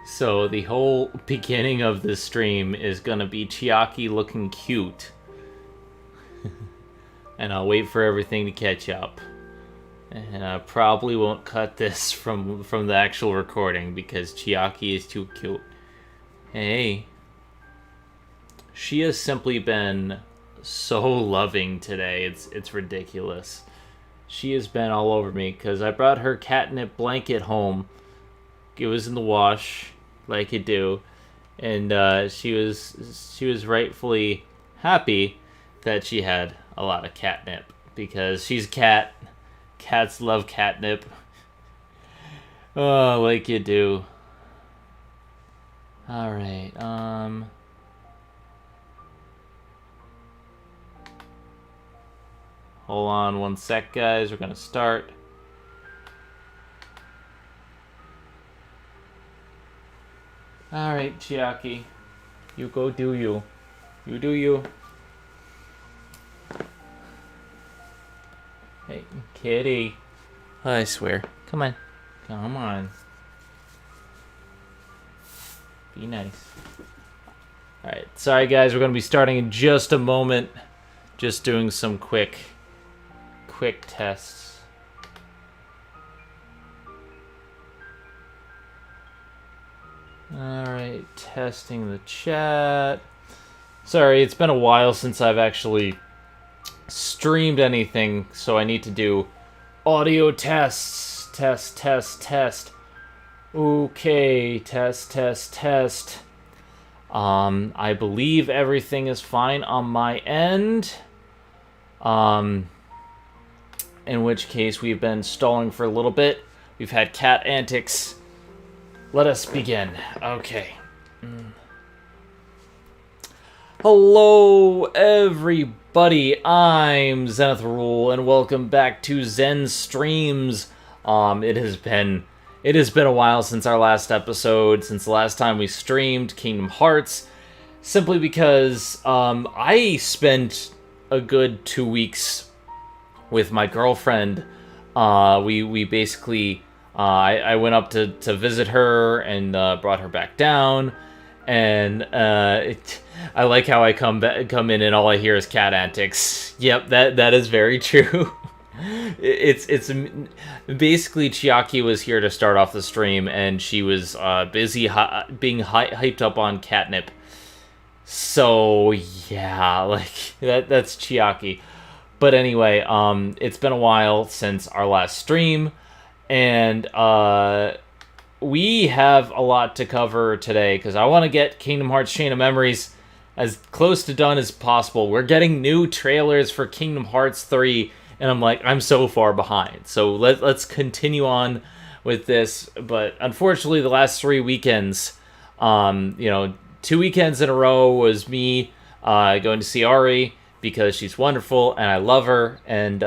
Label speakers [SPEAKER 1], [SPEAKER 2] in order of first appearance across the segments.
[SPEAKER 1] So the whole beginning of this stream is gonna be Chiaki looking cute. And I'll wait for everything to catch up. And I probably won't cut this from the actual recording because Chiaki is too cute. Hey. She has simply been so loving today. It's ridiculous. She has been all over me because I brought her catnip blanket home. It was in the wash, like you do, and she was rightfully happy that she had a lot of catnip because she's a cat. Cats love catnip. Oh, like you do. All right. Hold on one sec, guys. We're gonna start. All right, Chiaki. You go do you. You do you. Hey, kitty. I swear. Come on. Come on. Be nice. Alright, sorry guys, we're going to be starting in just a moment. Just doing some quick tests. Alright, testing the chat. Sorry, it's been a while since I've actually streamed anything, so I need to do audio tests. Test. Okay, test. I believe everything is fine on my end. In which case we've been stalling for a little bit. We've had cat antics. Let us begin. Okay. Hello, everybody. I'm Zenith Rule, and welcome back to Zen Streams. It has been a while since our last episode, since the last time we streamed Kingdom Hearts, simply because I spent a good 2 weeks with my girlfriend. We basically I went up to visit her and brought her back down, and I like how I come in and all I hear is cat antics. Yep, that is very true. It's basically Chiaki was here to start off the stream, and she was busy being hyped up on catnip. So yeah, like that's Chiaki. But anyway, it's been a while since our last stream, and we have a lot to cover today because I want to get Kingdom Hearts Chain of Memories as close to done as possible. We're getting new trailers for Kingdom Hearts 3, and I'm like, I'm so far behind. So let's continue on with this. But unfortunately, the last 3 weekends, 2 weekends in a row was me going to see Ari because she's wonderful and I love her, and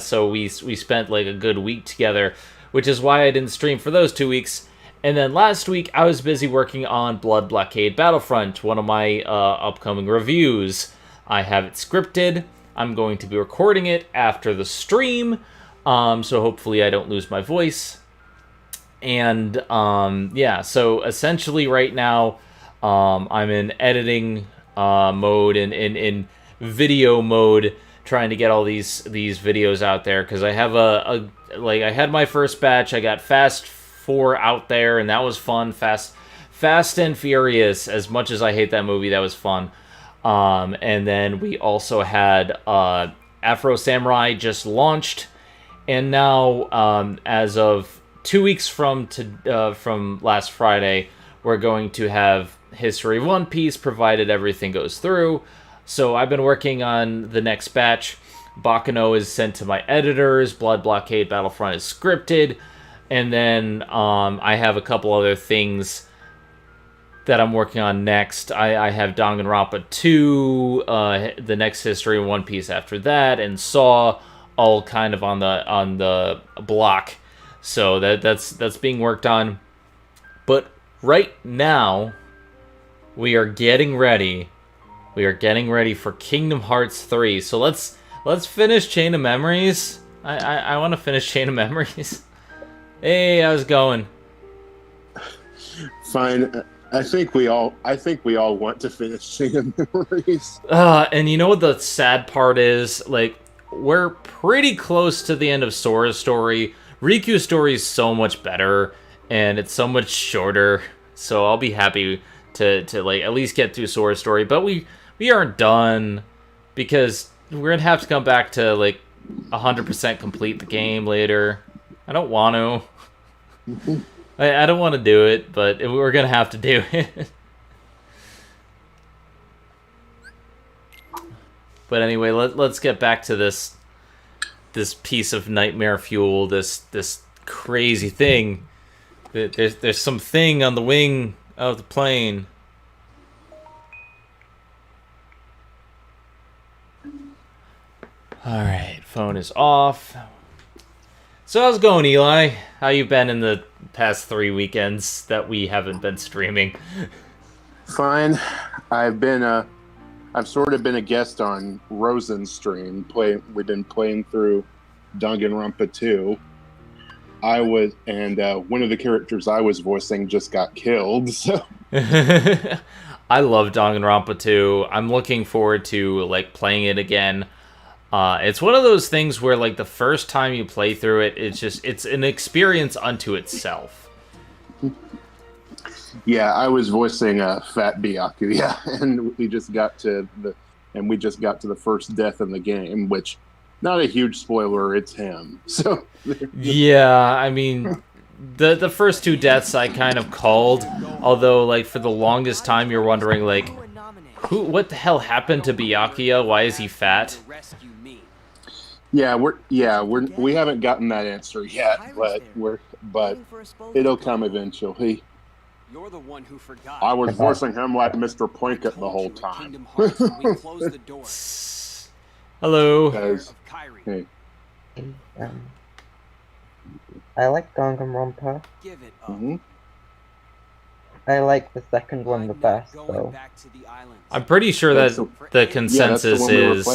[SPEAKER 1] so we spent like a good week together, which is why I didn't stream for those 2 weeks. And then last week, I was busy working on Blood Blockade Battlefront, one of my upcoming reviews. I have it scripted. I'm going to be recording it after the stream, so hopefully I don't lose my voice. And, so essentially right now, I'm in editing mode and in video mode, trying to get all these videos out there, because I have I had my first batch. I got Fast 4 out there, and that was fun. Fast and Furious, as much as I hate that movie, that was fun. And then we also had Afro Samurai just launched, and now as of 2 weeks from last Friday, we're going to have History of One Piece, provided everything goes through. So I've been working on the next batch. Baccano is sent to my editors. Blood Blockade Battlefront is scripted. And then I have a couple other things that I'm working on next. I have Danganronpa 2, the next History of One Piece after that, and Saw, all kind of on the block. So that's being worked on. But right now, we are getting ready. We are getting ready for Kingdom Hearts 3. So let's finish Chain of Memories. I want to finish Chain of Memories. Hey, how's it going?
[SPEAKER 2] Fine. I think we all want to finish Singing Memories.
[SPEAKER 1] And you know what the sad part is? Like, we're pretty close to the end of Sora's story. Riku's story is so much better, and it's so much shorter. So I'll be happy to like at least get through Sora's story. But we aren't done because we're gonna have to come back to like 100% complete the game later. I don't want to. I don't want to do it, but we're gonna have to do it. But anyway, let's get back to this piece of nightmare fuel. This crazy thing. There's some thing on the wing of the plane. All right, phone is off. So how's it going, Eli? How you been in the past 3 weekends that we haven't been streaming?
[SPEAKER 2] Fine. I've sort of been a guest on Zen Stream. We've been playing through Danganronpa 2. One of the characters I was voicing just got killed. So
[SPEAKER 1] I love Danganronpa 2. I'm looking forward to like playing it again. It's one of those things where like the first time you play through it, it's an experience unto itself.
[SPEAKER 2] Yeah, I was voicing Fat Byaku, yeah, and we just got to the first death in the game, which not a huge spoiler, it's him. So
[SPEAKER 1] yeah, I mean the first 2 deaths I kind of called, although like for the longest time you're wondering like what the hell happened to Byakuya? Why is he fat?
[SPEAKER 2] Yeah, we haven't gotten that answer yet, but it'll come eventually.
[SPEAKER 3] You're the one who forgot.
[SPEAKER 2] I was voicing him like Mr. Plinkett the whole time.
[SPEAKER 1] Hello.
[SPEAKER 2] Hey.
[SPEAKER 4] I like Danganronpa.
[SPEAKER 3] Give it up.
[SPEAKER 2] Mm-hmm.
[SPEAKER 4] I like the second one the best, though.
[SPEAKER 1] I'm pretty sure that the consensus is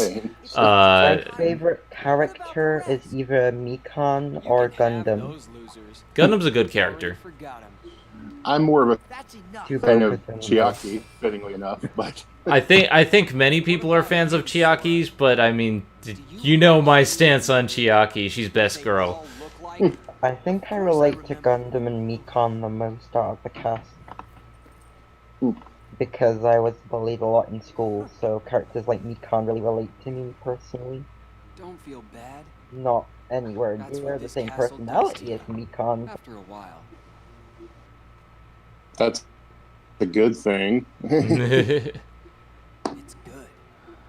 [SPEAKER 4] my favorite character is either Mikan or Gundam.
[SPEAKER 1] Gundam's a good character.
[SPEAKER 2] I'm more of a
[SPEAKER 4] Too
[SPEAKER 2] fan
[SPEAKER 4] bad
[SPEAKER 2] of
[SPEAKER 4] for them.
[SPEAKER 2] Chiaki, fittingly enough, but
[SPEAKER 1] I think many people are fans of Chiaki's, but I mean, you know my stance on Chiaki. She's best girl.
[SPEAKER 4] I think I relate to Gundam and Mikan the most out of the cast. Because I was bullied a lot in school, so characters like Mikan really relate to me personally.
[SPEAKER 3] Don't feel bad.
[SPEAKER 4] Not anywhere near the same personality as Mikan.
[SPEAKER 3] After a while.
[SPEAKER 2] that's a good thing.
[SPEAKER 3] It's good.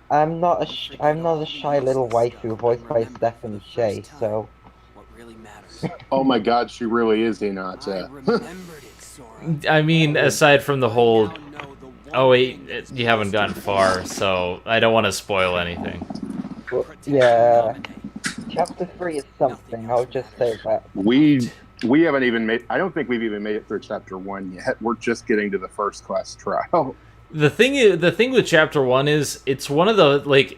[SPEAKER 4] I'm not a shy little waifu voiced by Stephen Shea, so
[SPEAKER 3] What really matters.
[SPEAKER 2] Oh my god, she really is Hinata.
[SPEAKER 3] I remembered it, Sora.
[SPEAKER 1] I mean, aside from the whole...
[SPEAKER 3] Now know the one
[SPEAKER 1] Oh wait,
[SPEAKER 3] thing
[SPEAKER 1] you haven't gotten far, so I don't want to spoil anything.
[SPEAKER 4] yeah. Chapter 3 is something, I'll just say that.
[SPEAKER 2] We haven't even made. I don't think we've even made it through chapter 1 yet. We're just getting to the first class trial.
[SPEAKER 1] The thing with chapter 1 is it's one of the like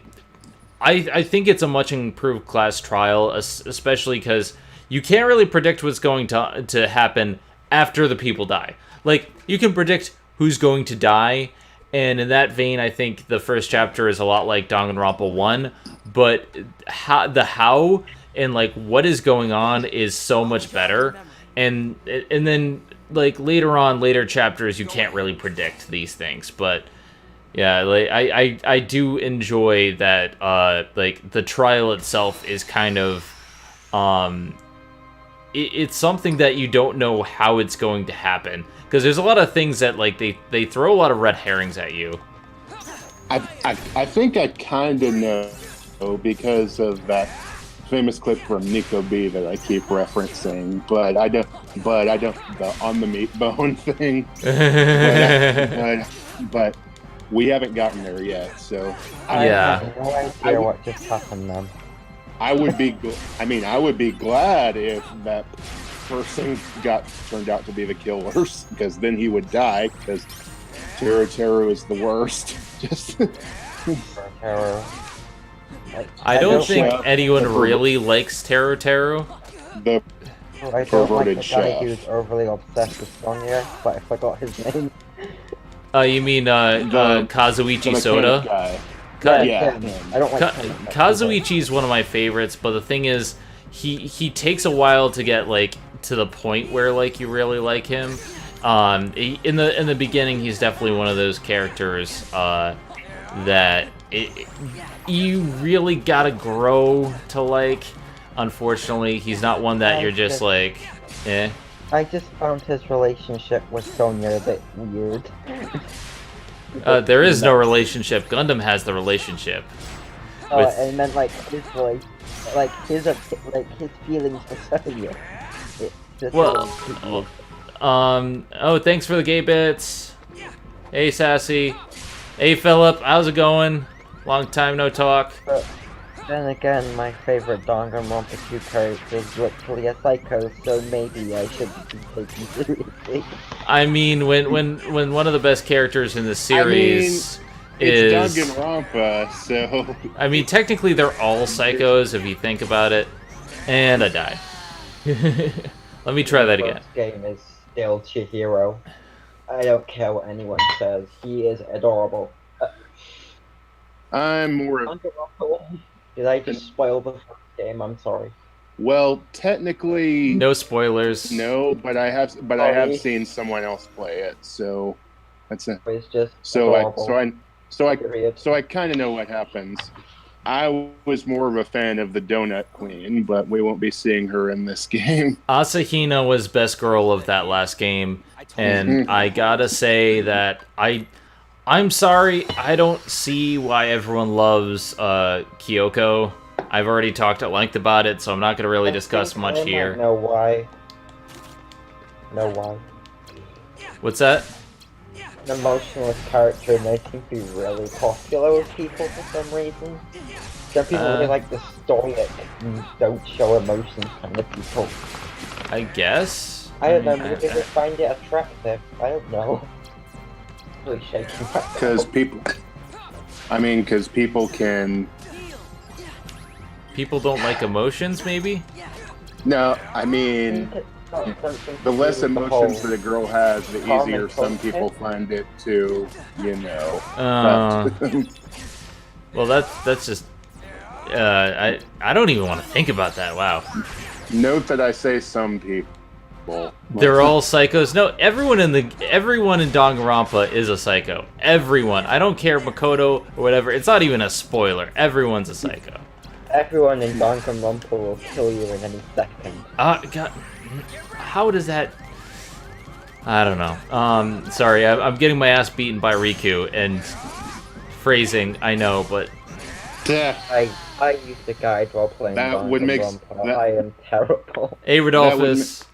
[SPEAKER 1] I think it's a much improved class trial, especially because you can't really predict what's going to happen after the people die. Like you can predict who's going to die, and in that vein, I think the first chapter is a lot like Danganronpa 1, but how and like what is going on is so much better, and then like later chapters you can't really predict these things, but yeah, like I do enjoy that like the trial itself is kind of it's something that you don't know how it's going to happen, because there's a lot of things that like they throw a lot of red herrings at you.
[SPEAKER 2] I think I kind of know because of that famous clip from Nico B that I keep referencing, but I don't the on the meat bone thing. but we haven't gotten there yet, so
[SPEAKER 4] I
[SPEAKER 1] Yeah.
[SPEAKER 4] have no idea what just happened then.
[SPEAKER 2] I would be glad if that person turned out to be the killers, because then he would die, because Teru is the worst. Just
[SPEAKER 4] Terror.
[SPEAKER 1] I don't think
[SPEAKER 2] Yeah.
[SPEAKER 1] anyone really likes Teru.
[SPEAKER 2] the
[SPEAKER 4] Oh, I don't like the
[SPEAKER 2] perverted
[SPEAKER 4] guy
[SPEAKER 2] chef.
[SPEAKER 4] who's overly obsessed with Sonya, but I forgot his name.
[SPEAKER 1] You mean Kazuichi
[SPEAKER 2] The
[SPEAKER 1] Soda?
[SPEAKER 2] mechanic guy.
[SPEAKER 1] Ka-
[SPEAKER 2] Yeah,
[SPEAKER 4] him.
[SPEAKER 2] him.
[SPEAKER 4] I don't like
[SPEAKER 1] Ka-
[SPEAKER 4] him.
[SPEAKER 1] Kazuichi's one of my favorites, but the thing is, he takes a while to get like to the point where like you really like him. In the beginning, he's definitely one of those characters that you really gotta grow to like. Unfortunately, he's not one that you're just like, eh.
[SPEAKER 4] I just found his relationship with Sonya a bit weird.
[SPEAKER 1] There is no relationship. Gundam has the relationship.
[SPEAKER 4] And then like his feelings for Sonya. It's just
[SPEAKER 1] Well, oh, thanks for the gay bits. Hey, Sassy. Hey, Philip. How's it going? Long time no talk.
[SPEAKER 4] But then again, my favorite Danganronpa 2 character is literally a psycho, so maybe I shouldn't be taken seriously.
[SPEAKER 1] I mean, when one of the best characters in the series
[SPEAKER 2] It's
[SPEAKER 1] is...
[SPEAKER 2] Danganronpa, so...
[SPEAKER 1] I mean, technically they're all psychos if you think about it. And I died. Let me try that again.
[SPEAKER 4] The first game is still Chihiro. I don't care what anyone says. He is adorable.
[SPEAKER 2] I'm more of...
[SPEAKER 4] Did I just spoil the first game? I'm sorry.
[SPEAKER 2] Well, technically...
[SPEAKER 1] No spoilers.
[SPEAKER 2] No, but I have
[SPEAKER 4] Sorry.
[SPEAKER 2] seen someone else play it, so... That's it.
[SPEAKER 4] It's just
[SPEAKER 2] So
[SPEAKER 4] adorable.
[SPEAKER 2] So I kind of know what happens. I was more of a fan of the Donut Queen, but we won't be seeing her in this game.
[SPEAKER 1] Asahina was best girl of that last game, and I gotta say that I'm sorry, I don't see why everyone loves Kyoko. I've already talked at length about it, so I'm not gonna really discuss much here.
[SPEAKER 4] Know why? Know why?
[SPEAKER 1] What's that?
[SPEAKER 4] An emotionless character, and they seem to be really popular with people for some reason. Some people really like the stoic, don't show emotions kind of people.
[SPEAKER 1] I guess.
[SPEAKER 4] I don't know, maybe they just find it attractive. I don't know. Really shaking my
[SPEAKER 2] Because people can...
[SPEAKER 1] People don't like emotions, maybe?
[SPEAKER 2] No, I mean... The less emotions that a girl has, the easier some people find it to, you know.
[SPEAKER 1] Well, that's just. I don't even want to think about that. Wow.
[SPEAKER 2] Note that I say some people.
[SPEAKER 1] They're all psychos. No, everyone in Danganronpa is a psycho. Everyone. I don't care Makoto or whatever. It's not even a spoiler. Everyone's a psycho.
[SPEAKER 4] Everyone in Danganronpa will kill you in any second.
[SPEAKER 1] God. How does that... I don't know. Sorry, I'm getting my ass beaten by Riku, and phrasing, I know, but...
[SPEAKER 2] Yeah.
[SPEAKER 4] I used to guide while playing
[SPEAKER 2] That would make...
[SPEAKER 4] I am terrible.
[SPEAKER 1] Hey, Rodolphus.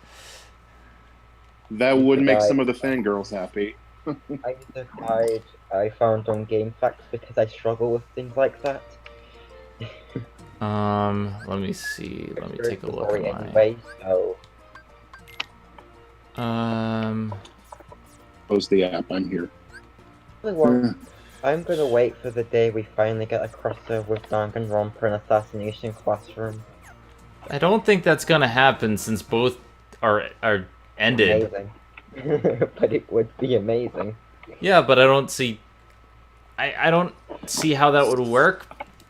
[SPEAKER 2] That would make some of the fangirls happy.
[SPEAKER 4] I used to guide I found on GameFAQs because I struggle with things like that.
[SPEAKER 1] Let me see. Let me take a look at mine.
[SPEAKER 4] Anyway, so...
[SPEAKER 2] Close the app, I'm here.
[SPEAKER 4] I'm gonna wait for the day we finally get a crossover with Danganronpa and Assassination Classroom.
[SPEAKER 1] I don't think that's gonna happen since both are ended.
[SPEAKER 4] Amazing. But it would be amazing.
[SPEAKER 1] Yeah, but I don't see... I don't see how that would work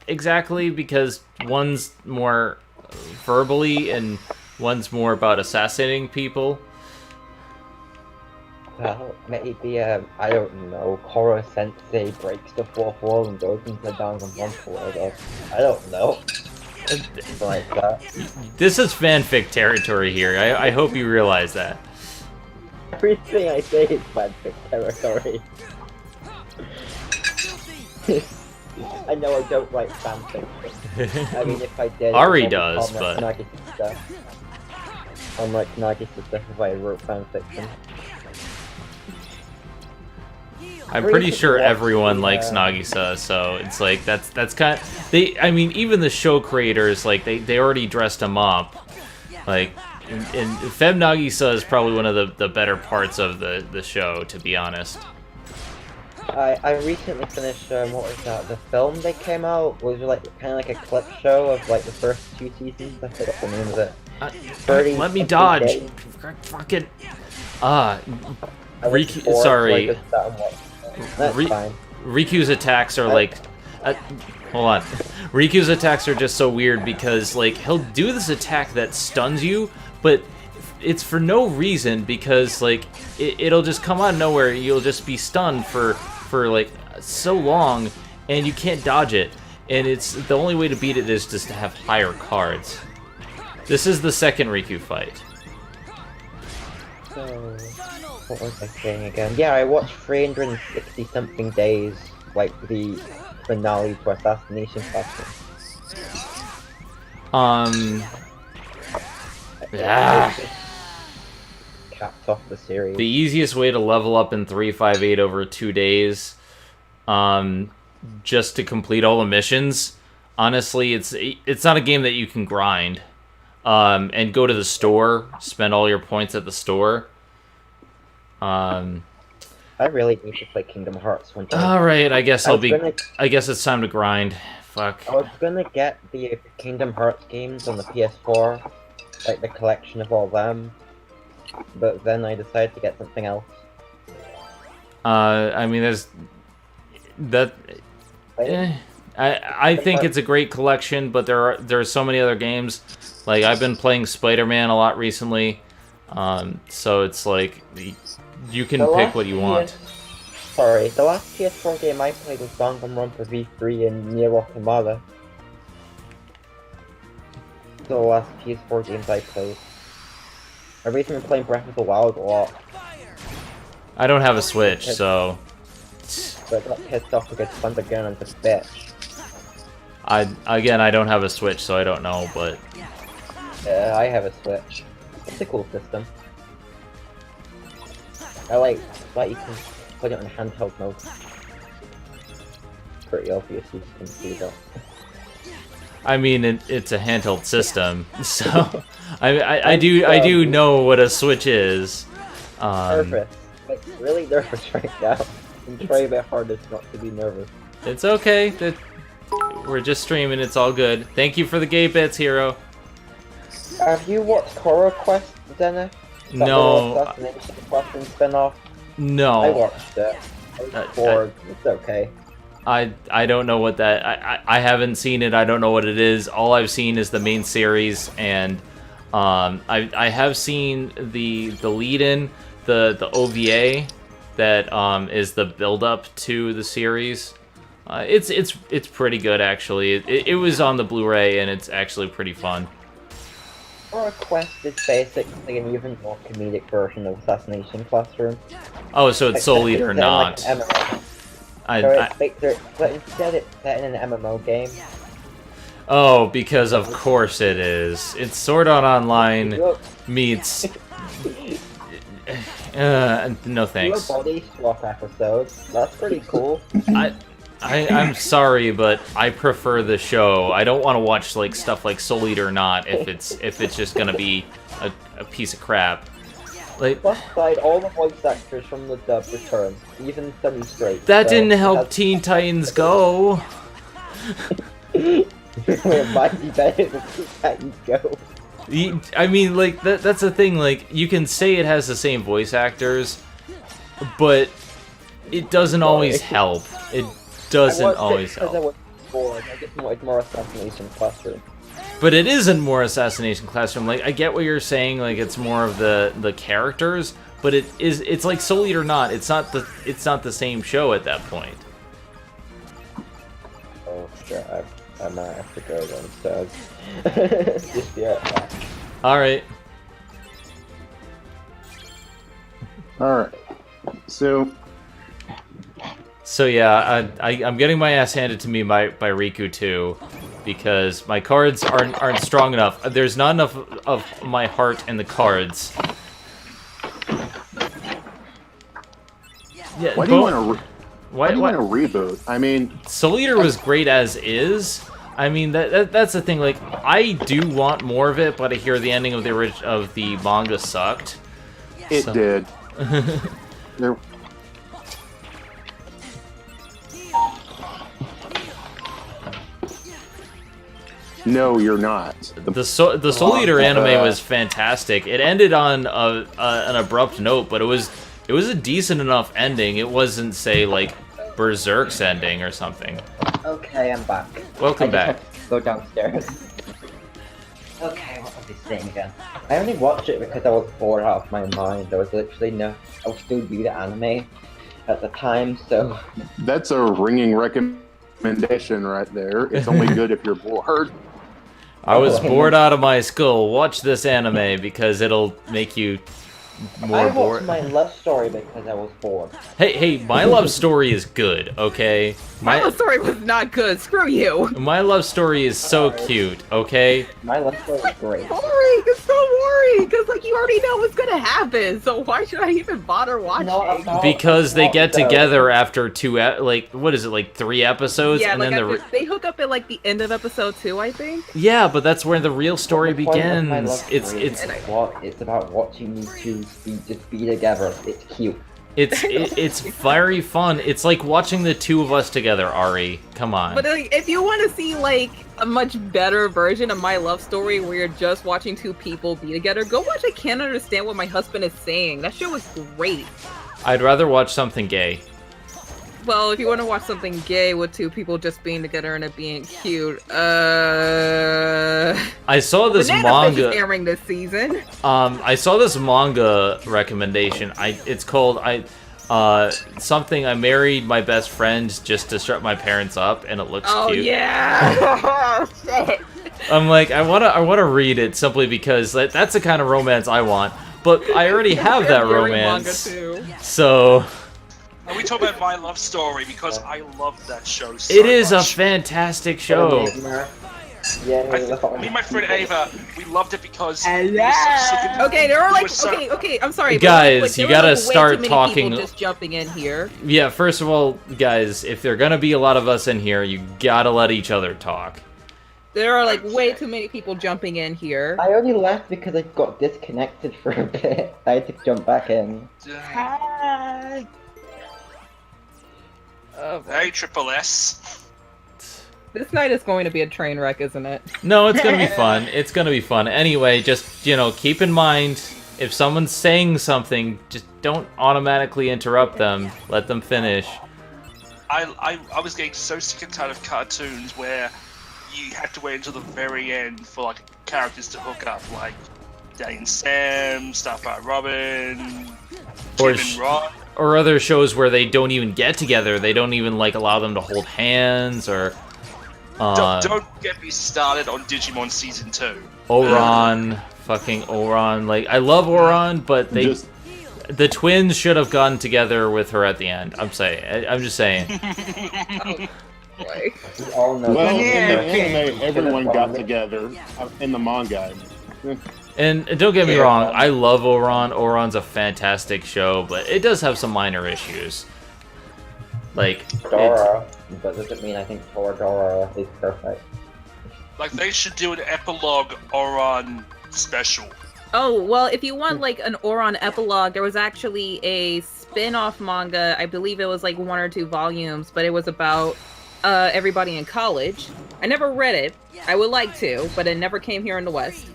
[SPEAKER 1] exactly, because one's more verbally and one's more about assassinating people.
[SPEAKER 4] Well, maybe, I don't know, Koro Sensei breaks the fourth wall and goes into Danganronpa world. I don't know. Something like that.
[SPEAKER 1] This is fanfic territory here. I hope you realize that.
[SPEAKER 4] Everything I say is fanfic territory. I know I don't write fanfic. I mean, if I did...
[SPEAKER 1] Ari does, but...
[SPEAKER 4] Unlike Nagisa stuff if I wrote fanfiction.
[SPEAKER 1] I'm pretty sure everyone likes Nagisa, so it's like that's kind of, I mean, even the show creators, like they already dressed him up. Like, and Fem Nagisa is probably one of the better parts of the show, to be honest.
[SPEAKER 4] I recently finished, what was that, the film that came out? Was like kind of like a clip show of like the first 2 seasons. I forgot the name of it. 30
[SPEAKER 1] let me
[SPEAKER 4] something
[SPEAKER 1] dodge.
[SPEAKER 4] days.
[SPEAKER 1] Fucking.
[SPEAKER 4] I was
[SPEAKER 1] Riku,
[SPEAKER 4] bored, so I
[SPEAKER 1] sorry.
[SPEAKER 4] just sat and watched it. That's fine.
[SPEAKER 1] Riku's attacks are like. Hold on. Riku's attacks are just so weird because, like, he'll do this attack that stuns you, but it's for no reason because, like, it'll just come out of nowhere. You'll just be stunned for like, so long, and you can't dodge it. And it's the only way to beat it is just to have higher cards. This is the second Riku fight.
[SPEAKER 4] So, what was I saying again? Yeah, I watched 360 something days, like the finale to Assassination Classroom. Capped off the series.
[SPEAKER 1] The easiest way to level up in 358 over 2 days, just to complete all the missions. Honestly, it's not a game that you can grind. And go to the store, spend all your points at the store.
[SPEAKER 4] I really need to play Kingdom Hearts one time.
[SPEAKER 1] Alright, I guess I guess it's time to grind. Fuck.
[SPEAKER 4] I was gonna get the Kingdom Hearts games on the PS4, like the collection of all them, but then I decided to get something else.
[SPEAKER 1] I mean, there's that. I think it's a great collection, but there are so many other games. Like, I've been playing Spider-Man a lot recently, so it's like you can pick what you want.
[SPEAKER 4] The last PS4 game I played was Danganronpa V3 and Nier Automata. The last PS4 games I played. I've recently been playing Breath of the Wild a lot.
[SPEAKER 1] I don't have a Switch, so.
[SPEAKER 4] But I got pissed off because Thunder Gun and just bitch.
[SPEAKER 1] I don't have a Switch, so I don't know, but.
[SPEAKER 4] Yeah, I have a Switch. It's a cool system. I like that you can put it in handheld mode. Pretty obvious you can see that.
[SPEAKER 1] I mean, it's a handheld system, so I do know what a Switch is.
[SPEAKER 4] Nervous, like really nervous right now. I'm trying my hardest not to be nervous.
[SPEAKER 1] It's okay. We're just streaming. It's all good. Thank you for the gay bits, Hero.
[SPEAKER 4] Have you watched Horror Quest, Zenith?
[SPEAKER 1] No.
[SPEAKER 4] Assassination Classroom spin-off?
[SPEAKER 1] No.
[SPEAKER 4] I watched it. I was bored. It's okay.
[SPEAKER 1] I don't know what that. I haven't seen it. I don't know what it is. All I've seen is the main series, and I have seen the lead-in, the OVA that is the build-up to the series. It's pretty good, actually. It was on the Blu-ray, and it's actually pretty fun.
[SPEAKER 4] Horror Quest is basically an even more comedic version of Assassination Classroom.
[SPEAKER 1] Oh, so it's Soul Eater or not?
[SPEAKER 4] But instead it's set in an MMO game.
[SPEAKER 1] Oh, because of course it is. It's Sword Art Online meets. No thanks.
[SPEAKER 4] Do a body swap episode. That's pretty cool.
[SPEAKER 1] I'm sorry, but I prefer the show. I don't want to watch like stuff like Soul Eater or not if it's just gonna be a piece of crap. Like,
[SPEAKER 4] plus side, all the voice actors from the dub return, even Sunny Straight.
[SPEAKER 1] That didn't help Teen Titans Go.
[SPEAKER 4] Might be better than Teen Titans Go.
[SPEAKER 1] I mean, like that's the thing. Like, you can say it has the same voice actors, but it doesn't always help. It doesn't always help.
[SPEAKER 4] I was bored. I just wanted more Assassination Classroom.
[SPEAKER 1] But it isn't more Assassination Classroom. Like, I get what you're saying. Like, it's more of the characters, but it's like Soul Eater or not. It's not the same show at that point.
[SPEAKER 4] Oh shit! I might have to go then. So just be right back.
[SPEAKER 1] All right. So yeah, I'm getting my ass handed to me by Riku too, because my cards aren't strong enough. There's not enough of my heart in the cards. Yeah,
[SPEAKER 2] why do you want to reboot? I mean,
[SPEAKER 1] Soul Eater was great as is. I mean, that's the thing. Like, I do want more of it, but I hear the ending of the manga sucked.
[SPEAKER 2] It did. No, you're not.
[SPEAKER 1] The Soul Eater anime was fantastic. It ended on an abrupt note, but it was a decent enough ending. It wasn't, say, like Berserk's ending or something.
[SPEAKER 4] Okay, I'm back.
[SPEAKER 1] Welcome back.
[SPEAKER 4] Go downstairs. Okay, what was I saying again? I only watched it because I was bored out of my mind. There was literally no... I was still doing the anime at the time, so...
[SPEAKER 2] That's a ringing recommendation right there. It's only good if you're bored.
[SPEAKER 1] I was bored out of my skull. Watch this anime because it'll make you more
[SPEAKER 4] I
[SPEAKER 1] bored.
[SPEAKER 4] watched My Love Story because I was bored.
[SPEAKER 1] Hey, My Love Story is good, okay?
[SPEAKER 5] My love story was not good. Screw you.
[SPEAKER 1] My Love Story is so cute, okay?
[SPEAKER 4] My Love Story was great.
[SPEAKER 5] Boring. It's so boring. Because, like, you already know what's going to happen. So why should I even bother watching?
[SPEAKER 1] Because they get together after what is it, like 3 episodes?
[SPEAKER 5] Yeah,
[SPEAKER 1] and
[SPEAKER 5] like
[SPEAKER 1] then
[SPEAKER 5] they hook up at, like, the end of episode 2, I think.
[SPEAKER 1] Yeah, but that's where the real story
[SPEAKER 4] The point of My
[SPEAKER 1] begins.
[SPEAKER 4] Love
[SPEAKER 1] It's
[SPEAKER 4] Story is it's about watching these two be together. It's cute.
[SPEAKER 1] it's very fun. It's like watching the two of us together, Ari. Come on.
[SPEAKER 5] But like, if you want to see like a much better version of My Love Story where you're just watching two people be together, go watch I Can't Understand What My Husband Is Saying. That show was great.
[SPEAKER 1] I'd rather watch something gay.
[SPEAKER 5] Well, if you want to watch something gay with two people just being together and it being cute,
[SPEAKER 1] I saw this
[SPEAKER 5] Banana Fish is
[SPEAKER 1] manga.
[SPEAKER 5] airing this season.
[SPEAKER 1] I saw this manga recommendation. It's called something. I married my best friend just to shut my parents up, and it looks
[SPEAKER 5] Oh
[SPEAKER 1] cute.
[SPEAKER 5] yeah. Shit.
[SPEAKER 1] I'm like, I wanna read it simply because that's the kind of romance I want. But I already have that
[SPEAKER 5] Yuri
[SPEAKER 1] romance,
[SPEAKER 5] manga too.
[SPEAKER 1] so
[SPEAKER 6] Are we talking about My Love Story? Because I love that show so
[SPEAKER 1] it is a
[SPEAKER 6] much.
[SPEAKER 1] fantastic show.
[SPEAKER 4] Yeah,
[SPEAKER 6] Me and my friend Ava, we loved it because
[SPEAKER 5] Okay, there are like okay. I'm sorry, but
[SPEAKER 1] Guys,
[SPEAKER 5] like,
[SPEAKER 1] you
[SPEAKER 5] there were,
[SPEAKER 1] gotta
[SPEAKER 5] like, way
[SPEAKER 1] start
[SPEAKER 5] too many
[SPEAKER 1] talking-
[SPEAKER 5] people just jumping in here.
[SPEAKER 1] Yeah, first of all, guys, if there are gonna be a lot of us in here, you gotta let each other talk.
[SPEAKER 5] There are like way too many people jumping in here.
[SPEAKER 4] I only left because I got disconnected for a bit. I had to jump back in.
[SPEAKER 5] Hi.
[SPEAKER 6] Hey, Triple S.
[SPEAKER 5] This night is going to be a train wreck, isn't it?
[SPEAKER 1] No, it's gonna be fun. It's gonna be fun. Anyway, just, keep in mind, if someone's saying something, just don't automatically interrupt them. Let them finish.
[SPEAKER 6] I was getting so sick and tired of cartoons where you had to wait until the very end for like characters to hook up, like Danny and Sam, stuff by Robin,
[SPEAKER 1] Or
[SPEAKER 6] Kim and Ron.
[SPEAKER 1] Or other shows where they don't even get together. They don't even, allow them to hold hands, or...
[SPEAKER 6] Don't get me started on Digimon Season 2.
[SPEAKER 1] Oran, fucking Oran. I love Oran, but the twins should have gotten together with her at the end. I'm just saying.
[SPEAKER 5] Like,
[SPEAKER 4] We all know
[SPEAKER 2] Well,
[SPEAKER 4] that.
[SPEAKER 2] in the anime, everyone got together. In the manga,
[SPEAKER 1] And don't get me wrong, I love Oran. Oran's a fantastic show, but it does have some minor issues.
[SPEAKER 4] Dora, but doesn't mean I think Dora is perfect.
[SPEAKER 6] Like, they should do an epilogue Oran special.
[SPEAKER 5] oh well, if you want like an Oran epilogue, there was actually a spin-off manga. I believe it was like 1 or 2 volumes, but it was about everybody in college. I never read it. I would like to, but it never came here in the West.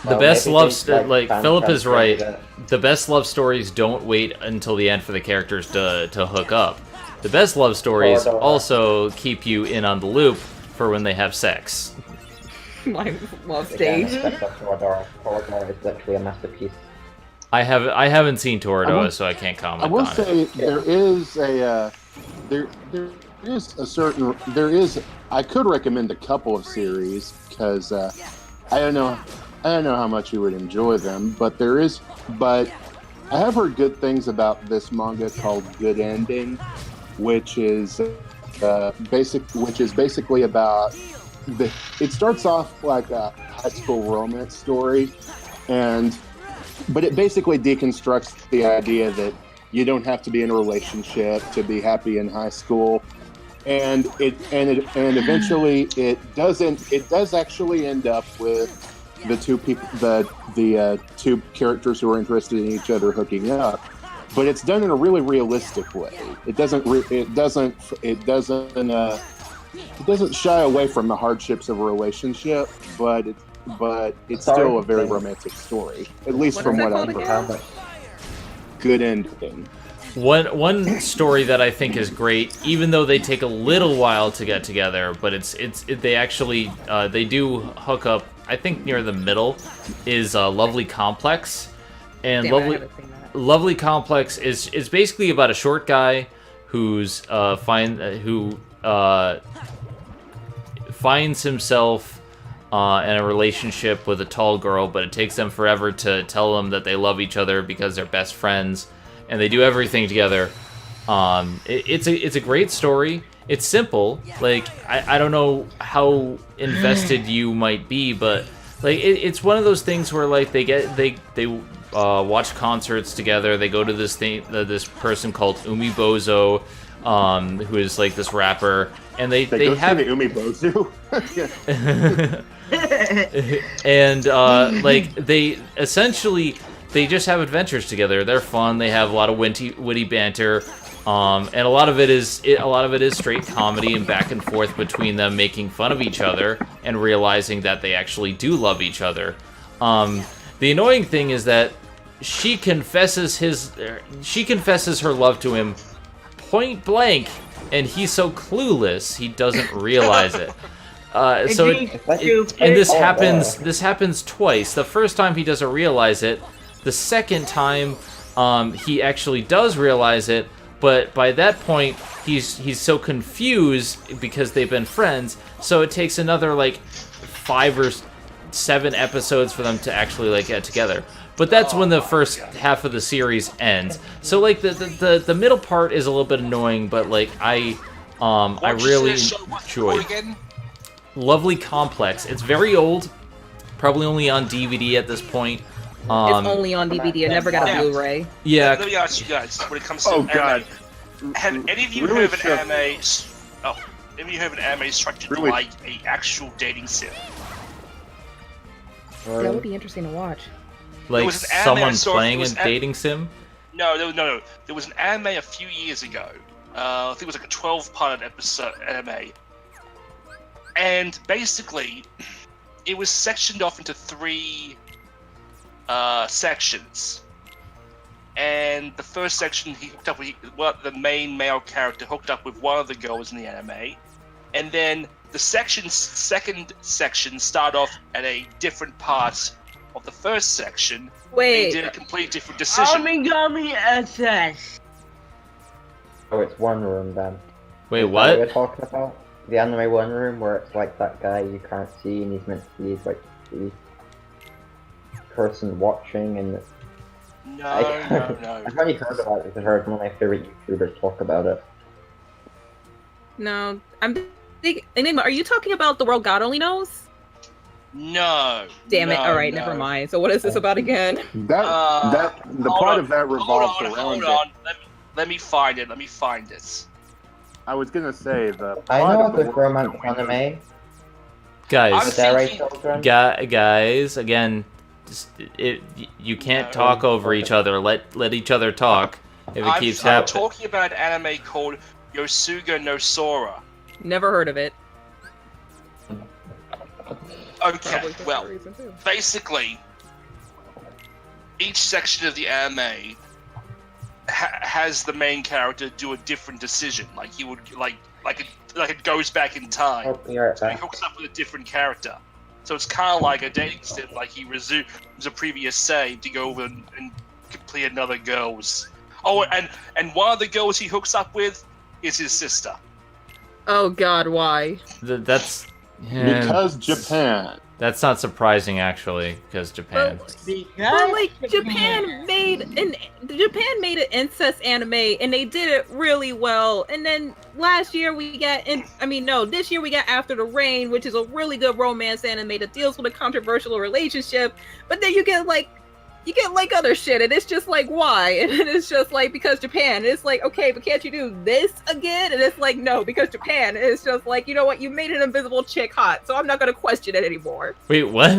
[SPEAKER 1] The best love,
[SPEAKER 4] fan
[SPEAKER 1] Philip is right.
[SPEAKER 4] translated
[SPEAKER 1] The best love stories don't wait until the end for the characters to hook up. The best love stories also keep you in on the loop for when they have sex.
[SPEAKER 5] My love
[SPEAKER 4] it. Again,
[SPEAKER 5] stage.
[SPEAKER 4] except that Toradora is literally a masterpiece.
[SPEAKER 1] I haven't seen Toradora, so I can't comment
[SPEAKER 2] I will
[SPEAKER 1] on it.
[SPEAKER 2] say there is I could recommend a couple of series because I don't know how much you would enjoy them, but I have heard good things about this manga called Good Ending, which is basically about it starts off like a high school romance story, but it basically deconstructs the idea that you don't have to be in a relationship to be happy in high school, and eventually it does actually end up with the two people, the two characters who are interested in each other hooking up, but it's done in a really realistic way. It doesn't shy away from the hardships of a relationship, but it's still a very romantic story, at least from what I've heard. Good ending.
[SPEAKER 1] One story that I think is great, even though they take a little while to get together, but they actually they do hook up. I think near the middle is Lovely Complex, and Lovely Complex is basically about a short guy who's finds himself in a relationship with a tall girl, but it takes them forever to tell them that they love each other because they're best friends. And they do everything together. It's a great story. It's simple. Like I don't know how invested you might be, but like it's one of those things where like they watch concerts together. They go to this person called Umibozo, who is like this rapper, and they have
[SPEAKER 2] the Umibozo.
[SPEAKER 1] And like they essentially. They just have adventures together. They're fun. They have a lot of witty banter, and a lot of it is straight comedy and back and forth between them making fun of each other and realizing that they actually do love each other. The annoying thing is that she confesses her love to him point blank, and he's so clueless he doesn't realize it. This happens twice. The first time he doesn't realize it. The second time, he actually does realize it, but by that point, he's so confused because they've been friends, so it takes another, like, 5 or 7 episodes for them to actually, like, get together. But that's when the first half of the series ends. So, like, the middle part is a little bit annoying, but, like, I really enjoy it. Lovely Complex. It's very old, probably only on DVD at this point.
[SPEAKER 5] It's only on DVD. I never got a Blu-ray.
[SPEAKER 1] Yeah.
[SPEAKER 6] Let me ask you guys, when it comes to anime, have any of you heard of an anime? Oh, have you heard of an anime structured like an actual dating sim?
[SPEAKER 5] That would be interesting to watch.
[SPEAKER 1] Like someone playing a dating sim?
[SPEAKER 6] No. There was an anime a few years ago. I think it was like a 12-part episode anime, and basically, it was sectioned off into 3. Sections, and the first section he hooked up with the main male character hooked up with one of the girls in the anime, and then the second section started off at a different part of the first section.
[SPEAKER 5] Wait,
[SPEAKER 6] they did a completely different decision.
[SPEAKER 7] Omigami SS.
[SPEAKER 4] Oh, it's One Room then.
[SPEAKER 1] Wait,
[SPEAKER 4] Is
[SPEAKER 1] what?
[SPEAKER 4] that you're talking about? The anime One Room, where it's like that guy you can't see and he's meant to be like the person watching, and
[SPEAKER 6] No.
[SPEAKER 4] I've only heard about it because I heard one of my favorite YouTubers talk about it.
[SPEAKER 5] No, I'm thinking. Enigma, are you talking about The World God Only Knows?
[SPEAKER 6] No.
[SPEAKER 5] Damn it! All right,
[SPEAKER 6] no.
[SPEAKER 5] never mind. So what is this about again?
[SPEAKER 2] The part of that revolves around.
[SPEAKER 6] Hold on. Let me find it.
[SPEAKER 2] I was gonna say the.
[SPEAKER 4] I know a good romance anime.
[SPEAKER 1] Guys,
[SPEAKER 4] children.
[SPEAKER 1] Guys, again, you can't talk over each other. Let each other talk. If it keeps happening.
[SPEAKER 6] I'm talking about an anime called Yosuga no Sora.
[SPEAKER 5] Never heard of it.
[SPEAKER 6] Okay, well, basically, each section of the anime has the main character do a different decision. Like he would like it goes back in time. So he hooks up with a different character. So it's kind of like a dating sim. Like he resumes a previous save to go over and complete another girl's. Oh, and one of the girls he hooks up with is his sister.
[SPEAKER 5] Oh God, why?
[SPEAKER 1] That's
[SPEAKER 2] because Japan.
[SPEAKER 1] That's not surprising, actually, because Japan.
[SPEAKER 5] But like Japan made an incest anime, and they did it really well. And then last year we got, this year we got After the Rain, which is a really good romance anime that deals with a controversial relationship. But then you get other shit, and it's just like, why? And it's just like, because Japan. And it's like, okay, but can't you do this again? And it's like, no, because Japan. And it's just like, you know what? You made an invisible chick hot, so I'm not gonna question it anymore.
[SPEAKER 1] Wait, what?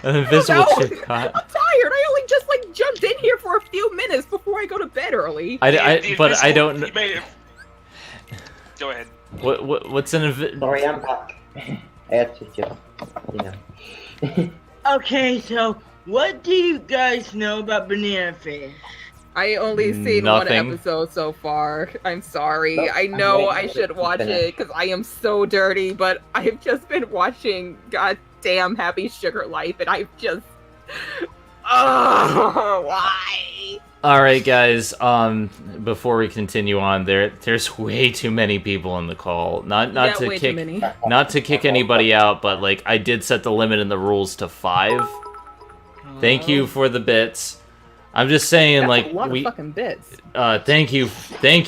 [SPEAKER 1] An invisible chick hot?
[SPEAKER 5] I'm tired. I only just jumped in here for a few minutes before I go to bed early.
[SPEAKER 1] I don't.
[SPEAKER 6] You made it. Go ahead.
[SPEAKER 1] What's an event?
[SPEAKER 4] Sorry, I'm back. I had to just,
[SPEAKER 7] Okay, so what do you guys know about Banana Fish?
[SPEAKER 5] I only seen
[SPEAKER 1] Nothing.
[SPEAKER 5] one episode so far. I'm sorry.
[SPEAKER 4] Nope,
[SPEAKER 5] I
[SPEAKER 4] I'm
[SPEAKER 5] know
[SPEAKER 4] waiting
[SPEAKER 5] I
[SPEAKER 4] for
[SPEAKER 5] should
[SPEAKER 4] it to
[SPEAKER 5] watch
[SPEAKER 4] finish.
[SPEAKER 5] it because I am so dirty, but I've just been watching goddamn Happy Sugar Life, and I've just, oh, why?
[SPEAKER 1] All right, guys. Before we continue on, there's way too many people in the call. Not
[SPEAKER 5] Yeah,
[SPEAKER 1] to
[SPEAKER 5] way too
[SPEAKER 1] kick
[SPEAKER 5] many.
[SPEAKER 1] not to kick anybody out, but like I did set the limit in the rules to 5. Thank you for the bits. I'm just saying,
[SPEAKER 5] That's
[SPEAKER 1] like
[SPEAKER 5] a lot of fucking bits.
[SPEAKER 1] thank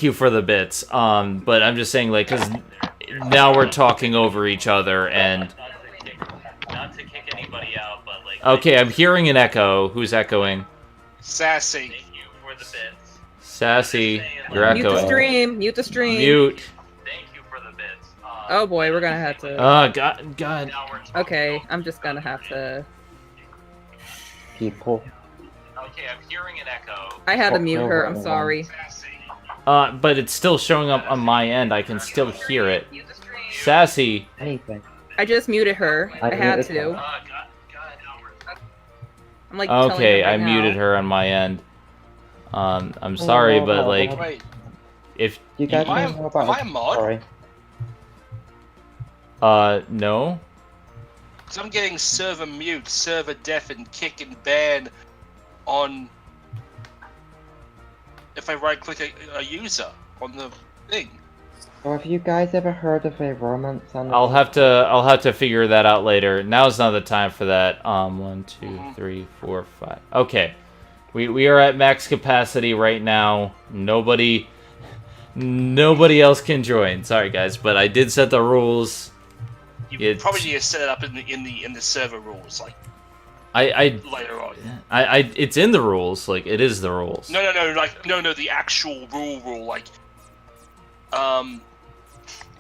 [SPEAKER 1] you for the bits. But I'm just saying, like, because now we're talking over each other and. Not to kick anybody out, but like. Okay, I'm hearing an echo. Who's echoing?
[SPEAKER 6] Sassy.
[SPEAKER 1] Thank you for the bits. Sassy, you're
[SPEAKER 5] Mute the
[SPEAKER 1] echoing.
[SPEAKER 5] stream. Mute the stream.
[SPEAKER 1] Mute.
[SPEAKER 6] Thank you for the bits.
[SPEAKER 5] Oh boy, we're gonna have to.
[SPEAKER 1] God.
[SPEAKER 5] Okay, I'm just gonna have to.
[SPEAKER 4] people.
[SPEAKER 6] Okay, I'm hearing an echo.
[SPEAKER 5] I had to mute her. I'm sorry.
[SPEAKER 1] But it's still showing up on my end. I can still hear it. Sassy.
[SPEAKER 4] Anything.
[SPEAKER 5] I just muted her. I had
[SPEAKER 4] muted
[SPEAKER 5] to.
[SPEAKER 4] her.
[SPEAKER 5] I'm like. telling
[SPEAKER 1] Okay,
[SPEAKER 5] her right
[SPEAKER 1] I muted
[SPEAKER 5] now.
[SPEAKER 1] her on my end. I'm sorry, but like,
[SPEAKER 6] Wait,
[SPEAKER 1] if
[SPEAKER 4] You guys
[SPEAKER 6] Am I-
[SPEAKER 4] know about
[SPEAKER 6] am I a mod?
[SPEAKER 4] Sorry.
[SPEAKER 1] no.
[SPEAKER 6] because I'm getting server mute, server deaf, and kick and ban on if I right-click a user on the thing.
[SPEAKER 4] So have you guys ever heard of a romance on the
[SPEAKER 1] I'll have to figure that out later. Now's not the time for that. 1, 2, 3, 4, 5. Okay. We are at max capacity right now. Nobody else can join. Sorry guys, but I did set the rules.
[SPEAKER 6] You
[SPEAKER 1] It's-
[SPEAKER 6] probably need to set it up in the server rules, like
[SPEAKER 1] I
[SPEAKER 6] later on.
[SPEAKER 1] it's in the rules. Like, it is the rules.
[SPEAKER 6] No, the actual rule, like,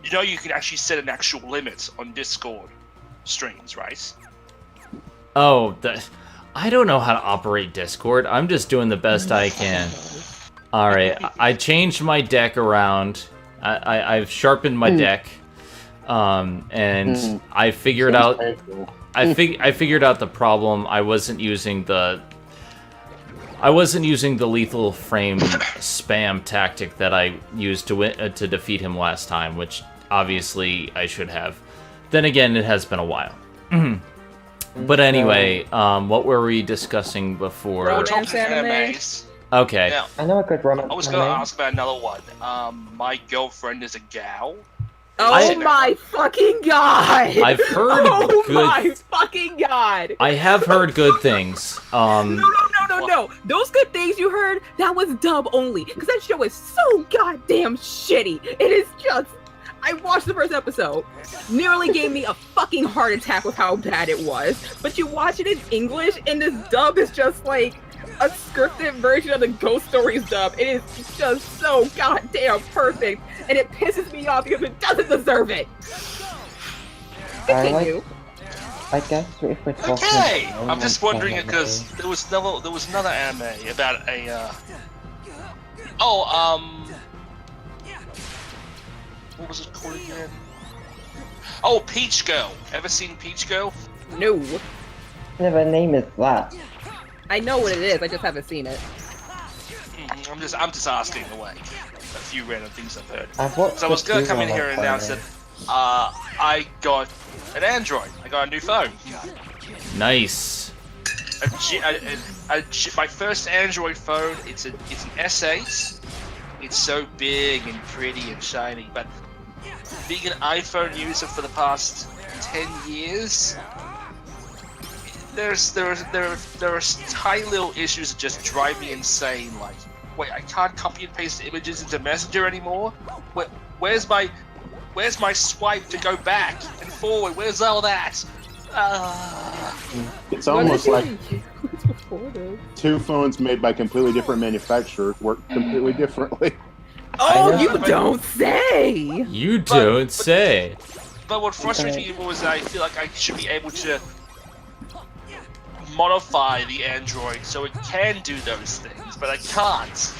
[SPEAKER 6] you can actually set an actual limit on Discord streams, right?
[SPEAKER 1] Oh, I don't know how to operate Discord. I'm just doing the best I can. All right, I changed my deck around. I've sharpened my deck, and I figured out. I figured out the problem. I wasn't using the lethal frame spam tactic that I used to defeat him last time, which obviously I should have. Then again, it has been a while. But anyway, what were we discussing before?
[SPEAKER 6] We're
[SPEAKER 5] Romance
[SPEAKER 6] talking
[SPEAKER 5] anime?
[SPEAKER 6] animes.
[SPEAKER 1] Okay.
[SPEAKER 6] Now,
[SPEAKER 4] I know a good romance
[SPEAKER 6] I was going to
[SPEAKER 4] anime.
[SPEAKER 6] ask about another one. My girlfriend is a gal.
[SPEAKER 5] Oh my fucking god!
[SPEAKER 1] I've heard
[SPEAKER 5] Oh
[SPEAKER 1] good.
[SPEAKER 5] my fucking god!
[SPEAKER 1] I have heard good things.
[SPEAKER 5] No. Those good things you heard, that was dub only. Because that show is so goddamn shitty. It is just. I watched the first episode. Nearly gave me a fucking heart attack with how bad it was. But you watch it in English, and this dub is just like a scripted version of the Ghost Stories dub. It is just so goddamn perfect. And it pisses me off because it doesn't deserve it. Continue.
[SPEAKER 4] I guess if we're talking
[SPEAKER 6] Okay,
[SPEAKER 4] about
[SPEAKER 6] I'm just
[SPEAKER 4] romance
[SPEAKER 6] wondering
[SPEAKER 4] anime-
[SPEAKER 6] because there was another anime about a what was it called again? Oh, Peach Girl. Ever seen Peach Girl?
[SPEAKER 5] No.
[SPEAKER 4] What kind of a name is that?
[SPEAKER 5] I know what it is, I just haven't seen it.
[SPEAKER 6] I'm just asking away. A few random things I've heard.
[SPEAKER 4] I've watched
[SPEAKER 6] So I was
[SPEAKER 4] a
[SPEAKER 6] gonna
[SPEAKER 4] few
[SPEAKER 6] come in here and
[SPEAKER 4] romance
[SPEAKER 6] announce
[SPEAKER 4] anime.
[SPEAKER 6] that I got an Android. I got a new phone.
[SPEAKER 1] Nice.
[SPEAKER 6] My first Android phone. It's an S8. It's so big and pretty and shiny. But being an iPhone user for the past 10 years, there are tiny little issues that just drive me insane. Like, wait, I can't copy and paste images into Messenger anymore. Where's my swipe to go back and forward? Where's all that?
[SPEAKER 2] It's almost like
[SPEAKER 5] Before this?
[SPEAKER 2] two phones made by completely different manufacturers work completely differently.
[SPEAKER 5] Oh,
[SPEAKER 4] know.
[SPEAKER 5] you don't say!
[SPEAKER 1] You don't say.
[SPEAKER 6] But what frustrated me was I feel like I should be able to modify the Android so it can do those things, but I can't.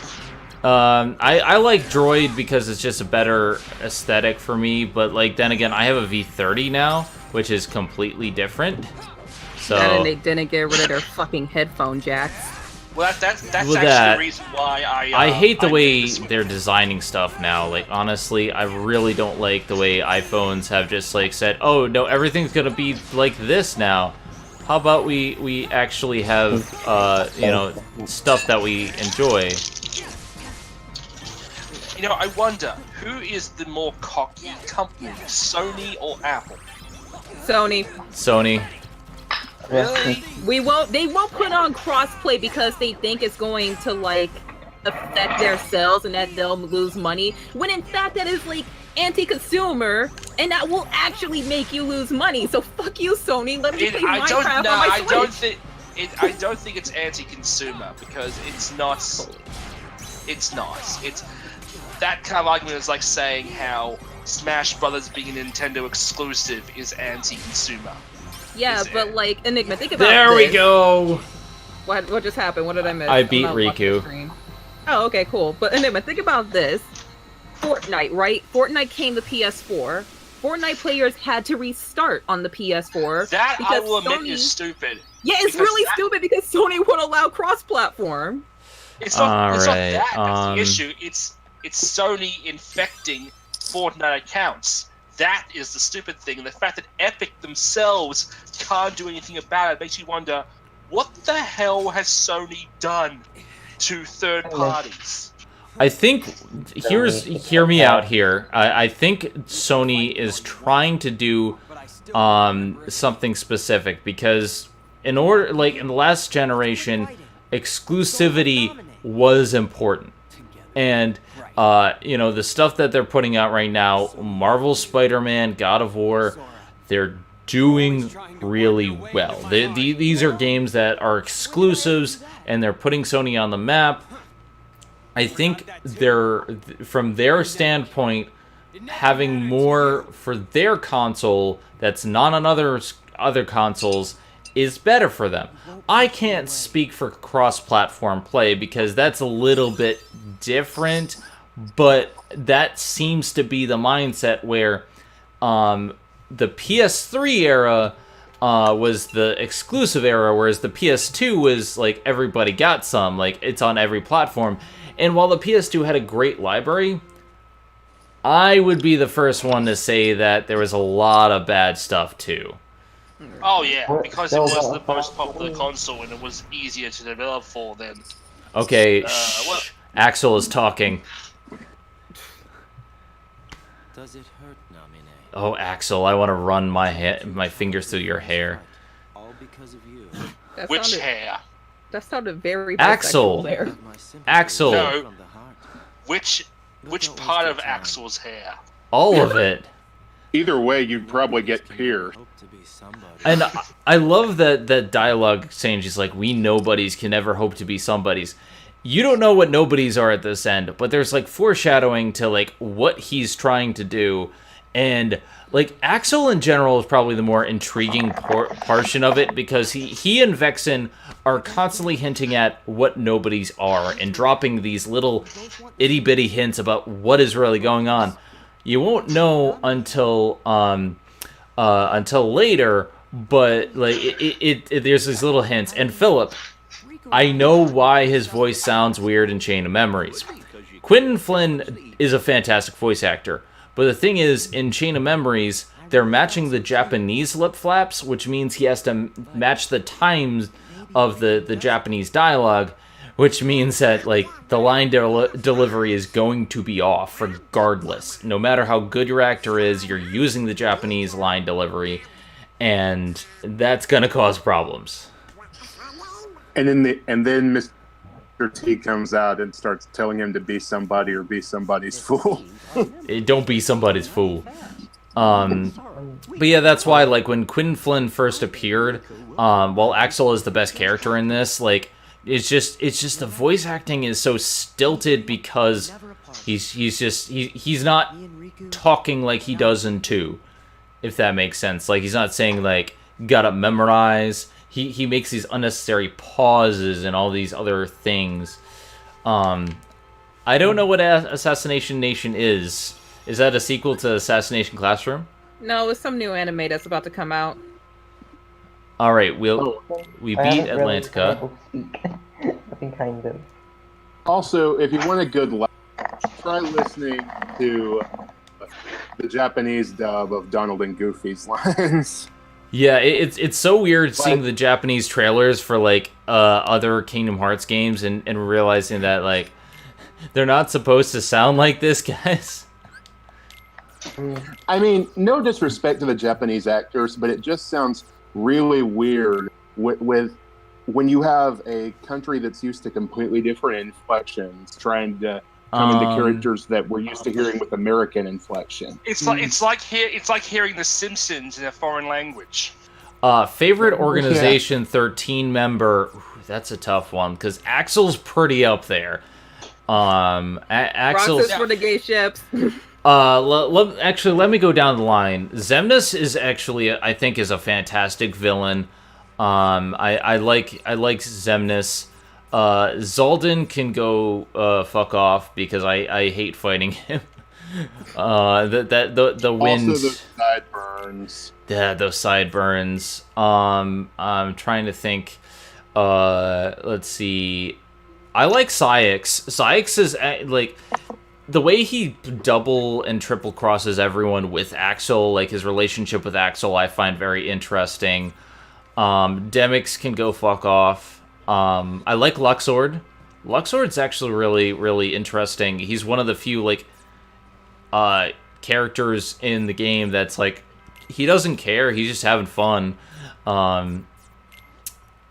[SPEAKER 1] I like Droid because it's just a better aesthetic for me, but like then again, I have a V30 now, which is completely different. So
[SPEAKER 5] And they didn't get rid of their fucking headphone jacks.
[SPEAKER 6] Well, that's
[SPEAKER 1] With
[SPEAKER 6] actually
[SPEAKER 1] that,
[SPEAKER 6] the reason why
[SPEAKER 1] I hate the
[SPEAKER 6] I
[SPEAKER 1] way
[SPEAKER 6] made this-
[SPEAKER 1] they're designing stuff now. Like, honestly, I really don't like the way iPhones have just, like, said, oh, no, everything's gonna be like this now. How about we actually have, you know, stuff that we enjoy?
[SPEAKER 6] You know, I wonder, who is the more cocky company, Sony or Apple?
[SPEAKER 5] Sony,
[SPEAKER 1] Sony.
[SPEAKER 6] Really?
[SPEAKER 5] they won't put on crossplay because they think it's going to like affect their sales and that they'll lose money. When in fact that is like anti-consumer and that will actually make you lose money. So fuck you, Sony. Let me play Minecraft on my Switch.
[SPEAKER 6] I don't think it's anti-consumer because it's not. It's not. It's that kind of argument is like saying how Smash Brothers being a Nintendo exclusive is anti-consumer.
[SPEAKER 5] Yeah,
[SPEAKER 6] Is
[SPEAKER 5] but
[SPEAKER 6] it?
[SPEAKER 5] like Enigma, think about
[SPEAKER 1] There
[SPEAKER 5] this.
[SPEAKER 1] we go!
[SPEAKER 5] What just happened? What did I miss?
[SPEAKER 1] I
[SPEAKER 5] I'm
[SPEAKER 1] beat
[SPEAKER 5] not watching the
[SPEAKER 1] Riku.
[SPEAKER 5] stream. Oh, okay, cool. But Enigma, think about this. Fortnite, right? Fortnite came to PS4. Fortnite players had to restart on the PS4.
[SPEAKER 6] That I
[SPEAKER 5] because
[SPEAKER 6] will admit
[SPEAKER 5] Sony-
[SPEAKER 6] is stupid.
[SPEAKER 5] Yeah, it's
[SPEAKER 6] because
[SPEAKER 5] really
[SPEAKER 6] that-
[SPEAKER 5] stupid because Sony won't allow cross-platform.
[SPEAKER 6] It's not
[SPEAKER 1] Alright,
[SPEAKER 6] that that's the issue. It's Sony infecting Fortnite accounts. That is the stupid thing, and the fact that Epic themselves can't do anything about it makes you wonder, what the hell has Sony done to third parties?
[SPEAKER 1] I think hear me out here. I think Sony is trying to do something specific because in order, like in the last generation, exclusivity was important, and you know, the stuff that they're putting out right now, Marvel Spider-Man, God of War, they're doing really well. These are games that are exclusives and they're putting Sony on the map. I think they're, from their standpoint, having more for their console that's not on other consoles is better for them. I can't speak for cross-platform play because that's a little bit different, but that seems to be the mindset where the PS3 era was the exclusive era, whereas the PS2 was like everybody got some, like it's on every platform. And while the PS2 had a great library, I would be the first one to say that there was a lot of bad stuff too.
[SPEAKER 6] Oh yeah, because it was the most popular console and it was easier to develop for them.
[SPEAKER 1] Okay,
[SPEAKER 6] well-
[SPEAKER 1] Axel is talking.
[SPEAKER 8] Does it hurt, Namine?
[SPEAKER 1] Oh, Axel, I want to run my fingers through your hair.
[SPEAKER 8] All because of you.
[SPEAKER 5] That
[SPEAKER 6] Which
[SPEAKER 5] sounded,
[SPEAKER 6] hair?
[SPEAKER 5] that sounded very
[SPEAKER 1] Axel.
[SPEAKER 5] bisexual there.
[SPEAKER 8] My sympathy
[SPEAKER 1] Axel.
[SPEAKER 6] No.
[SPEAKER 8] from the heart.
[SPEAKER 6] Which
[SPEAKER 8] Don't waste
[SPEAKER 6] part
[SPEAKER 8] your
[SPEAKER 6] of
[SPEAKER 8] time.
[SPEAKER 6] Axel's hair?
[SPEAKER 1] All of it.
[SPEAKER 2] Either way, you'd probably get pierced.
[SPEAKER 8] Hope to be somebody.
[SPEAKER 1] And I love that dialogue saying she's like, we nobodies can never hope to be somebodies. You don't know what nobodies are at this end, but there's like foreshadowing to like what he's trying to do. And like Axel in general is probably the more intriguing portion of it because he and Vexen are constantly hinting at what nobodies are and dropping these little itty bitty hints about what is really going on. You won't know until later, but like there's these little hints. And Philip, I know why his voice sounds weird in Chain of Memories. Quentin Flynn is a fantastic voice actor, but the thing is, in Chain of Memories, they're matching the Japanese lip flaps, which means he has to match the times of the Japanese dialogue, which means that like the line delivery is going to be off regardless. No matter how good your actor is, you're using the Japanese line delivery, and that's gonna cause problems.
[SPEAKER 2] And then Mr. T comes out and starts telling him to be somebody or be somebody's fool.
[SPEAKER 1] Don't be somebody's fool. But yeah, that's why like when Quentin Flynn first appeared, while Axel is the best character in this, like it's just the voice acting is so stilted because he's not talking like he does in 2, if that makes sense. Like he's not saying like gotta memorize. He makes these unnecessary pauses and all these other things. I don't know what Assassination Nation is. Is that a sequel to Assassination Classroom?
[SPEAKER 5] No, it's some new anime that's about to come out.
[SPEAKER 1] All right, we
[SPEAKER 4] I
[SPEAKER 1] beat
[SPEAKER 4] haven't really
[SPEAKER 1] Atlantica.
[SPEAKER 4] been able to speak. I think kind of.
[SPEAKER 2] Also, if you want a good laugh, try listening to the Japanese dub of Donald and Goofy's lines.
[SPEAKER 1] Yeah, it's so weird seeing the Japanese trailers for like other Kingdom Hearts games and realizing that like they're not supposed to sound like this, guys.
[SPEAKER 2] I mean, no disrespect to the Japanese actors, but it just sounds really weird with when you have a country that's used to completely different inflections trying to come into characters that we're used to hearing with American inflection.
[SPEAKER 6] It's like hearing The Simpsons in a foreign language.
[SPEAKER 1] Favorite organization, 13 member. Ooh, that's a tough one because Axel's pretty up there. Axel's
[SPEAKER 5] Roxas for the gay ships.
[SPEAKER 1] Actually, let me go down the line. Xemnas is actually, I think, is a fantastic villain. I like Xemnas. Zoldan can go fuck off because I hate fighting him. The wind.
[SPEAKER 2] Also, the sideburns.
[SPEAKER 1] Yeah, those sideburns. I'm trying to think. Let's see. I like Syx. Syx is like the way he double and triple crosses everyone with Axel. Like his relationship with Axel, I find very interesting. Demix can go fuck off. I like Luxord. Luxord's actually really, really interesting. He's one of the few like characters in the game that's like he doesn't care. He's just having fun.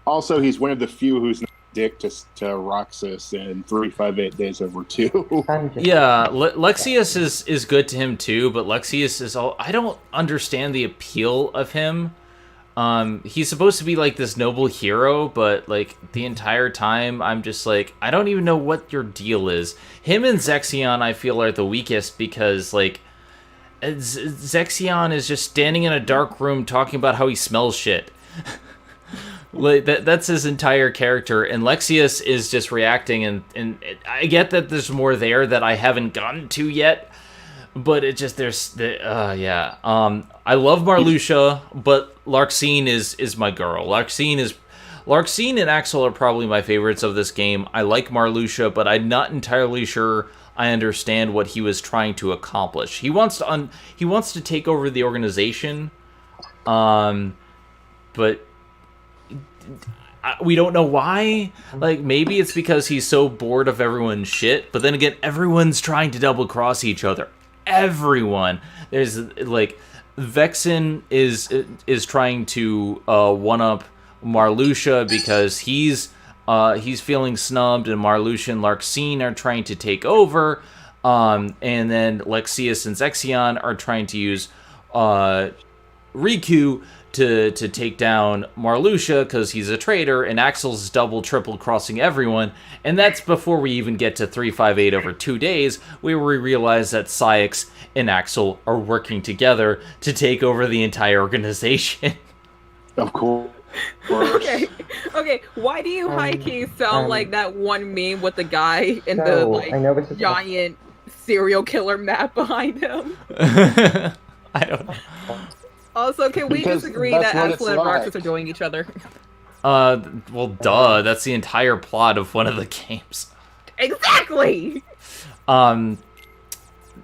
[SPEAKER 2] Also, he's one of the few who's not a dick to Roxas in 358 Days Over 2.
[SPEAKER 1] Yeah, Lexius is good to him too, but Lexius is all. I don't understand the appeal of him. He's supposed to be like this noble hero, but like the entire time I'm just like, I don't even know what your deal is. Him and Zexion I feel are the weakest because like Zexion is just standing in a dark room talking about how he smells shit. Like that's his entire character, and Lexius is just reacting, and I get that there's more there that I haven't gotten to yet, but it just yeah. I love Marluxia, but Larxene is my girl. Larxene and Axel are probably my favorites of this game. I like Marluxia, but I'm not entirely sure I understand what he was trying to accomplish. He wants to take over the organization, but we don't know why. Like maybe it's because he's so bored of everyone's shit, but then again, everyone's trying to double cross each other. Everyone. There's like Vexen is trying to one up Marluxia because he's feeling snubbed, and Marluxia and Larxene are trying to take over, and then Lexius and Zexion are trying to use Riku to take down Marluxia because he's a traitor, and Axel's double triple crossing everyone, and that's before we even get to 358 over 2 days, where we realize that Syx and Axel are working together to take over the entire organization.
[SPEAKER 2] Of course.
[SPEAKER 5] Okay. Why do you high-key sound like that one meme with the guy in the like giant serial killer map behind him?
[SPEAKER 1] I don't know.
[SPEAKER 5] Also, can we
[SPEAKER 2] Because
[SPEAKER 5] disagree
[SPEAKER 2] that's
[SPEAKER 5] that
[SPEAKER 2] what
[SPEAKER 5] Axel
[SPEAKER 2] it's
[SPEAKER 5] and Roxas
[SPEAKER 2] like.
[SPEAKER 5] are doing each other?
[SPEAKER 1] Well, duh. That's the entire plot of one of the games.
[SPEAKER 5] Exactly!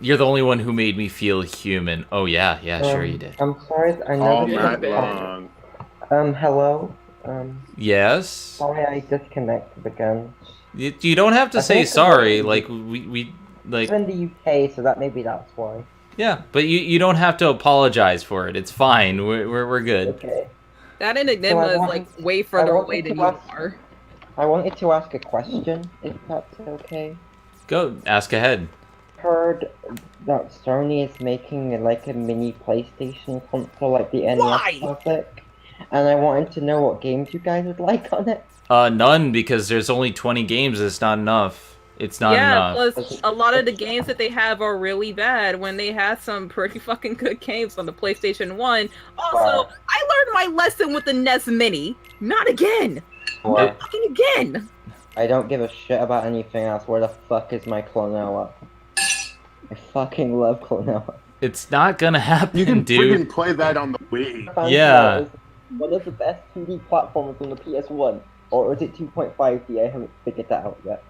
[SPEAKER 1] You're the only one who made me feel human. Oh, yeah, sure you did.
[SPEAKER 4] I'm sorry, I know
[SPEAKER 2] All
[SPEAKER 4] this
[SPEAKER 2] night
[SPEAKER 4] is
[SPEAKER 2] long.
[SPEAKER 4] hello?
[SPEAKER 1] Yes?
[SPEAKER 4] Sorry I disconnected again.
[SPEAKER 1] You don't have to say sorry. Like, we like...
[SPEAKER 4] I'm in the UK, so maybe that's why.
[SPEAKER 1] Yeah, but you don't have to apologize for it. It's fine. We're good.
[SPEAKER 4] Okay.
[SPEAKER 5] That Enigma is like way further away than you
[SPEAKER 4] ask-
[SPEAKER 5] are.
[SPEAKER 4] I wanted to ask a question, if that's okay.
[SPEAKER 1] Go, ask ahead.
[SPEAKER 4] Heard that Sony is making like a mini PlayStation console, like the NES
[SPEAKER 5] Why?
[SPEAKER 4] Classic, and I wanted to know what games you guys would like on it.
[SPEAKER 1] None, because there's only 20 games. It's not enough. It's not enough.
[SPEAKER 5] Plus a lot of the games that they have are really bad when they had some pretty fucking good games on the PlayStation 1. Also,
[SPEAKER 4] Wow.
[SPEAKER 5] I learned my lesson with the NES Mini. Not again!
[SPEAKER 4] Wow.
[SPEAKER 5] Not fucking again!
[SPEAKER 4] I don't give a shit about anything else. Where the fuck is my Clonoa? I fucking love Clonoa.
[SPEAKER 1] It's not gonna happen,
[SPEAKER 2] You can
[SPEAKER 1] dude.
[SPEAKER 2] freaking play that on the Wii.
[SPEAKER 1] Yeah.
[SPEAKER 4] It's one of the best 2D platformers on the PS1. Or is it 2.5D? I haven't figured that out yet.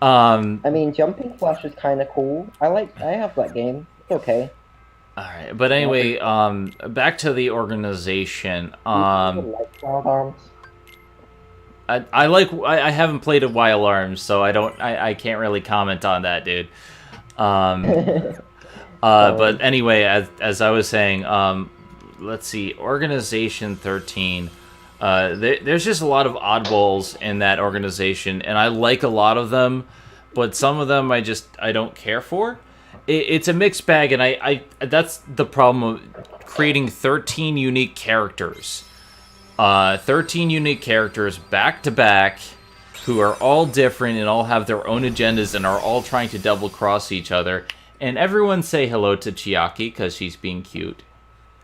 [SPEAKER 4] I mean, Jumping Flash is kind of cool. I have that game. It's okay.
[SPEAKER 1] Alright, but anyway, back to the organization.
[SPEAKER 4] I like Wild Arms.
[SPEAKER 1] I haven't played a Wild Arms, so I can't really comment on that, dude. But anyway, as I was saying, let's see, Organization 13. There's just a lot of oddballs in that organization, and I like a lot of them, but some of them I don't care for. It's a mixed bag, and I that's the problem of creating 13 unique characters. 13 unique characters back to back, who are all different and all have their own agendas and are all trying to double cross each other. And everyone say hello to Chiaki because she's being cute.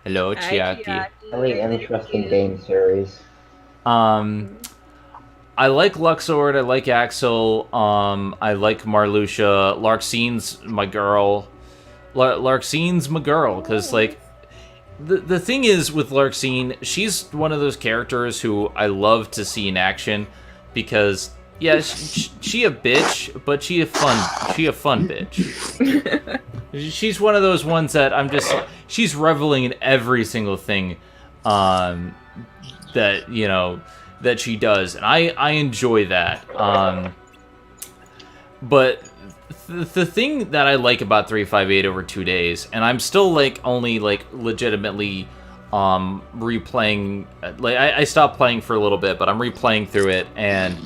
[SPEAKER 1] Hello, Chiaki.
[SPEAKER 4] Really interesting game series.
[SPEAKER 1] I like Luxord, I like Axel, I like Marluxia. Larxine's my girl. Larxine's my girl, because, like, the thing is with Larxine, she's one of those characters who I love to see in action, because, yeah, she a bitch, but she a fun bitch. She's one of those ones that she's reveling in every single thing, that, you know, that she does, and I enjoy that. But the thing that I like about 358 over 2 days, and I'm still only legitimately replaying, I stopped playing for a little bit, but I'm replaying through it, and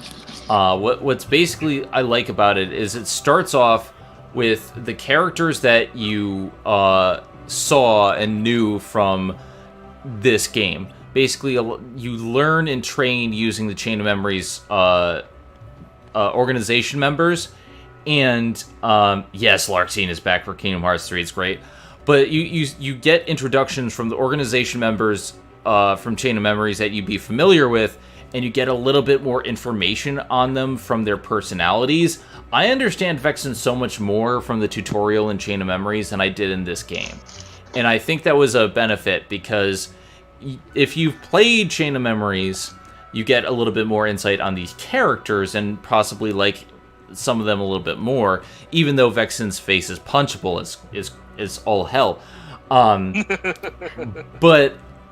[SPEAKER 1] what's basically I like about it is it starts off with the characters that you saw and knew from this game. Basically, you learn and train using the Chain of Memories organization members. And, yes, Larxene is back for Kingdom Hearts 3, it's great. But you get introductions from the organization members from Chain of Memories that you'd be familiar with, and you get a little bit more information on them from their personalities. I understand Vexen so much more from the tutorial in Chain of Memories than I did in this game. And I think that was a benefit, because if you've played Chain of Memories, you get a little bit more insight on these characters and possibly like some of them a little bit more, even though Vexen's face is punchable is all hell. But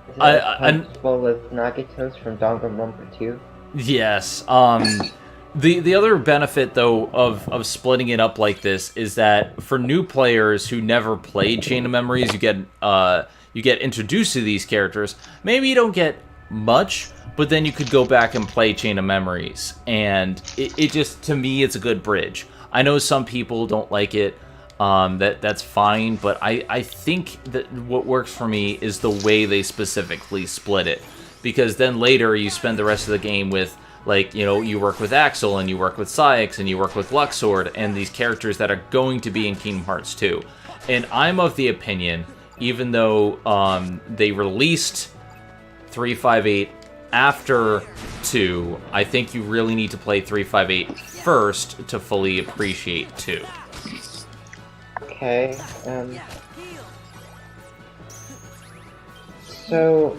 [SPEAKER 4] punchable with Nagato's from Danganronpa 2?
[SPEAKER 1] Yes. The other benefit, though, of splitting it up like this is that for new players who never played Chain of Memories, you get introduced to these characters. Maybe you don't get much, but then you could go back and play Chain of Memories. And it just, to me, it's a good bridge. I know some people don't like it. That's fine, but I think that what works for me is the way they specifically split it. Because then later you spend the rest of the game with, like, you know, you work with Axel, and you work with Cyax, and you work with Luxord, and these characters that are going to be in Kingdom Hearts 2. And I'm of the opinion, even though they released 358 after 2, I think you really need to play 358 first to fully appreciate 2.
[SPEAKER 4] Okay, So,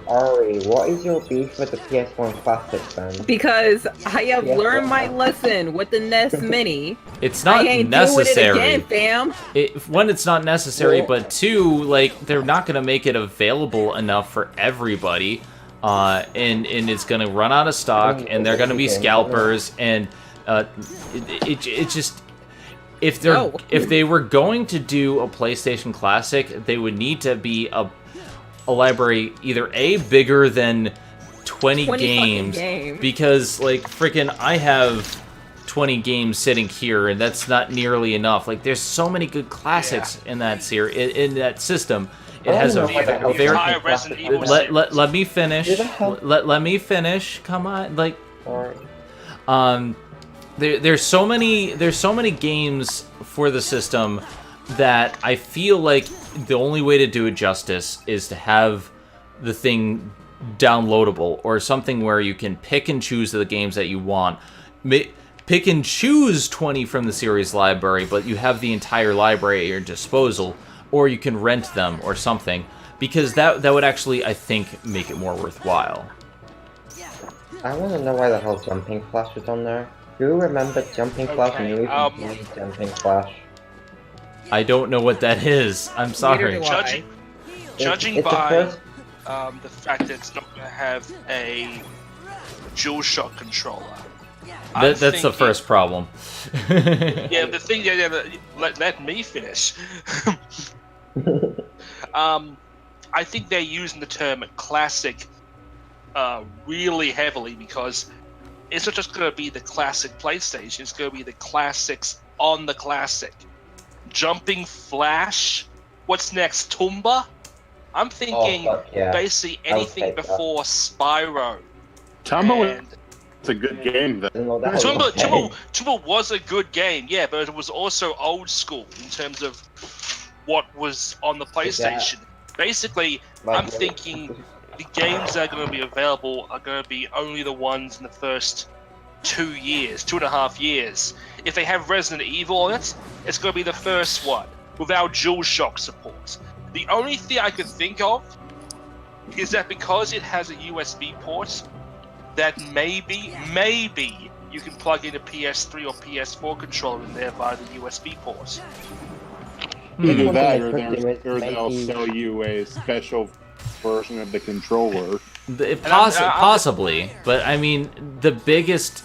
[SPEAKER 4] Ari, what is your beef with the PS1 Classic then?
[SPEAKER 5] Because I have learned my lesson with the NES Mini.
[SPEAKER 1] It's not
[SPEAKER 5] I ain't
[SPEAKER 1] necessary.
[SPEAKER 5] doing it again, fam.
[SPEAKER 1] One, it's not necessary, but two, like, they're not gonna make it available enough for everybody, and it's gonna run out of stock, and they're gonna be scalpers, and it just. If they were going to do a PlayStation Classic, they would need to be a library either A, bigger than 20 games, because, like, freaking I have 20 games sitting here, and that's not nearly enough. Like, there's so many good classics in that in that system. It has a very let me finish. Let me finish. Come on, like, there's so many games for the system that I feel like the only way to do it justice is to have the thing downloadable, or something where you can pick and choose the games that you want. pick and choose 20 from the series library, but you have the entire library at your disposal, or you can rent them or something, because that would actually, I think, make it more worthwhile.
[SPEAKER 4] I want to know why the hell Jumping Flash was on there. Do you remember Jumping Flash and you even played Jumping Flash?
[SPEAKER 1] I don't know what that is. I'm sorry.
[SPEAKER 6] Judging by the fact that it's not going to have a DualShock controller.
[SPEAKER 1] That's the first problem.
[SPEAKER 6] Yeah, the thing. Let me finish. I think they're using the term classic really heavily because it's not just going to be the classic PlayStation. It's going to be the classics on the classic. Jumping Flash. What's next? Tomba. I'm thinking basically anything before Spyro.
[SPEAKER 2] Tomba. It's a good game, though.
[SPEAKER 6] Tomba was a good game, yeah, but it was also old school in terms of what was on the PlayStation. Basically, I'm thinking the games that are going to be available are going to be only the ones in the first 2.5 years. If they have Resident Evil on it, it's going to be the first one without DualShock support. The only thing I could think of is that because it has a USB port, that maybe you can plug in a PS3 or PS4 controller in there via the USB port.
[SPEAKER 2] Either that, or they'll sell you a special version of the controller.
[SPEAKER 1] Possibly, but I mean, the biggest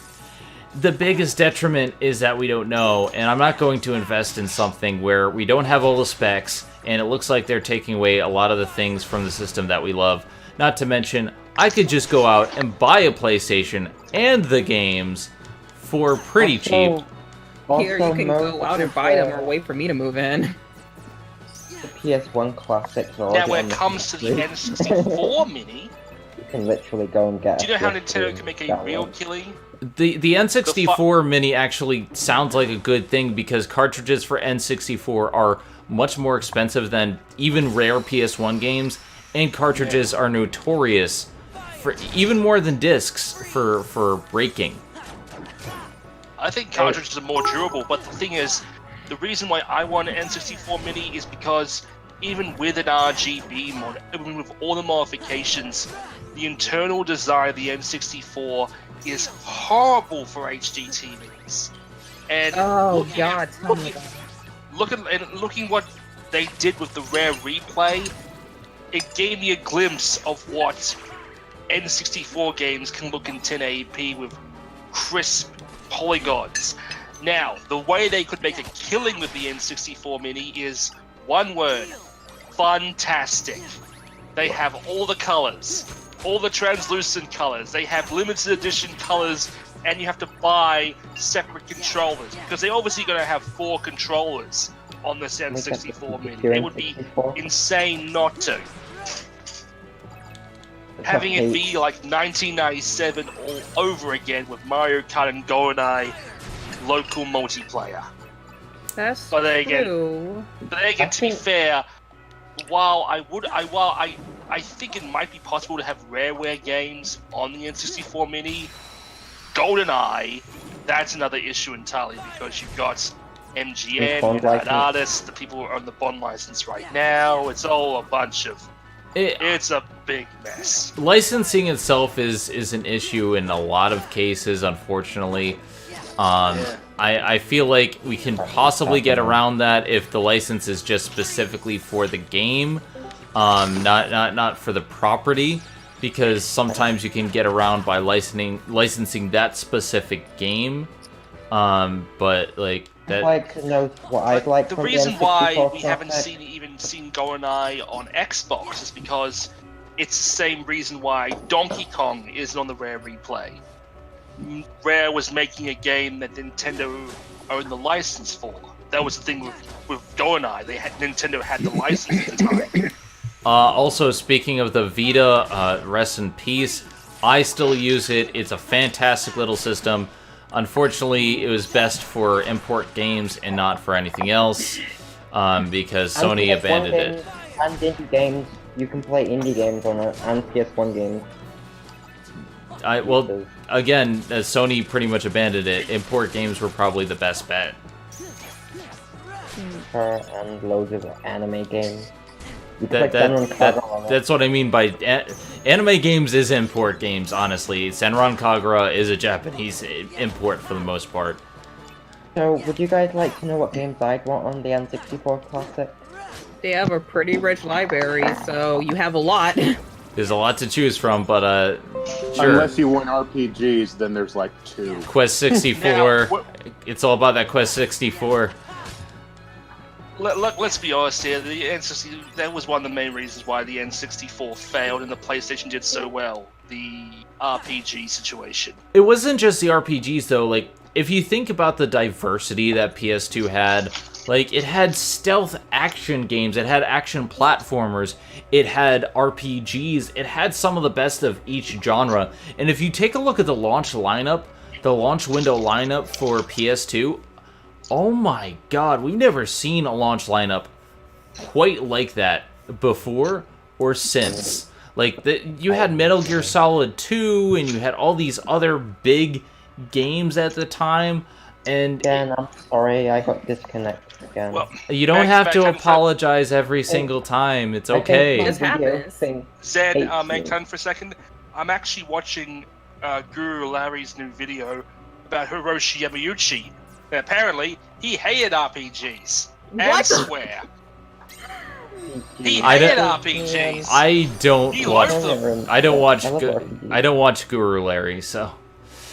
[SPEAKER 1] detriment is that we don't know, and I'm not going to invest in something where we don't have all the specs, and it looks like they're taking away a lot of the things from the system that we love. Not to mention, I could just go out and buy a PlayStation and the games for pretty cheap.
[SPEAKER 5] Here, you can go out and buy them or wait for me to move in.
[SPEAKER 4] The PS1 classics are
[SPEAKER 6] now, when it comes to the N64 Mini,
[SPEAKER 4] you can literally go and get.
[SPEAKER 6] Do you know how Nintendo can make a real killing?
[SPEAKER 1] The N64 Mini actually sounds like a good thing because cartridges for N64 are much more expensive than even rare PS1 games, and cartridges are notorious for even more than discs for breaking.
[SPEAKER 6] I think cartridges are more durable, but the thing is, the reason why I want an N64 Mini is because even with an RGB mod, even with all the modifications, the internal design of the N64 is horrible for HD TVs. And looking what they did with the Rare Replay, it gave me a glimpse of what N64 games can look in 1080p with crisp polygons. Now, the way they could make a killing with the N64 Mini is one word: fantastic. They have all the colors, all the translucent colors. They have limited edition colors, and you have to buy separate controllers because they're obviously going to have 4 controllers on this N64 Mini. It would be insane not to. Having it be like 1997 all over again with Mario Kart and GoldenEye local multiplayer.
[SPEAKER 5] That's
[SPEAKER 6] true. But then again, to be fair, while I think it might be possible to have Rareware games on the N64 Mini, GoldenEye, that's another issue entirely because you've got MGM, United Artists, the people who own the Bond license right now. It's all a bunch of... It's a big mess.
[SPEAKER 1] Licensing itself is an issue in a lot of cases, unfortunately. I feel like we can possibly get around that if the license is just specifically for the game, not for the property, because sometimes you can get around by licensing that specific game. But like that.
[SPEAKER 4] I'd like to know what I'd like.
[SPEAKER 6] The reason why we haven't seen GoldenEye on Xbox is because it's the same reason why Donkey Kong isn't on the Rare Replay. Rare was making a game that Nintendo owned the license for. That was the thing with GoldenEye. Nintendo had the license at the time.
[SPEAKER 1] Also, speaking of the Vita, rest in peace. I still use it. It's a fantastic little system. Unfortunately, it was best for import games and not for anything else, because Sony abandoned it.
[SPEAKER 4] And indie games, you can play indie games on it, and PS1 games.
[SPEAKER 1] Well, again, Sony pretty much abandoned it. Import games were probably the best bet.
[SPEAKER 4] And loads of anime games.
[SPEAKER 1] That's what I mean by anime games is import games, honestly. Senran Kagura is a Japanese import for the most part.
[SPEAKER 4] So, would you guys like to know what games I'd want on the N64 Classic?
[SPEAKER 5] They have a pretty rich library, so you have a lot.
[SPEAKER 1] There's a lot to choose from, but sure.
[SPEAKER 2] Unless you want RPGs, then there's like 2.
[SPEAKER 1] Quest 64. It's all about that Quest 64.
[SPEAKER 6] Let's be honest here. The N64, that was one of the main reasons why the N64 failed and the PlayStation did so well. The RPG situation.
[SPEAKER 1] It wasn't just the RPGs though. Like, if you think about the diversity that PS2 had, like, it had stealth action games, it had action platformers, it had RPGs, it had some of the best of each genre. And if you take a look at the launch lineup, the launch window lineup for PS2, oh my god, we've never seen a launch lineup quite like that before or since. Like, you had Metal Gear Solid 2, and you had all these other big games at the time, and...
[SPEAKER 4] Again, I'm sorry, I got disconnected again.
[SPEAKER 6] Well,
[SPEAKER 1] you don't have to apologize every single time, it's okay.
[SPEAKER 5] This happens.
[SPEAKER 6] Zen, make time for a second. I'm actually watching Guru Larry's new video about Hiroshi Yamauchi. And apparently, he hated RPGs. And swear. He hated RPGs.
[SPEAKER 1] I don't
[SPEAKER 6] He
[SPEAKER 1] watch
[SPEAKER 6] loved them.
[SPEAKER 1] I don't watch Guru Larry, so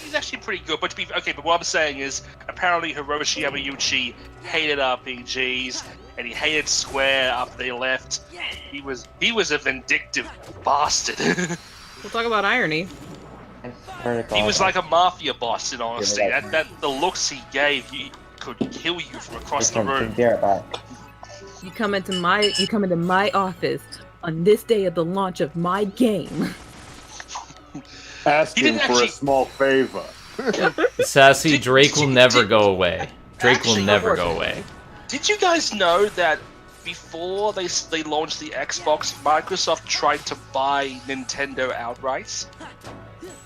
[SPEAKER 6] He's actually pretty good, but but what I'm saying is, apparently Hiroshi Yamauchi hated RPGs, and he hated Square after they left. He was a vindictive bastard.
[SPEAKER 5] We'll talk about irony.
[SPEAKER 6] He was like a mafia boss, in honesty. That the looks he gave, he could kill you from across the room.
[SPEAKER 5] You come into my office on this day of the launch of my game.
[SPEAKER 2] Asking for a small favor.
[SPEAKER 1] Sassy, Drake will never go away. Drake will never go away.
[SPEAKER 6] Did you guys know that before they launched the Xbox, Microsoft tried to buy Nintendo outright?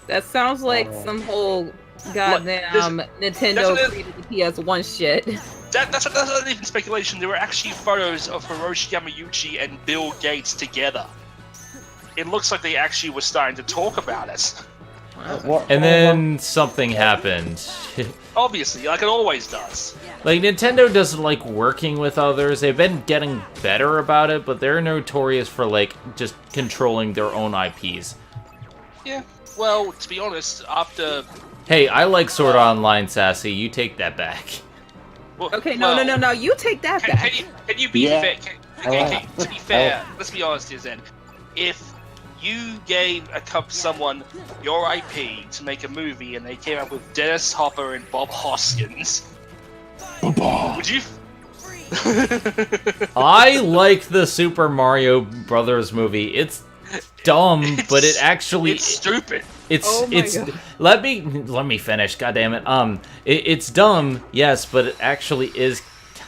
[SPEAKER 5] That sounds like some whole goddamn Nintendo created the PS1 shit.
[SPEAKER 6] That's not even speculation. There were actually photos of Hiroshi Yamauchi and Bill Gates together. It looks like they actually were starting to talk about it.
[SPEAKER 1] And then something happened.
[SPEAKER 6] Obviously, like it always does.
[SPEAKER 1] Like, Nintendo doesn't like working with others. They've been getting better about it, but they're notorious for, like, just controlling their own IPs.
[SPEAKER 6] Yeah, well, to be honest, after...
[SPEAKER 1] Hey, I like Sword Art Online, Sassy. You take that back.
[SPEAKER 6] Well,
[SPEAKER 5] okay, no, you take that back.
[SPEAKER 6] Can you be fair? To be fair, let's be honest here, Zen. If you gave someone your IP to make a movie and they came up with Dennis Hopper and Bob Hoskins, would you...
[SPEAKER 1] I like the Super Mario Brothers movie. It's dumb, but it actually...
[SPEAKER 6] It's stupid.
[SPEAKER 1] God. Let me finish, goddammit. It's dumb, yes, but it actually is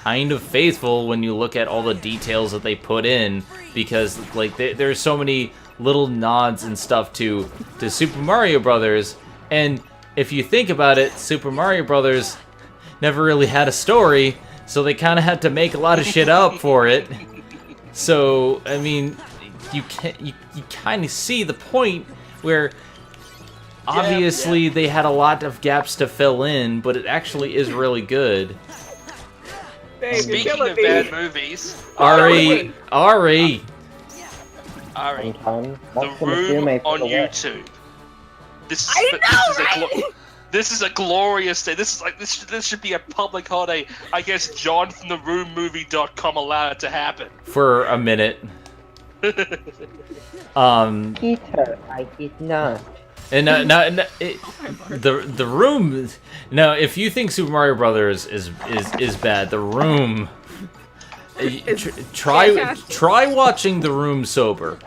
[SPEAKER 1] kind of faithful when you look at all the details that they put in, because like there's so many little nods and stuff to Super Mario Brothers, and if you think about it, Super Mario Brothers never really had a story, so they kind of had to make a lot of shit up for it. So I mean, you kind of see the point where obviously they had a lot of gaps to fill in, but it actually is really good.
[SPEAKER 5] Babe,
[SPEAKER 6] speaking of bad movies,
[SPEAKER 1] Ari.
[SPEAKER 6] The Room on YouTube. This is a glorious day. This should be a public holiday. I guess John from the RoomMovie.com allowed it to happen.
[SPEAKER 1] For a minute.
[SPEAKER 4] Peter, I did not.
[SPEAKER 1] And the Room. No, if you think Super Mario Brothers is bad, The Room. Try watching The Room sober,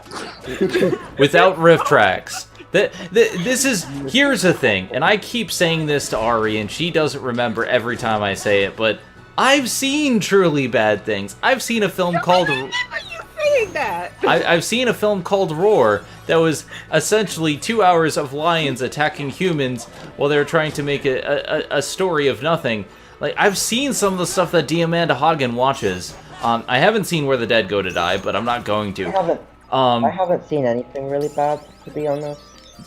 [SPEAKER 1] without riff tracks. Here's the thing, and I keep saying this to Ari, and she doesn't remember every time I say it, but I've seen truly bad things. I've seen a film called.
[SPEAKER 5] Saying that.
[SPEAKER 1] I've seen a film called Roar that was essentially 2 hours of lions attacking humans while they were trying to make a story of nothing. Like, I've seen some of the stuff that Amanda Hagen watches. I haven't seen Where the Dead Go to Die, but I'm not going to.
[SPEAKER 4] I haven't seen anything really bad, to be honest.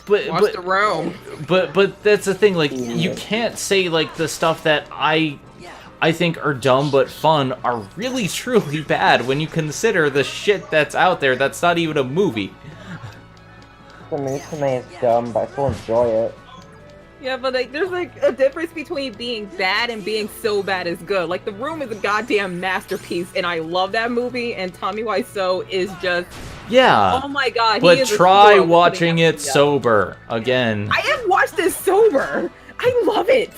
[SPEAKER 5] Watch the Rome.
[SPEAKER 1] But that's the thing, like, you can't say, like, the stuff that I think are dumb but fun are really truly bad when you consider the shit that's out there that's not even a movie.
[SPEAKER 4] The Musume is dumb, but I still enjoy it.
[SPEAKER 5] Yeah, but like, there's like a difference between being bad and being so bad is good. Like, The Room is a goddamn masterpiece, and I love that movie. And Tommy Wiseau is just,
[SPEAKER 1] yeah.
[SPEAKER 5] oh my god.
[SPEAKER 1] But
[SPEAKER 5] he is
[SPEAKER 1] try
[SPEAKER 5] a
[SPEAKER 1] watching it sober again.
[SPEAKER 5] I have watched this sober. I love it.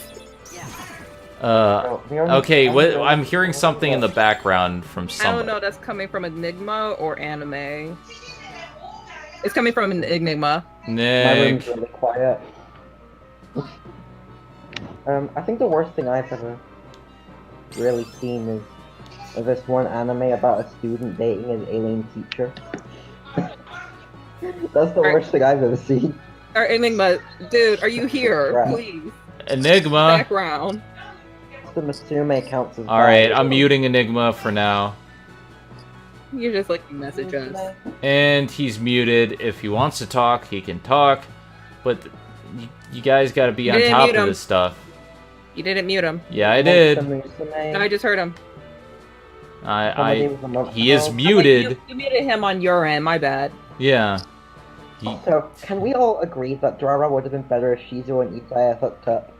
[SPEAKER 1] Okay, I'm hearing something in the background from somebody.
[SPEAKER 5] I don't know. That's coming from Enigma or anime. It's coming from an Enigma.
[SPEAKER 4] My
[SPEAKER 1] Nick.
[SPEAKER 4] room's really quiet. I think the worst thing I've ever really seen is this one anime about a student dating an alien teacher. That's the worst thing I've ever seen.
[SPEAKER 5] Or Enigma, dude, are you here?
[SPEAKER 4] Right.
[SPEAKER 5] Please.
[SPEAKER 1] Enigma.
[SPEAKER 5] Background.
[SPEAKER 4] The Musume counts as
[SPEAKER 1] Alright, I'm muting Enigma for now.
[SPEAKER 5] You're just like message us.
[SPEAKER 1] And he's muted. If he wants to talk, he can talk. But you guys gotta be on top of this stuff.
[SPEAKER 5] You didn't mute him.
[SPEAKER 1] Yeah, I did.
[SPEAKER 5] No, I just heard him.
[SPEAKER 1] He is muted.
[SPEAKER 5] You muted him on your end, my bad.
[SPEAKER 1] Yeah.
[SPEAKER 4] So, can we all agree that Dora would have been better if Shizuo and Isaya hooked up?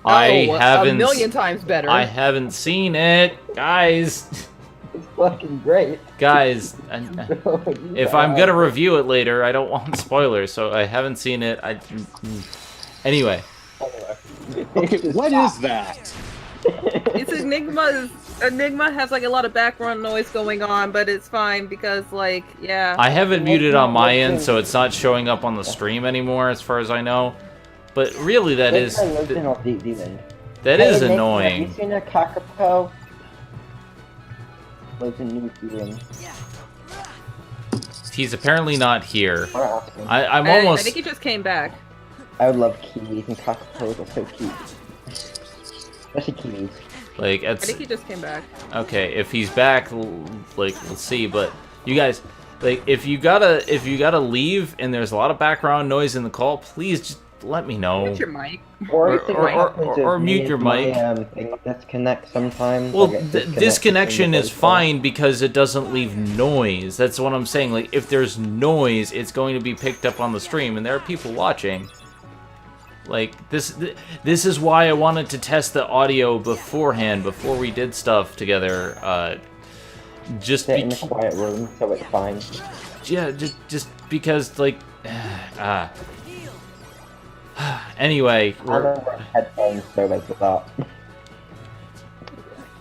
[SPEAKER 1] I haven't.
[SPEAKER 5] A million times better.
[SPEAKER 1] I haven't seen it, guys.
[SPEAKER 4] It's fucking great.
[SPEAKER 1] Guys, if I'm gonna review it later, I don't want spoilers, so I haven't seen it. Anyway.
[SPEAKER 2] Okay, what is that?
[SPEAKER 5] It's Enigma has like a lot of background noise going on, but it's fine because, like, yeah.
[SPEAKER 1] I haven't muted on my end, so it's not showing up on the stream anymore, as far as I know. But really, that is annoying.
[SPEAKER 4] Have you seen a Kakapo? Lives in New Zealand.
[SPEAKER 1] He's apparently not here.
[SPEAKER 4] I'm
[SPEAKER 5] I think he just came back.
[SPEAKER 4] I would love kiwis, and Kakapos are so cute. Especially kiwis.
[SPEAKER 1] Like,
[SPEAKER 5] I think he just came back.
[SPEAKER 1] Okay, if he's back, like, we'll see. But you guys, like, if you gotta leave and there's a lot of background noise in the call, please just let me know.
[SPEAKER 5] Mute your mic.
[SPEAKER 1] Or mute your mic.
[SPEAKER 4] Thing disconnect sometimes.
[SPEAKER 1] Well, disconnection is fine because it doesn't leave noise. That's what I'm saying. Like, if there's noise, it's going to be picked up on the stream, and there are people watching. Like, this is why I wanted to test the audio beforehand, before we did stuff together. Just
[SPEAKER 4] sit in a quiet room, so it's fine.
[SPEAKER 1] Yeah, just because, like, anyway,
[SPEAKER 4] I don't wear headphones, so like that.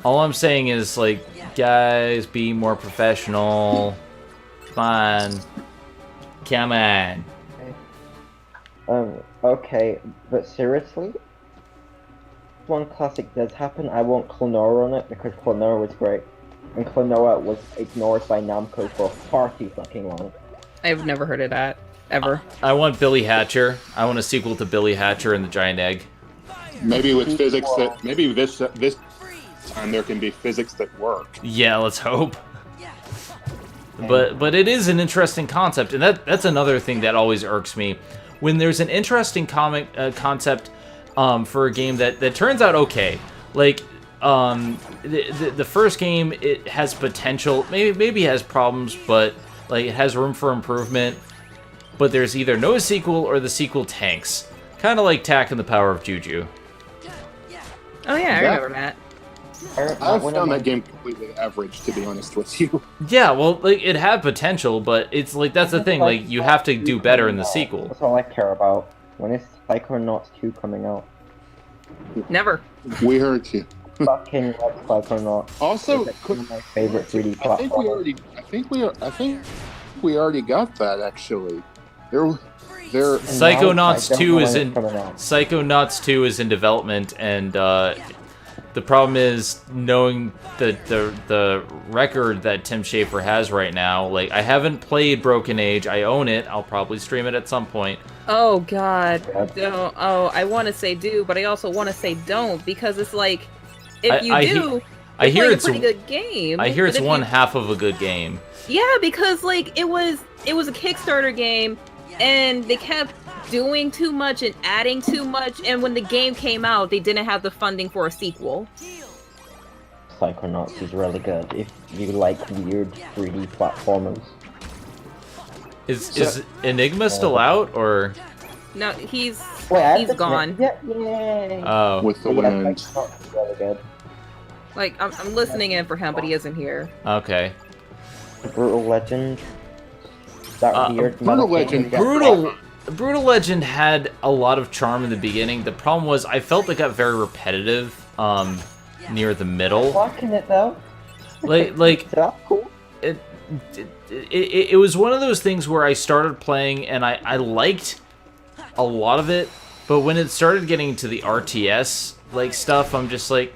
[SPEAKER 1] all I'm saying is, like, guys, be more professional. Come on.
[SPEAKER 4] Okay, but seriously? If one classic does happen, I want Klonoa on it, because Klonoa was great. And Klonoa was ignored by Namco for far too fucking long.
[SPEAKER 5] I've never heard of that. Ever.
[SPEAKER 1] I want Billy Hatcher. I want a sequel to Billy Hatcher and the Giant Egg.
[SPEAKER 2] Maybe with physics that... Maybe this time there can be physics that work.
[SPEAKER 1] Yeah, let's hope. But it is an interesting concept, and that's another thing that always irks me. When there's an interesting concept for a game that turns out okay. Like, the first game, it has potential, maybe it has problems, but like it has room for improvement. But there's either no sequel or the sequel tanks. Kind of like Tak and the Power of Juju.
[SPEAKER 5] Oh yeah, I remember that.
[SPEAKER 2] I found that game completely average, to be honest with you.
[SPEAKER 1] Yeah, well, like, it had potential, but it's like, that's the thing, like, you have to do better in the sequel.
[SPEAKER 4] That's all I care about. When is Psychonauts 2 coming out?
[SPEAKER 5] Never.
[SPEAKER 2] We heard you.
[SPEAKER 4] Fucking love Psychonauts.
[SPEAKER 2] Also,
[SPEAKER 4] it's one of my favorite 3D platforms.
[SPEAKER 2] I think we already got that, actually.
[SPEAKER 1] Psychonauts 2 is in Psychonauts 2 is in development, and The problem is knowing the record that Tim Schafer has right now. Like, I haven't played Broken Age. I own it. I'll probably stream it at some point.
[SPEAKER 5] Oh God, don't. Oh, I want to say do, but I also want to say don't, because it's like, if you do,
[SPEAKER 1] I hear
[SPEAKER 5] playing
[SPEAKER 1] it's
[SPEAKER 5] a pretty good game.
[SPEAKER 1] I hear
[SPEAKER 5] but
[SPEAKER 1] it's
[SPEAKER 5] if
[SPEAKER 1] one
[SPEAKER 5] you-
[SPEAKER 1] half of a good game.
[SPEAKER 5] Yeah, because like it was a Kickstarter game, and they kept doing too much and adding too much, and when the game came out, they didn't have the funding for a sequel.
[SPEAKER 4] Psychonauts is really good if you like weird 3D platformers.
[SPEAKER 1] Is Enigma still out, or?
[SPEAKER 5] No, he's
[SPEAKER 4] Wait, I have
[SPEAKER 5] he's
[SPEAKER 4] to-
[SPEAKER 5] gone.
[SPEAKER 4] Yeah, yay!
[SPEAKER 1] Oh.
[SPEAKER 2] With the
[SPEAKER 4] But yeah,
[SPEAKER 2] wind.
[SPEAKER 4] Psychonauts is really good.
[SPEAKER 5] Like I'm listening in for him, but he isn't here.
[SPEAKER 1] Okay.
[SPEAKER 4] Brutal Legend. That weird
[SPEAKER 2] Brutal
[SPEAKER 4] metaphor
[SPEAKER 2] Legend-
[SPEAKER 4] you get-
[SPEAKER 1] Brutal Legend had a lot of charm in the beginning. The problem was I felt it got very repetitive near the middle.
[SPEAKER 4] Walking it though.
[SPEAKER 1] Like
[SPEAKER 4] So that's cool.
[SPEAKER 1] it was one of those things where I started playing and I liked a lot of it, but when it started getting to the RTS like stuff, I'm just like,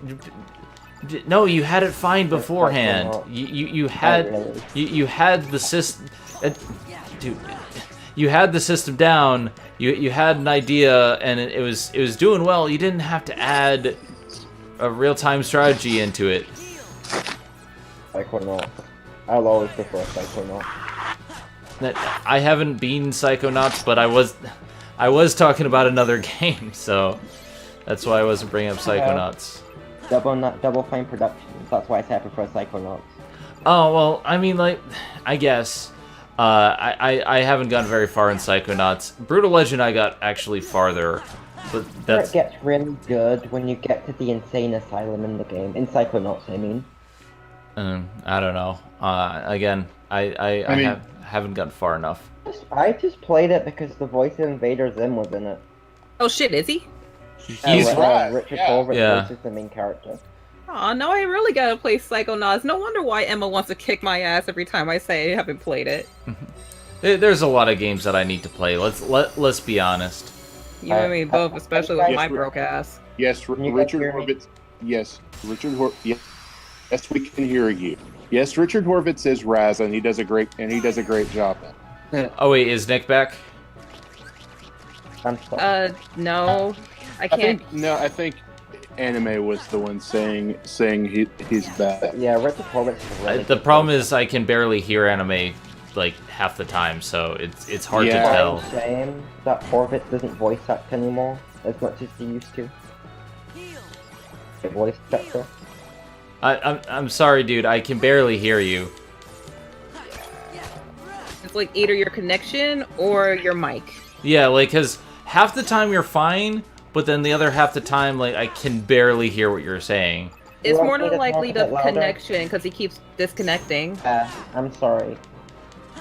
[SPEAKER 1] no, you had it fine beforehand. You had you had the system, dude. You had the system down. You had an idea, and it was doing well. You didn't have to add a real-time strategy into it.
[SPEAKER 4] Psychonauts. I'll always prefer Psychonauts.
[SPEAKER 1] I haven't beaten Psychonauts, but I was talking about another game, so that's why I wasn't bringing up Psychonauts.
[SPEAKER 4] Double Fine Productions. That's why I say I prefer Psychonauts.
[SPEAKER 1] Oh well, I mean, like, I guess. I haven't gone very far in Psychonauts. Brutal Legend I got actually farther, but that's...
[SPEAKER 4] It gets really good when you get to the insane asylum in the game. In Psychonauts, I mean.
[SPEAKER 1] I don't know. Again, I haven't gotten far enough.
[SPEAKER 4] I just played it because the voice of Invader Zim was in it.
[SPEAKER 5] Oh shit, is he?
[SPEAKER 2] He's right,
[SPEAKER 4] Richard
[SPEAKER 2] yeah.
[SPEAKER 4] Culver
[SPEAKER 1] Yeah.
[SPEAKER 4] voices the main character.
[SPEAKER 5] Oh no, I really gotta play Psychonauts. No wonder why Emma wants to kick my ass every time I say I haven't played it.
[SPEAKER 1] There's a lot of games that I need to play. Let's be honest.
[SPEAKER 5] You and me both, especially with
[SPEAKER 2] Yes,
[SPEAKER 5] my
[SPEAKER 2] we-
[SPEAKER 5] broke ass.
[SPEAKER 2] Yes,
[SPEAKER 4] Can you guys
[SPEAKER 2] Richard
[SPEAKER 4] hear me?
[SPEAKER 2] Horvitz. Yes, yes, we can hear you. Yes, Richard Horvitz is Raz, and he does a great job.
[SPEAKER 1] Oh wait, is Nick back?
[SPEAKER 4] I'm sorry.
[SPEAKER 5] No, I
[SPEAKER 2] I
[SPEAKER 5] can't.
[SPEAKER 2] I think Anime was the one saying he's back.
[SPEAKER 4] Yeah, Richard Horvitz is a really
[SPEAKER 1] The
[SPEAKER 4] good
[SPEAKER 1] problem
[SPEAKER 4] voice.
[SPEAKER 1] is I can barely hear anime like half the time, so it's hard to
[SPEAKER 2] Yeah.
[SPEAKER 1] tell.
[SPEAKER 4] It's a shame that Horvitz doesn't voice act anymore as much as he used to. The voice actor.
[SPEAKER 1] I'm sorry, dude. I can barely hear you.
[SPEAKER 5] It's like either your connection or your mic.
[SPEAKER 1] Yeah, like, cause half the time you're fine, but then the other half the time, like, I can barely hear what you're saying.
[SPEAKER 5] It's
[SPEAKER 4] You
[SPEAKER 5] more
[SPEAKER 4] want me
[SPEAKER 5] than
[SPEAKER 4] to
[SPEAKER 5] likely
[SPEAKER 4] talk a
[SPEAKER 5] the
[SPEAKER 4] bit louder?
[SPEAKER 5] connection because he keeps disconnecting.
[SPEAKER 4] I'm sorry.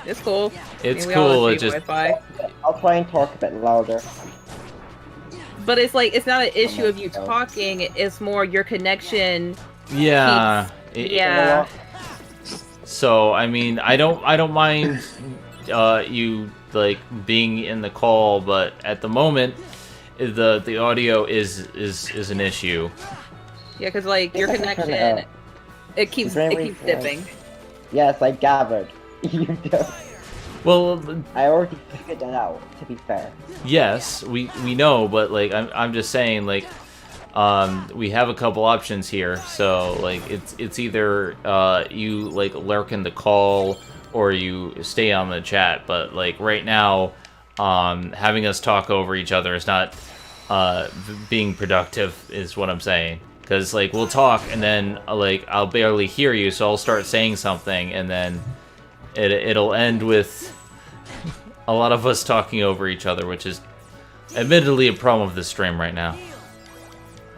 [SPEAKER 5] It's cool.
[SPEAKER 1] It's
[SPEAKER 5] we all
[SPEAKER 1] cool.
[SPEAKER 5] have
[SPEAKER 1] It just
[SPEAKER 5] Wi-Fi.
[SPEAKER 4] I'll try and talk a bit louder.
[SPEAKER 5] But it's like it's not an issue of you talking. It's more your connection.
[SPEAKER 1] yeah.
[SPEAKER 5] Yeah.
[SPEAKER 1] So I mean, I don't mind you like being in the call, but at the moment, the audio is an issue.
[SPEAKER 5] Yeah, because like your
[SPEAKER 4] Yes, I can turn it
[SPEAKER 5] connection,
[SPEAKER 4] up.
[SPEAKER 5] it keeps
[SPEAKER 4] Very
[SPEAKER 5] dipping.
[SPEAKER 4] Yes, I gathered. You do.
[SPEAKER 1] Well,
[SPEAKER 4] I already figured that out, to be fair.
[SPEAKER 1] yes, we know, but like I'm just saying, like, we have a couple options here. So like it's either you like lurk in the call or you stay on the chat. But like right now, having us talk over each other is not being productive, is what I'm saying. Because like we'll talk and then like I'll barely hear you, so I'll start saying something and then it'll end with a lot of us talking over each other, which is admittedly a problem of this stream right now.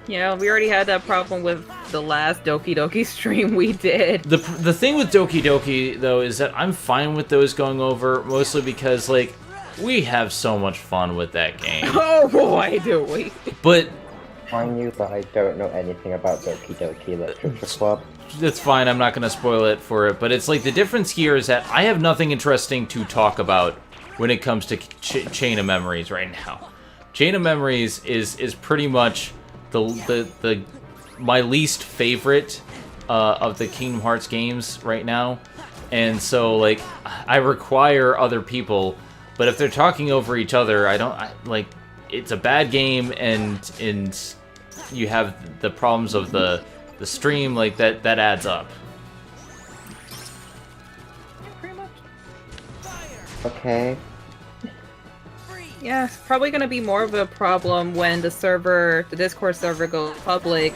[SPEAKER 5] Yeah, we already had that problem with the last Doki Doki stream we did.
[SPEAKER 1] The thing with Doki Doki though is that I'm fine with those going over, mostly because like we have so much fun with that game.
[SPEAKER 5] Oh boy, do we!
[SPEAKER 1] But
[SPEAKER 4] Mind you, but I don't know anything about Doki Doki Literature Club.
[SPEAKER 1] that's fine, I'm not gonna spoil it for it, but it's like the difference here is that I have nothing interesting to talk about when it comes to Chain of Memories right now. Chain of Memories is pretty much the my least favorite of the Kingdom Hearts games right now, and so like I require other people, but if they're talking over each other, like it's a bad game, and you have the problems of the stream, like that adds up.
[SPEAKER 4] Okay.
[SPEAKER 5] Yeah, it's probably gonna be more of a problem when the Discord server goes public,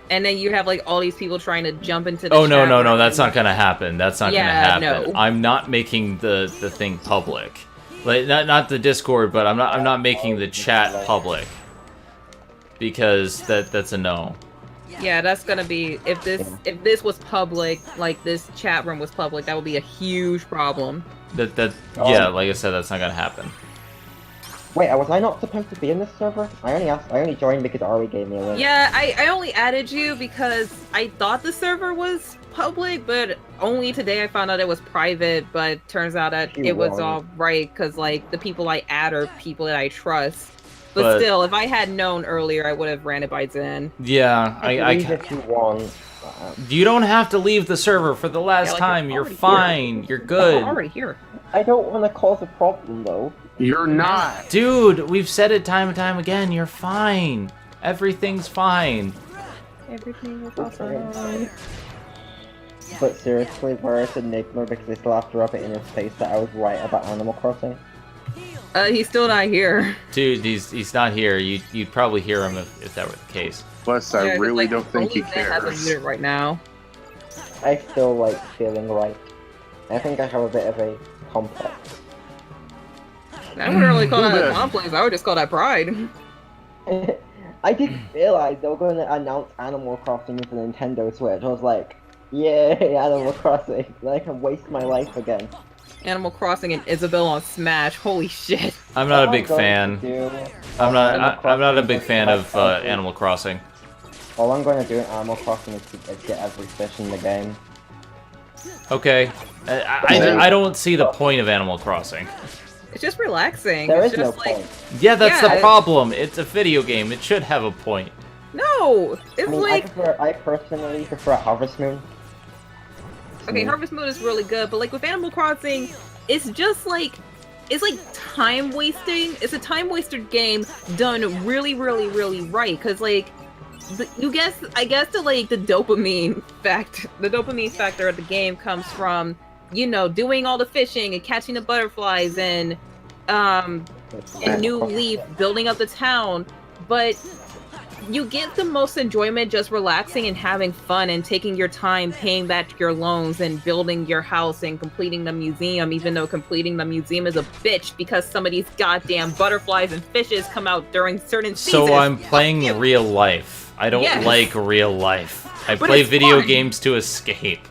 [SPEAKER 5] and then you have like all these people trying to jump into the
[SPEAKER 1] Oh no,
[SPEAKER 5] chat
[SPEAKER 1] no, no,
[SPEAKER 5] room.
[SPEAKER 1] that's not gonna happen. That's not gonna
[SPEAKER 5] Yeah,
[SPEAKER 1] happen.
[SPEAKER 5] no.
[SPEAKER 1] I'm not making the thing public. Like not the Discord, but I'm not making the chat public. Because that's a no.
[SPEAKER 5] Yeah, that's gonna be if this was public, like this chat room was public, that would be a huge problem.
[SPEAKER 1] Yeah, like I said, that's not gonna happen.
[SPEAKER 4] Wait, was I not supposed to be in this server? I only joined because Ari gave me a link.
[SPEAKER 5] Yeah, I only added you because I thought the server was public, but only today I found out it was private, but turns out that it was all right, because like the people I add are people that I trust. But still, if I had known earlier, I would have ran it by Zen.
[SPEAKER 1] Yeah,
[SPEAKER 4] if you want.
[SPEAKER 1] You don't have to leave the server for the last time. You're fine.
[SPEAKER 5] Here.
[SPEAKER 1] You're good.
[SPEAKER 5] I'm already here.
[SPEAKER 4] I don't want to cause a problem though.
[SPEAKER 2] You're not.
[SPEAKER 1] Dude, we've said it time and time again. You're fine. Everything's fine.
[SPEAKER 5] Everything is awesome.
[SPEAKER 4] But seriously, where is Enigma? Because I still have to rub it in his face that I was right about Animal Crossing.
[SPEAKER 5] He's still not here.
[SPEAKER 1] Dude, he's not here. You'd probably hear him if that were the case.
[SPEAKER 2] Plus, I really don't think he
[SPEAKER 5] Zen has a
[SPEAKER 2] cares.
[SPEAKER 5] unit right now.
[SPEAKER 4] I still like feeling right. I think I have a bit of a complex.
[SPEAKER 5] I wouldn't really call that a complex. I would just call that pride.
[SPEAKER 4] I didn't realize they were going to announce Animal Crossing for Nintendo Switch. I was like, yay, Animal Crossing. Then I can waste my life again.
[SPEAKER 5] Animal Crossing and Isabelle on Smash. Holy shit.
[SPEAKER 1] I'm not a big fan. I'm not a big fan of Animal Crossing.
[SPEAKER 4] All I'm going to do in Animal Crossing is get every fish in the game.
[SPEAKER 1] Okay. I don't see the point of Animal Crossing.
[SPEAKER 5] It's just relaxing.
[SPEAKER 4] There
[SPEAKER 5] it's
[SPEAKER 4] is
[SPEAKER 5] just
[SPEAKER 4] no
[SPEAKER 5] like,
[SPEAKER 4] point.
[SPEAKER 1] Yeah, that's the problem. It's a video game. It should have a point.
[SPEAKER 5] No! It's
[SPEAKER 4] I mean,
[SPEAKER 5] like...
[SPEAKER 4] I personally prefer Harvest Moon.
[SPEAKER 5] Okay, Harvest Moon is really good, but like with Animal Crossing, it's just like... It's like time wasting. It's a time wasted game done really, really, really right. Cause like, I guess the dopamine factor of the game comes from, you know, doing all the fishing and catching the butterflies and New Leaf, building up the town. But you get the most enjoyment just relaxing and having fun and taking your time, paying back your loans and building your house and completing the museum, even though completing the museum is a bitch because some of these goddamn butterflies and fishes come out during certain seasons.
[SPEAKER 1] So I'm playing real life. I don't like real life. I play video games to escape.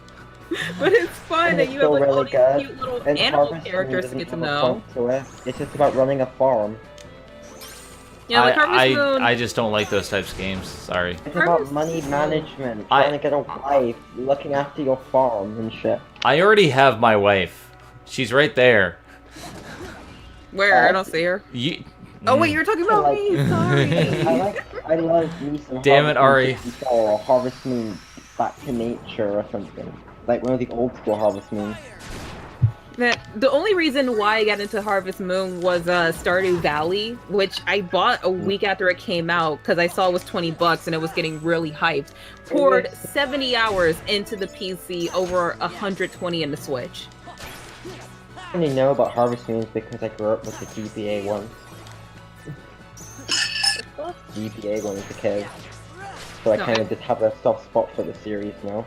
[SPEAKER 5] But it's fun, and you have like all these
[SPEAKER 4] really
[SPEAKER 5] cute little
[SPEAKER 4] And
[SPEAKER 5] animal
[SPEAKER 4] Harvest Moon
[SPEAKER 5] characters to
[SPEAKER 4] doesn't
[SPEAKER 5] get to
[SPEAKER 4] have a
[SPEAKER 5] know.
[SPEAKER 4] point to it. It's just about running a farm.
[SPEAKER 5] Yeah, like Harvest Moon.
[SPEAKER 1] I just don't like those types of games. Sorry.
[SPEAKER 4] It's about money management, trying to get a wife, looking after your farm and shit.
[SPEAKER 1] I already have my wife. She's right there.
[SPEAKER 5] Where? I don't see her. Oh wait, you're talking about me. Sorry.
[SPEAKER 4] I love me some
[SPEAKER 1] Damn it, Ari.
[SPEAKER 4] Or Harvest Moon Back to Nature or something. Like one of the old school Harvest Moons.
[SPEAKER 5] The only reason why I got into Harvest Moon was Stardew Valley, which I bought a week after it came out because I saw it was $20 and it was getting really hyped. Poured 70 hours into the PC, over 120 in the Switch.
[SPEAKER 4] I only know about Harvest Moons because I grew up with the GBA one. GBA one as a kid. So I kind of just have a soft spot for the series now.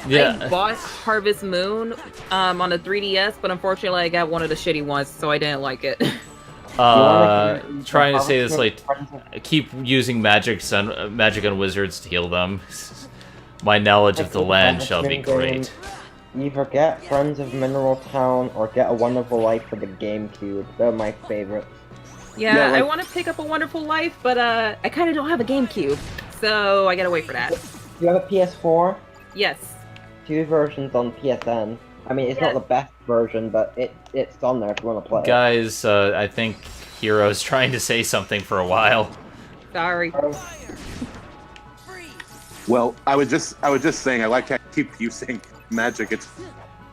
[SPEAKER 1] Yeah.
[SPEAKER 5] I bought Harvest Moon on the 3DS, but unfortunately I got one of the shitty ones, so I didn't like it.
[SPEAKER 1] Trying to say this like, keep using magic and wizards to heal them. My knowledge of the land shall be great.
[SPEAKER 4] Either get Friends of Mineral Town or get A Wonderful Life for the GameCube. They're my favorites.
[SPEAKER 5] Yeah, I want to pick up A Wonderful Life, but I kind of don't have a GameCube, so I gotta wait for that.
[SPEAKER 4] Do you have a PS4?
[SPEAKER 5] Yes.
[SPEAKER 4] 2 versions on PSN. I mean, it's not the best version, but it's on there if you want to play it.
[SPEAKER 1] Guys, I think Hero's trying to say something for a while.
[SPEAKER 5] Sorry.
[SPEAKER 2] Well, I was just saying I like to keep using magic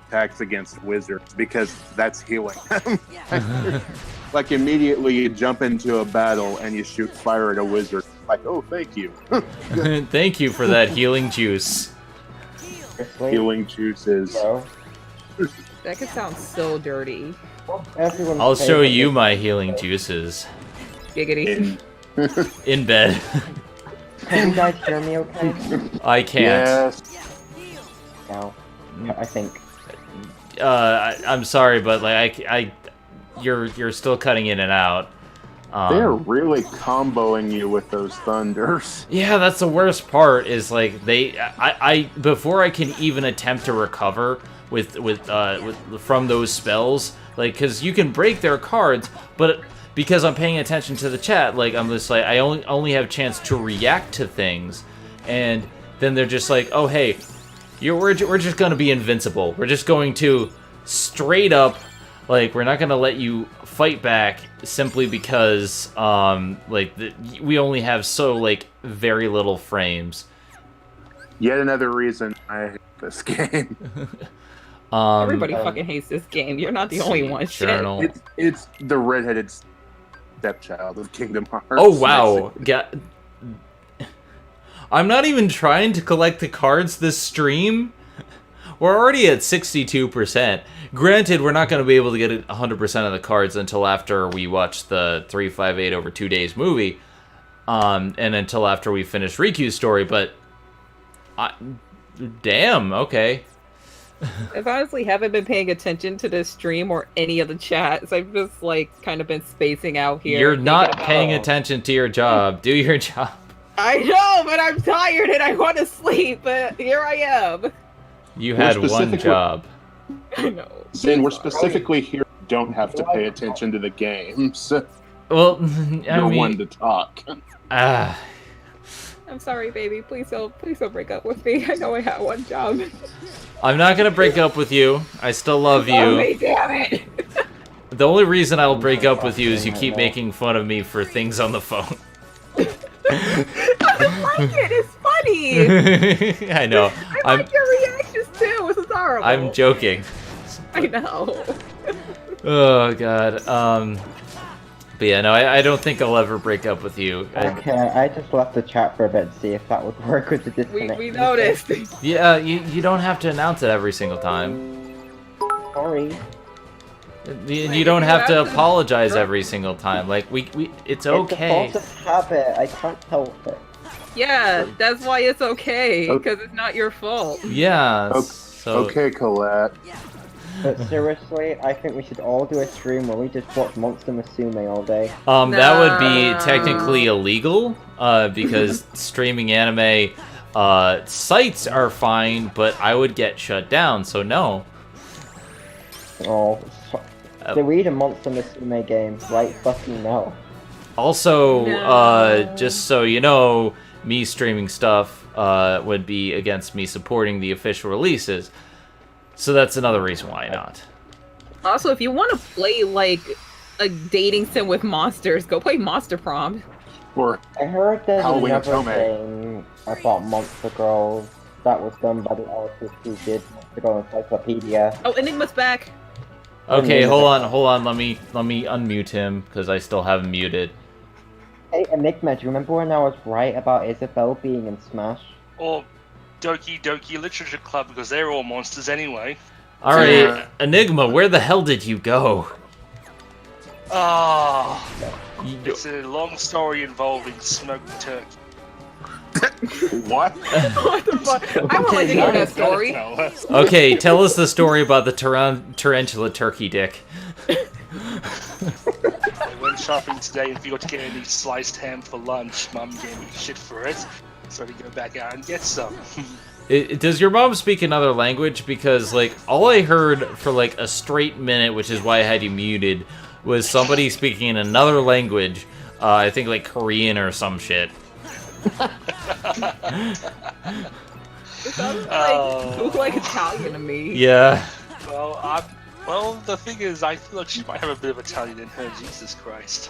[SPEAKER 2] attacks against wizards because that's healing. Like immediately you jump into a battle and you shoot fire at a wizard. Like, oh, thank you.
[SPEAKER 1] Thank you for that healing juice.
[SPEAKER 2] Healing juices.
[SPEAKER 4] So,
[SPEAKER 5] That could sound so dirty.
[SPEAKER 4] everyone's
[SPEAKER 1] I'll show
[SPEAKER 4] favorite
[SPEAKER 1] you my healing juices
[SPEAKER 5] Giggity.
[SPEAKER 1] in bed.
[SPEAKER 4] Can you guys hear me okay?
[SPEAKER 1] I can't.
[SPEAKER 2] Yes.
[SPEAKER 4] Now, I think.
[SPEAKER 1] I'm sorry, but like you're still cutting in and out.
[SPEAKER 2] They're really comboing you with those thunders.
[SPEAKER 1] Yeah, that's the worst part. Is like I before I can even attempt to recover with from those spells, like because you can break their cards, but because I'm paying attention to the chat, like I'm just like I only have a chance to react to things, and then they're just like, oh hey, we're just gonna be invincible. We're just going to straight up, like we're not gonna let you fight back simply because we only have so like very little frames.
[SPEAKER 2] Yet another reason I hate this game.
[SPEAKER 5] Everybody fucking hates this game. You're not the only one. Shit.
[SPEAKER 1] Journal.
[SPEAKER 2] It's the redheaded stepchild of Kingdom Hearts.
[SPEAKER 1] Oh wow, I'm not even trying to collect the cards this stream. We're already at 62%. Granted, we're not going to be able to get 100% of the cards until after we watch the 358 over 2 days movie, and until after we finish Riku's story, but damn, okay.
[SPEAKER 5] I honestly haven't been paying attention to this stream or any of the chats. I've just like kind of been spacing out here.
[SPEAKER 1] You're not paying attention to your job. Do your job.
[SPEAKER 5] I know, but I'm tired and I want to sleep, but here I am.
[SPEAKER 1] You had one
[SPEAKER 2] specifically-
[SPEAKER 1] job.
[SPEAKER 5] I know.
[SPEAKER 2] Zane, we're specifically here. Don't have to pay attention to the games.
[SPEAKER 1] Well,
[SPEAKER 2] You're one to talk.
[SPEAKER 5] I'm sorry, baby. Please don't break up with me. I know I have one job.
[SPEAKER 1] I'm not gonna break up with you. I still love you.
[SPEAKER 5] Oh, me, damn it.
[SPEAKER 1] The only reason I'll break up with you is you keep making fun of me for things on the phone.
[SPEAKER 5] I like it. It's funny.
[SPEAKER 1] I know.
[SPEAKER 5] I like your reactions too. This is horrible.
[SPEAKER 1] I'm joking.
[SPEAKER 5] I know.
[SPEAKER 1] Oh god. But yeah, no, I don't think I'll ever break up with you.
[SPEAKER 4] Okay, I just left the chat for a bit to see if that would work with the disconnect.
[SPEAKER 5] We noticed.
[SPEAKER 1] Yeah, you don't have to announce it every single time.
[SPEAKER 4] Sorry.
[SPEAKER 1] You don't have to apologize every single time. Like it's okay.
[SPEAKER 4] It's a fault of habit. I can't help it.
[SPEAKER 5] Yeah, that's why it's okay, because it's not your fault.
[SPEAKER 1] Yeah. So
[SPEAKER 2] Okay, Colette.
[SPEAKER 4] But seriously, I think we should all do a stream where we just watch Monster Musume all day.
[SPEAKER 1] that would be technically illegal, because streaming anime sites are fine, but I would get shut down. So no.
[SPEAKER 4] Oh, to read a Monster Musume game right fucking now.
[SPEAKER 1] Also, just so you know, me streaming stuff would be against me supporting the official releases. So that's another reason why not.
[SPEAKER 5] Also, if you want to play like a dating sim with monsters, go play Monster Prom.
[SPEAKER 2] Or
[SPEAKER 4] I heard there's
[SPEAKER 2] Halloween
[SPEAKER 4] another
[SPEAKER 2] Otome.
[SPEAKER 4] thing about Monster Girls that was done by the artist who did Monster Girl Encyclopedia.
[SPEAKER 5] Oh, Enigma's back.
[SPEAKER 1] Okay, hold on. Let me unmute him because I still have him muted.
[SPEAKER 4] Hey, Enigma, do you remember when I was right about Isabelle being in Smash?
[SPEAKER 6] Or Doki Doki Literature Club, because they're all monsters anyway.
[SPEAKER 1] All right, Enigma, where the hell did you go?
[SPEAKER 6] Oh, it's a long story involving smoked turkey.
[SPEAKER 2] what?
[SPEAKER 5] What the fuck? I would like to hear that story.
[SPEAKER 1] Okay, tell us the story about the tarantula turkey dick.
[SPEAKER 6] I went shopping today and forgot to get any sliced ham for lunch. Mum gave me shit for it, so I had to go back out and get some.
[SPEAKER 1] Does your mom speak another language? Because, like, all I heard for, like, a straight minute, which is why I had you muted, was somebody speaking in another language. I think, like, Korean or some shit.
[SPEAKER 5] It sounds like Italian to me.
[SPEAKER 1] Yeah.
[SPEAKER 6] Well, the thing is, I feel like she might have a bit of Italian in her. Jesus Christ.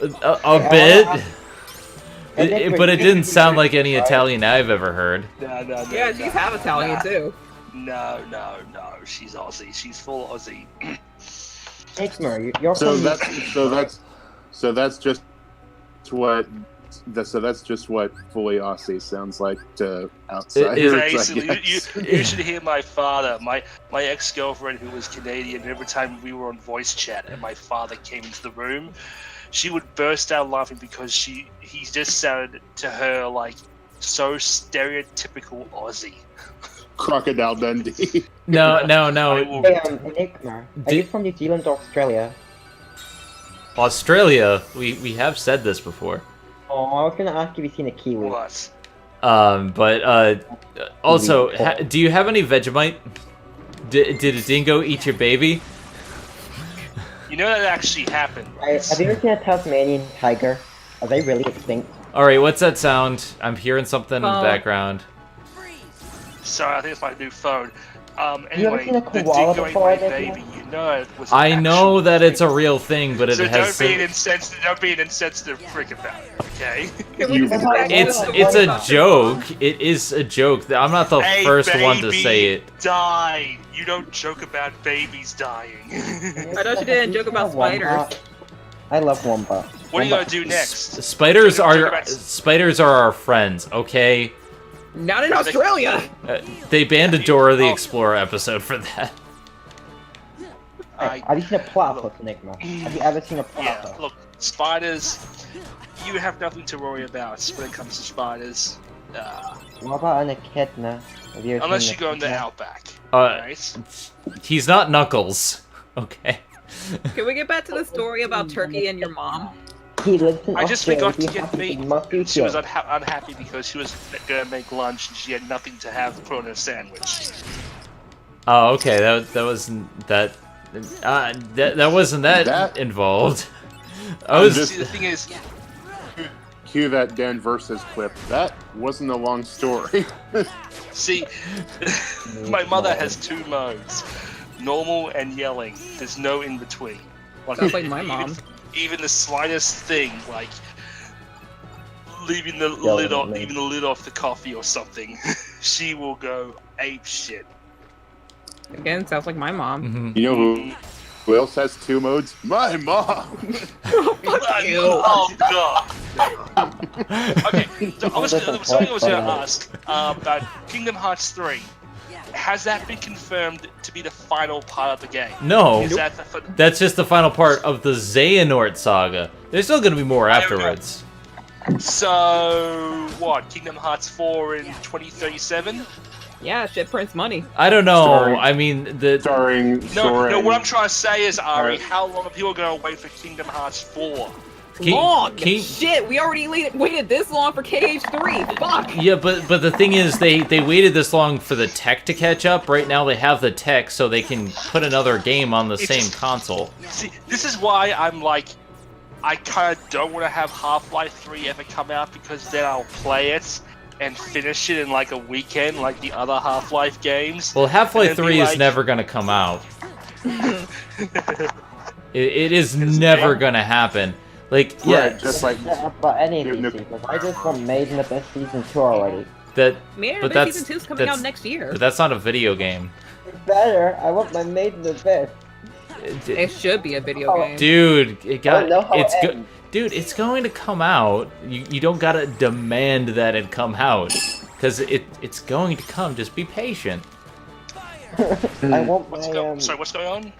[SPEAKER 1] A bit? But it didn't sound like any Italian I've ever heard.
[SPEAKER 6] No.
[SPEAKER 5] Yeah, she's half Italian too.
[SPEAKER 6] No. She's Aussie. She's full Aussie.
[SPEAKER 4] Igmar, you're
[SPEAKER 2] So
[SPEAKER 4] from...
[SPEAKER 2] that's just what fully Aussie sounds like to outsiders. I
[SPEAKER 6] Basically,
[SPEAKER 2] guess.
[SPEAKER 6] you should hear my father, my ex-girlfriend who was Canadian. Every time we were on voice chat and my father came into the room, she would burst out laughing because he just sounded to her like so stereotypical Aussie.
[SPEAKER 2] Crocodile Dundee.
[SPEAKER 1] No.
[SPEAKER 4] Hey, Igmar, are you from New Zealand or Australia?
[SPEAKER 1] Australia, we have said this before.
[SPEAKER 4] Oh, I was gonna ask if you've seen a Kiwi.
[SPEAKER 6] What?
[SPEAKER 1] Also, do you have any Vegemite? Did a dingo eat your baby?
[SPEAKER 6] You know that actually happened.
[SPEAKER 4] Have you ever seen a Tasmanian tiger? Are they really extinct?
[SPEAKER 1] Alright, what's that sound? I'm hearing something in the background.
[SPEAKER 6] Sorry, I think it's my new phone.
[SPEAKER 4] You ever
[SPEAKER 6] Anyway,
[SPEAKER 4] seen a
[SPEAKER 6] the
[SPEAKER 4] koala
[SPEAKER 6] dingo ate
[SPEAKER 4] before,
[SPEAKER 6] my
[SPEAKER 4] Igmar?
[SPEAKER 6] baby. You know it was.
[SPEAKER 1] I
[SPEAKER 6] an
[SPEAKER 1] know
[SPEAKER 6] actual
[SPEAKER 1] that it's a
[SPEAKER 6] thing.
[SPEAKER 1] real thing, but it
[SPEAKER 6] So
[SPEAKER 1] has.
[SPEAKER 6] don't be an insensitive prick about it, okay?
[SPEAKER 1] It's a joke. It is a joke. I'm not the first one to say it.
[SPEAKER 6] Died. You don't joke about babies dying.
[SPEAKER 5] I know she didn't joke about spiders.
[SPEAKER 4] I love Wombat.
[SPEAKER 6] What are you gonna do next?
[SPEAKER 1] Spiders
[SPEAKER 6] Joke
[SPEAKER 1] are
[SPEAKER 6] about-
[SPEAKER 1] our friends. Okay.
[SPEAKER 5] Not in Australia.
[SPEAKER 1] They banned a Dora the Explorer episode for that.
[SPEAKER 4] Have you seen a platypus, Igmar? Have you ever seen a platypus?
[SPEAKER 6] Yeah, look, spiders. You have nothing to worry about when it comes to spiders.
[SPEAKER 4] What about an echidna? Have you ever
[SPEAKER 6] Unless
[SPEAKER 4] seen
[SPEAKER 6] you go in the
[SPEAKER 4] echidna?
[SPEAKER 6] outback.
[SPEAKER 1] Uh,
[SPEAKER 6] Right?
[SPEAKER 1] He's not Knuckles. Okay.
[SPEAKER 5] Can we get back to the story about Turkey and your mom?
[SPEAKER 4] He lives in
[SPEAKER 6] I just
[SPEAKER 4] Australia.
[SPEAKER 6] forgot to
[SPEAKER 4] He
[SPEAKER 6] get
[SPEAKER 4] happens
[SPEAKER 6] meat.
[SPEAKER 4] in Moscow.
[SPEAKER 6] She was unhappy because she was gonna make lunch and she had nothing to have put on her sandwich.
[SPEAKER 1] Oh, okay. That wasn't that. That wasn't that involved. I was.
[SPEAKER 6] See, the thing is,
[SPEAKER 2] Cue that Dan versus clip. That wasn't a long story.
[SPEAKER 6] see, my mother has two modes: normal and yelling. There's no in between.
[SPEAKER 5] Sounds like my mom.
[SPEAKER 6] Even the slightest thing, like leaving the
[SPEAKER 4] Yelling at me.
[SPEAKER 6] even the lid off the coffee or something, she will go ape shit.
[SPEAKER 5] Again, sounds like my mom.
[SPEAKER 2] You know who else has two modes? My mom.
[SPEAKER 5] Fuck you.
[SPEAKER 6] Oh god. Okay, so something I was gonna ask about Kingdom Hearts 3. Has that been confirmed to be the final part of the game?
[SPEAKER 1] No.
[SPEAKER 6] Is that
[SPEAKER 1] That's just the final part of the Xehanort saga. There's still gonna be more afterwards.
[SPEAKER 6] So what? Kingdom Hearts 4 in 2037?
[SPEAKER 5] Yeah, shit prints money.
[SPEAKER 1] I don't know.
[SPEAKER 2] Starring-
[SPEAKER 1] I mean, the
[SPEAKER 2] Starring
[SPEAKER 6] No,
[SPEAKER 2] Sora.
[SPEAKER 6] what I'm trying to say is, Ari,
[SPEAKER 2] Alright.
[SPEAKER 6] how long are people gonna wait for Kingdom Hearts 4?
[SPEAKER 5] Long! Shit, we already waited this long for KH3. Fuck!
[SPEAKER 1] Yeah, but the thing is, they waited this long for the tech to catch up. Right now, they have the tech, so they can put another game on the same console.
[SPEAKER 6] See, this is why I'm like, I kind of don't want to have Half-Life 3 ever come out, because then I'll play it and finish it in like a weekend, like the other Half-Life games.
[SPEAKER 1] Well, Half-Life
[SPEAKER 6] And then
[SPEAKER 1] 3
[SPEAKER 6] be
[SPEAKER 1] is
[SPEAKER 6] like-
[SPEAKER 1] never gonna come out. It is never gonna happen. Like, yeah,
[SPEAKER 2] Right, just like
[SPEAKER 4] But any of
[SPEAKER 2] Dude,
[SPEAKER 4] these
[SPEAKER 2] no-
[SPEAKER 4] seasons. I just want Made in Abyss Season 2 already.
[SPEAKER 1] that.
[SPEAKER 5] Man,
[SPEAKER 1] But
[SPEAKER 5] but
[SPEAKER 1] that's
[SPEAKER 5] season 2's coming
[SPEAKER 1] that's-
[SPEAKER 5] out next year.
[SPEAKER 1] But that's not a video game,
[SPEAKER 4] It's better. I want my Made in Abyss.
[SPEAKER 5] It should be a video
[SPEAKER 4] Oh.
[SPEAKER 5] game.
[SPEAKER 1] dude. It got.
[SPEAKER 4] know how
[SPEAKER 1] It's
[SPEAKER 4] it
[SPEAKER 1] go-
[SPEAKER 4] ends.
[SPEAKER 1] Dude, it's going to come out. You don't gotta demand that it come out, because it's going to come. Just be patient.
[SPEAKER 4] I want my
[SPEAKER 6] Sorry, what's going on?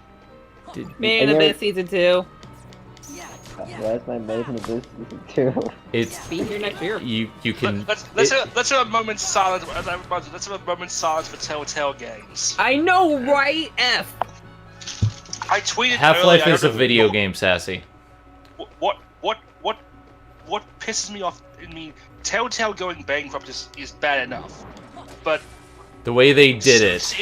[SPEAKER 5] Man in
[SPEAKER 4] And
[SPEAKER 5] Abyss season 2.
[SPEAKER 4] Where's my Made in Abyss Season 2?
[SPEAKER 1] It's
[SPEAKER 5] Be here next year.
[SPEAKER 1] you can.
[SPEAKER 6] Let's have a moment's silence. Let's have a moment's silence for Telltale Games.
[SPEAKER 5] I know, right? F.
[SPEAKER 6] I tweeted
[SPEAKER 1] Half-Life
[SPEAKER 6] earlier,
[SPEAKER 1] is a video game, Sassy.
[SPEAKER 6] What pisses me off? I mean, Telltale going bankrupt is bad enough, but
[SPEAKER 1] The way they did
[SPEAKER 6] Suits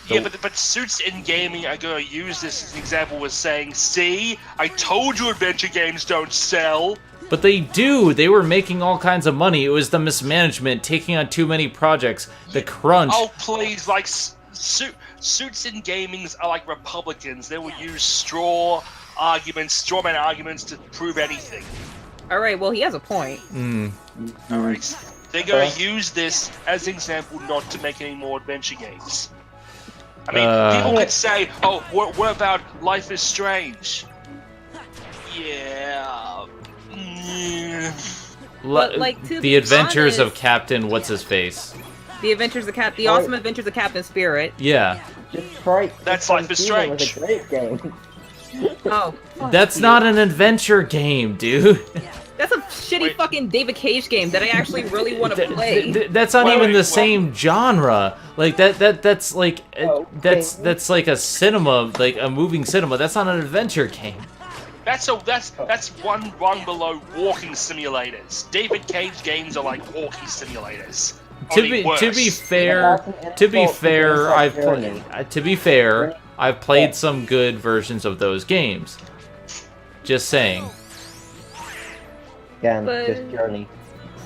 [SPEAKER 1] it.
[SPEAKER 6] but Suits in gaming are going to use this as an example was saying, see, I told you adventure games don't sell.
[SPEAKER 1] But they do. They were making all kinds of money. It was the mismanagement, taking on too many projects, the crunch.
[SPEAKER 6] Oh, please, like, Suits in gamings are like Republicans. They will use strawman arguments to prove anything.
[SPEAKER 5] All right, well, he has a point.
[SPEAKER 6] Alright. They're going to use this as an example not to make any more adventure games. I mean, people could say, oh, what about Life is Strange? Yeah.
[SPEAKER 5] But, like, to
[SPEAKER 1] The
[SPEAKER 5] be
[SPEAKER 1] Adventures of
[SPEAKER 5] honest-
[SPEAKER 1] Captain What's-His-Face.
[SPEAKER 5] The Awesome Adventures of Captain Spirit.
[SPEAKER 1] Yeah.
[SPEAKER 4] Detroit.
[SPEAKER 6] That's Life is
[SPEAKER 4] Become Human
[SPEAKER 6] Strange.
[SPEAKER 4] was a great game.
[SPEAKER 5] Oh, fuck
[SPEAKER 1] That's
[SPEAKER 5] you.
[SPEAKER 1] not an adventure game, dude.
[SPEAKER 5] That's a shitty
[SPEAKER 6] Wait.
[SPEAKER 5] fucking David Cage game that I actually really want to play.
[SPEAKER 1] That's not
[SPEAKER 6] Wait,
[SPEAKER 1] even the
[SPEAKER 6] what?
[SPEAKER 1] same genre. Like that's like
[SPEAKER 4] Oh,
[SPEAKER 1] that's like a cinema, like a moving cinema. That's not an adventure game.
[SPEAKER 6] That's one rung below walking simulators. David Cage games are like walking simulators.
[SPEAKER 1] To
[SPEAKER 6] Only
[SPEAKER 1] be
[SPEAKER 6] worse.
[SPEAKER 1] fair, I've played some good versions of those games. Just saying.
[SPEAKER 4] Again,
[SPEAKER 5] But-
[SPEAKER 4] just Journey.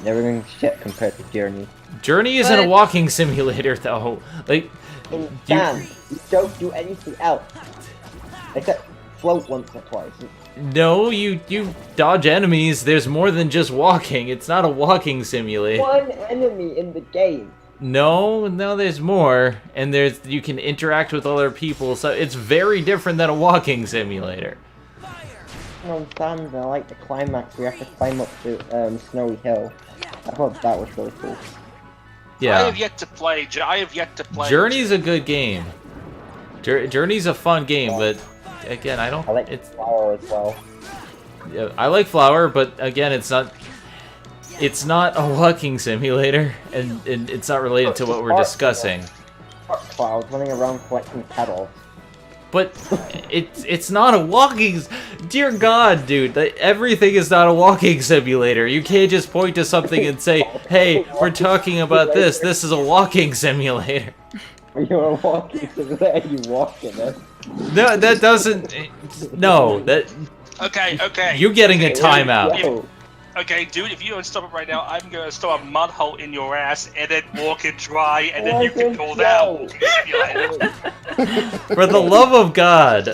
[SPEAKER 4] Never gonna shit compared to Journey.
[SPEAKER 1] Journey isn't a
[SPEAKER 5] But-
[SPEAKER 1] walking simulator though. Like
[SPEAKER 4] And
[SPEAKER 1] You-
[SPEAKER 4] Dan, you don't do anything else. Except float once or twice.
[SPEAKER 1] no, you dodge enemies. There's more than just walking. It's not a walking simulator.
[SPEAKER 4] One enemy in the game.
[SPEAKER 1] No, there's more, and you can interact with other people, so it's very different than a walking simulator.
[SPEAKER 4] I understand, I like the climax where you have to climb up to Snowy Hill. I thought that was really cool.
[SPEAKER 6] I
[SPEAKER 1] Yeah,
[SPEAKER 6] have yet to play.
[SPEAKER 1] Journey's a good game. Journey's a fun game, but again, I don't.
[SPEAKER 4] I like
[SPEAKER 1] It's
[SPEAKER 4] Flower as well.
[SPEAKER 1] yeah, I like Flower, but again, it's not. It's not a walking simulator, and it's not related to what we're discussing.
[SPEAKER 4] Cloud running around collecting petals.
[SPEAKER 1] But it's not a walking. Dear God, dude, everything is not a walking simulator. You can't just point to something and say, "Hey, we're talking about this. This is a walking simulator."
[SPEAKER 4] When you're walking to there, you walk in it.
[SPEAKER 1] No, that doesn't. No, that
[SPEAKER 6] Okay.
[SPEAKER 1] you're getting a timeout.
[SPEAKER 4] Yo,
[SPEAKER 6] Okay, dude, if you don't stop it right now, I'm gonna stop a mud hole in your ass and then walk it dry, and then you can call that a walking simulator.
[SPEAKER 1] For the love of God.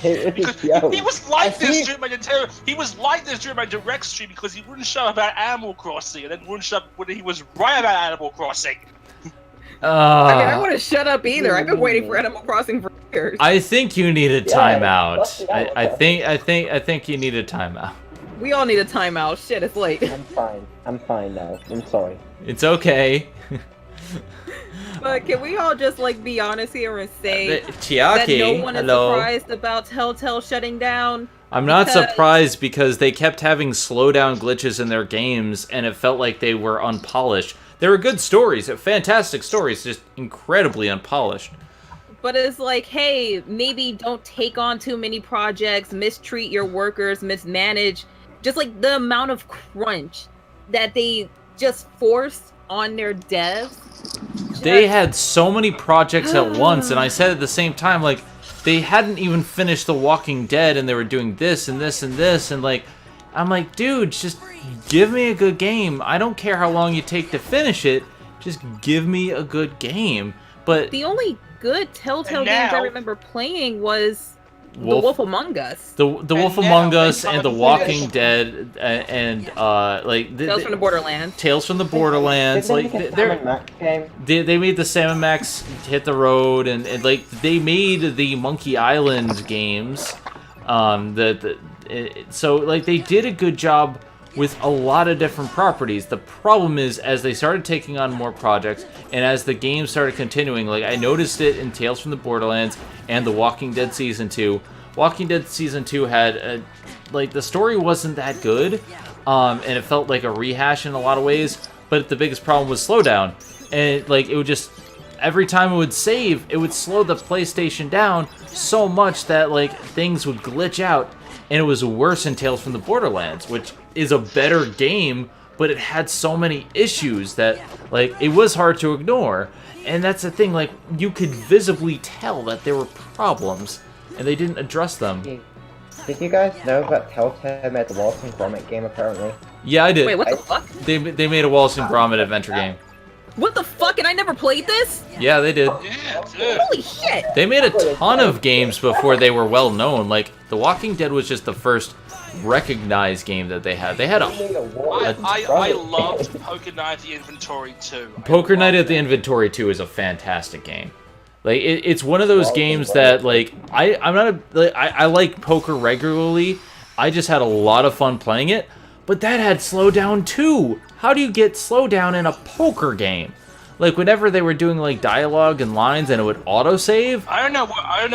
[SPEAKER 4] it was
[SPEAKER 6] Because
[SPEAKER 4] a joke.
[SPEAKER 6] he was like
[SPEAKER 2] I
[SPEAKER 6] this
[SPEAKER 2] think-
[SPEAKER 6] during my direct stream because he wouldn't shut up about Animal Crossing, and then wouldn't shut up when he was right about Animal Crossing.
[SPEAKER 5] I mean, I want to shut up either. I've been waiting for Animal Crossing for years.
[SPEAKER 1] I think you need a
[SPEAKER 4] Yeah,
[SPEAKER 1] timeout.
[SPEAKER 4] bust it out.
[SPEAKER 1] I think you need a timeout.
[SPEAKER 5] We all need a timeout. Shit, it's late.
[SPEAKER 4] I'm fine now. I'm sorry.
[SPEAKER 1] It's okay.
[SPEAKER 5] But can we all just like be honest here and say that
[SPEAKER 1] Chiaki,
[SPEAKER 5] no one is
[SPEAKER 1] hello.
[SPEAKER 5] surprised about Telltale shutting down?
[SPEAKER 1] I'm not
[SPEAKER 5] Because-
[SPEAKER 1] surprised because they kept having slowdown glitches in their games, and it felt like they were unpolished. They were good stories, fantastic stories, just incredibly unpolished.
[SPEAKER 5] But it's like, hey, maybe don't take on too many projects, mistreat your workers, mismanage. Just like the amount of crunch that they just forced on their devs.
[SPEAKER 1] They had so many projects at once, and I said at the same time, like, they hadn't even finished The Walking Dead, and they were doing this and this and this, and like, I'm like, dude, just give me a good game. I don't care how long you take to finish it, just give me a good game. But
[SPEAKER 5] The only good Telltale
[SPEAKER 6] And
[SPEAKER 5] games I
[SPEAKER 6] now-
[SPEAKER 5] remember playing was The
[SPEAKER 1] Wolf-
[SPEAKER 5] Wolf Among Us.
[SPEAKER 1] The Wolf
[SPEAKER 6] now
[SPEAKER 1] Among
[SPEAKER 6] they
[SPEAKER 1] Us and The
[SPEAKER 6] come
[SPEAKER 1] Walking
[SPEAKER 6] finish.
[SPEAKER 1] Dead and like
[SPEAKER 5] Tales from the Borderlands.
[SPEAKER 1] Tales from the Borderlands,
[SPEAKER 4] Did they
[SPEAKER 1] like
[SPEAKER 4] make a
[SPEAKER 1] they're
[SPEAKER 4] Sam and Max game?
[SPEAKER 1] they made the Sam and Max Hit the Road, and like they made the Monkey Island games. So like they did a good job with a lot of different properties. The problem is, as they started taking on more projects, and as the game started continuing, like I noticed it in Tales from the Borderlands and The Walking Dead Season 2. Walking Dead Season 2 had, like, the story wasn't that good, and it felt like a rehash in a lot of ways, but the biggest problem was slowdown. And, like, it would just, every time it would save, it would slow the PlayStation down so much that, like, things would glitch out, and it was worse in Tales from the Borderlands, which is a better game, but it had so many issues that, like, it was hard to ignore. And that's the thing, like, you could visibly tell that there were problems, and they didn't address them.
[SPEAKER 4] Did you guys know that Telltale made the Wallace and Gromit game apparently?
[SPEAKER 1] Yeah, I did.
[SPEAKER 5] Wait, what the fuck?
[SPEAKER 1] They made a Wallace and Gromit adventure game.
[SPEAKER 5] What the fuck? And I never played this?
[SPEAKER 1] Yeah, they did.
[SPEAKER 6] Yeah, dude.
[SPEAKER 5] Holy shit!
[SPEAKER 1] They made a ton of games before they were well known. Like, The Walking Dead was just the first recognized game that they had. They had a
[SPEAKER 6] I loved Poker Night at the Inventory 2.
[SPEAKER 1] Poker Night at the Inventory 2 is a fantastic game. Like it's one of those games that like I like poker regularly. I just had a lot of fun playing it, but that had slowdown too. How do you get slowdown in a poker game? Like whenever they were doing like dialogue and lines and it would autosave.
[SPEAKER 6] I don't know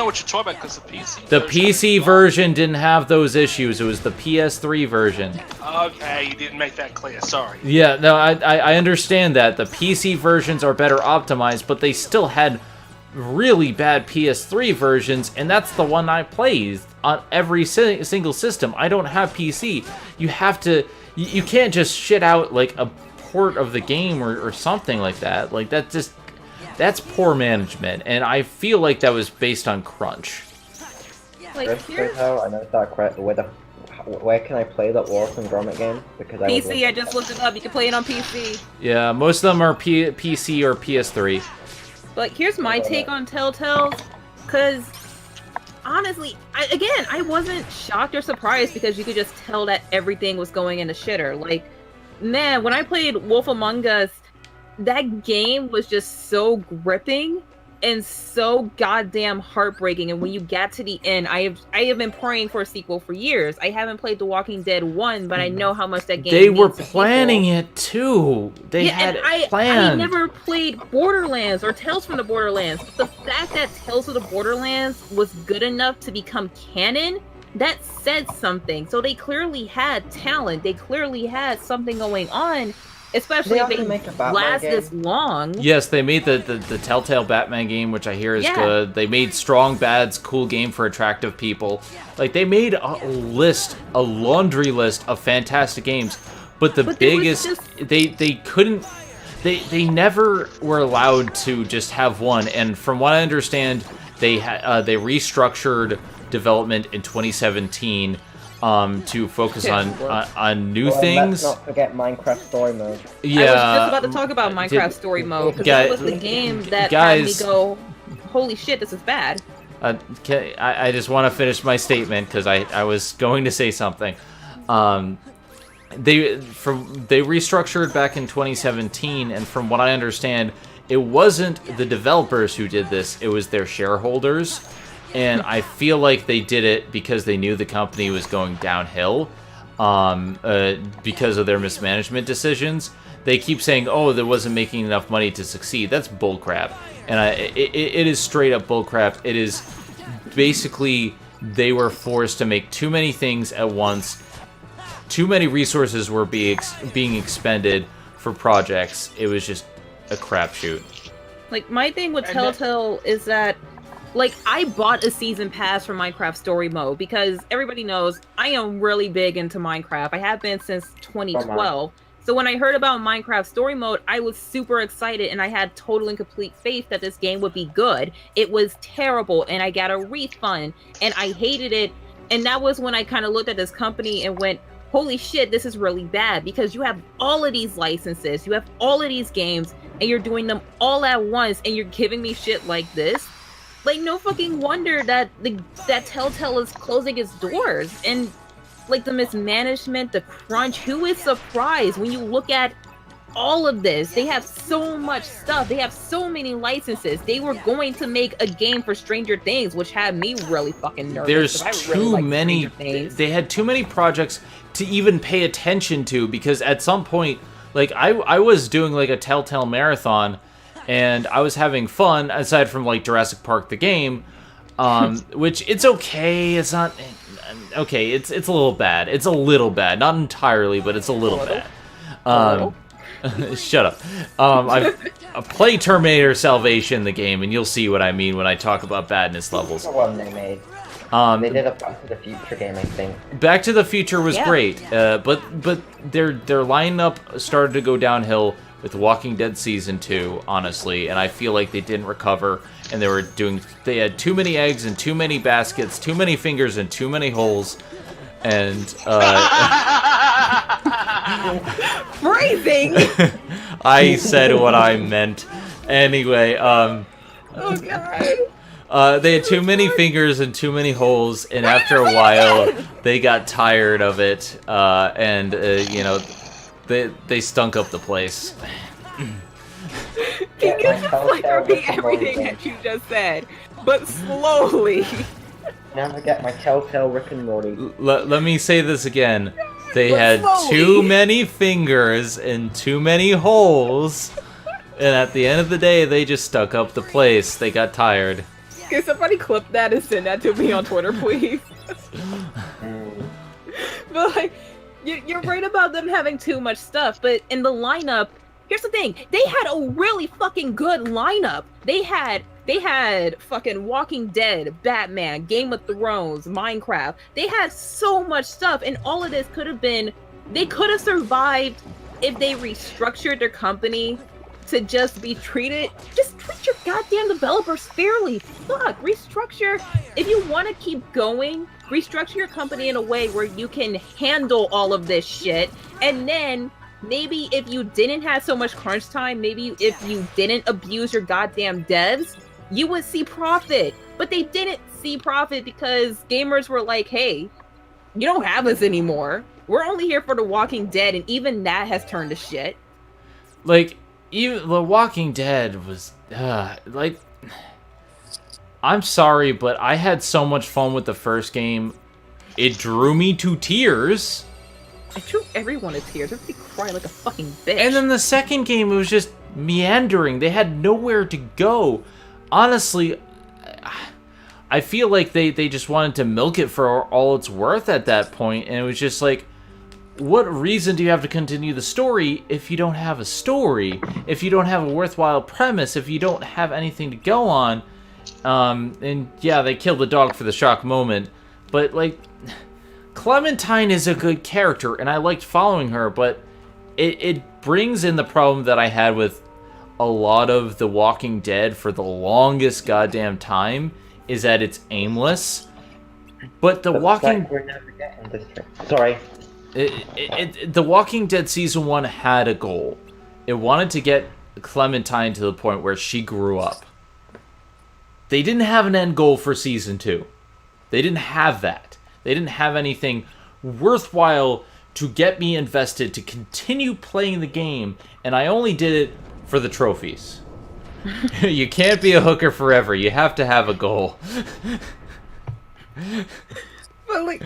[SPEAKER 6] what you're talking about because
[SPEAKER 1] the PC version didn't have those issues. It was the PS3 version.
[SPEAKER 6] Okay, you didn't make that clear. Sorry.
[SPEAKER 1] Yeah, no, I understand that the PC versions are better optimized, but they still had really bad PS3 versions, and that's the one I played on every single system. I don't have PC. You have to. You can't just shit out like a port of the game or something like that. Like that's poor management, and I feel like that was based on crunch.
[SPEAKER 5] Like here's
[SPEAKER 4] I noticed that where can I play that Warzone Gromit game? Because
[SPEAKER 5] PC. I just looked it up. You can play it on PC.
[SPEAKER 1] Yeah, most of them are PC or PS3.
[SPEAKER 5] But here's my take on Telltale, because honestly, I wasn't shocked or surprised because you could just tell that everything was going in the shitter. Like, man, when I played Wolf Among Us, that game was just so gripping and so goddamn heartbreaking. And when you got to the end, I have been praying for a sequel for years. I haven't played The Walking Dead 1, but I know how much that game
[SPEAKER 1] They were
[SPEAKER 5] needs a
[SPEAKER 1] planning
[SPEAKER 5] sequel.
[SPEAKER 1] it too. They had it
[SPEAKER 5] I
[SPEAKER 1] planned.
[SPEAKER 5] never played Borderlands or Tales from the Borderlands. But the fact that Tales of the Borderlands was good enough to become canon, that said something. So they clearly had talent. They clearly had something going on. Especially if they last this long.
[SPEAKER 1] Yes, they made the Telltale Batman game, which I hear is good. They made Strong Bad's cool game for attractive people. Like, they made a laundry list of fantastic games. But the biggest, they never were allowed to just have one. And from what I understand, they restructured development in 2017. To focus on new things.
[SPEAKER 4] Let's not forget Minecraft Story Mode.
[SPEAKER 1] Yeah,
[SPEAKER 5] I was just about to talk about Minecraft Story Mode, because that was the game that had me go, holy shit, this is bad.
[SPEAKER 1] I just want to finish my statement because I was going to say something. They restructured back in 2017, and from what I understand, it wasn't the developers who did this; it was their shareholders. And I feel like they did it because they knew the company was going downhill because of their mismanagement decisions. They keep saying, oh, that wasn't making enough money to succeed. That's bullcrap. And it is straight up bullcrap. It is basically they were forced to make too many things at once. Too many resources were being expended for projects. It was just a crapshoot.
[SPEAKER 5] Like, my thing with Telltale is that, like, I bought a season pass for Minecraft Story Mode because everybody knows I am really big into Minecraft. I have been since 2012. So when I heard about Minecraft Story Mode, I was super excited and I had total and complete faith that this game would be good. It was terrible and I got a refund and I hated it. And that was when I kind of looked at this company and went, holy shit, this is really bad, because you have all of these licenses, you have all of these games, and you're doing them all at once and you're giving me shit like this. Like, no fucking wonder that that Telltale is closing its doors. And, like, the mismanagement, the crunch, who is surprised when you look at all of this? They have so much stuff. They have so many licenses. They were going to make a game for Stranger Things, which had me really fucking nervous.
[SPEAKER 1] There's too many. They had too many projects to even pay attention to, because at some point, like, I was doing, like, a Telltale marathon, and I was having fun, aside from, like, Jurassic Park the game, which, it's okay, it's not... Okay, it's a little bad. It's a little bad. Not entirely, but it's a little bad. Shut up. I play Terminator Salvation, the game, and you'll see what I mean when I talk about badness levels.
[SPEAKER 4] The one they made. They did a Back to the Future game, I think.
[SPEAKER 1] Back to the Future was great, but their lineup started to go downhill with Walking Dead Season 2, honestly, and I feel like they didn't recover, and they had too many eggs and too many baskets, too many fingers and too many holes, and
[SPEAKER 5] phrasing.
[SPEAKER 1] I said what I meant. Anyway,
[SPEAKER 5] oh god.
[SPEAKER 1] They had too many fingers and too many holes, and after a while, they got tired of it, and you know, they stunk up the place.
[SPEAKER 5] Can you just like repeat everything that you just said, but slowly?
[SPEAKER 4] Never get my telltale Rick and Morty.
[SPEAKER 1] Let me say this again. They
[SPEAKER 5] But
[SPEAKER 1] had
[SPEAKER 5] slowly.
[SPEAKER 1] too many fingers and too many holes, and at the end of the day, they just stuck up the place. They got tired.
[SPEAKER 5] Can somebody clip that and send that to me on Twitter, please? But like, you're right about them having too much stuff. But in the lineup, here's the thing: they had a really fucking good lineup. They had fucking Walking Dead, Batman, Game of Thrones, Minecraft. They had so much stuff, and all of this could have been. They could have survived if they restructured their company to just be treated. Just treat your goddamn developers fairly. Fuck, restructure. If you want to keep going, restructure your company in a way where you can handle all of this shit, and then. Maybe if you didn't have so much crunch time, maybe if you didn't abuse your goddamn devs, you would see profit. But they didn't see profit because gamers were like, hey, you don't have us anymore. We're only here for The Walking Dead, and even that has turned to shit.
[SPEAKER 1] Like, even The Walking Dead was, like, I'm sorry, but I had so much fun with the first game. It drew me to tears.
[SPEAKER 5] I drew everyone to tears. Everybody cried like a fucking bitch.
[SPEAKER 1] And then the second game, it was just meandering. They had nowhere to go. Honestly, I feel like they just wanted to milk it for all it's worth at that point. And it was just like, what reason do you have to continue the story if you don't have a story? If you don't have a worthwhile premise? If you don't have anything to go on? And yeah, they killed the dog for the shock moment. But like... Clementine is a good character, and I liked following her, but it brings in the problem that I had with a lot of The Walking Dead for the longest goddamn time, is that it's aimless. But The Walking...
[SPEAKER 4] We're never getting this. Sorry.
[SPEAKER 1] The Walking Dead Season 1 had a goal. It wanted to get Clementine to the point where she grew up. They didn't have an end goal for Season 2. They didn't have that. They didn't have anything worthwhile to get me invested to continue playing the game, and I only did it for the trophies. You can't be a hooker forever. You have to have a goal.
[SPEAKER 5] But like,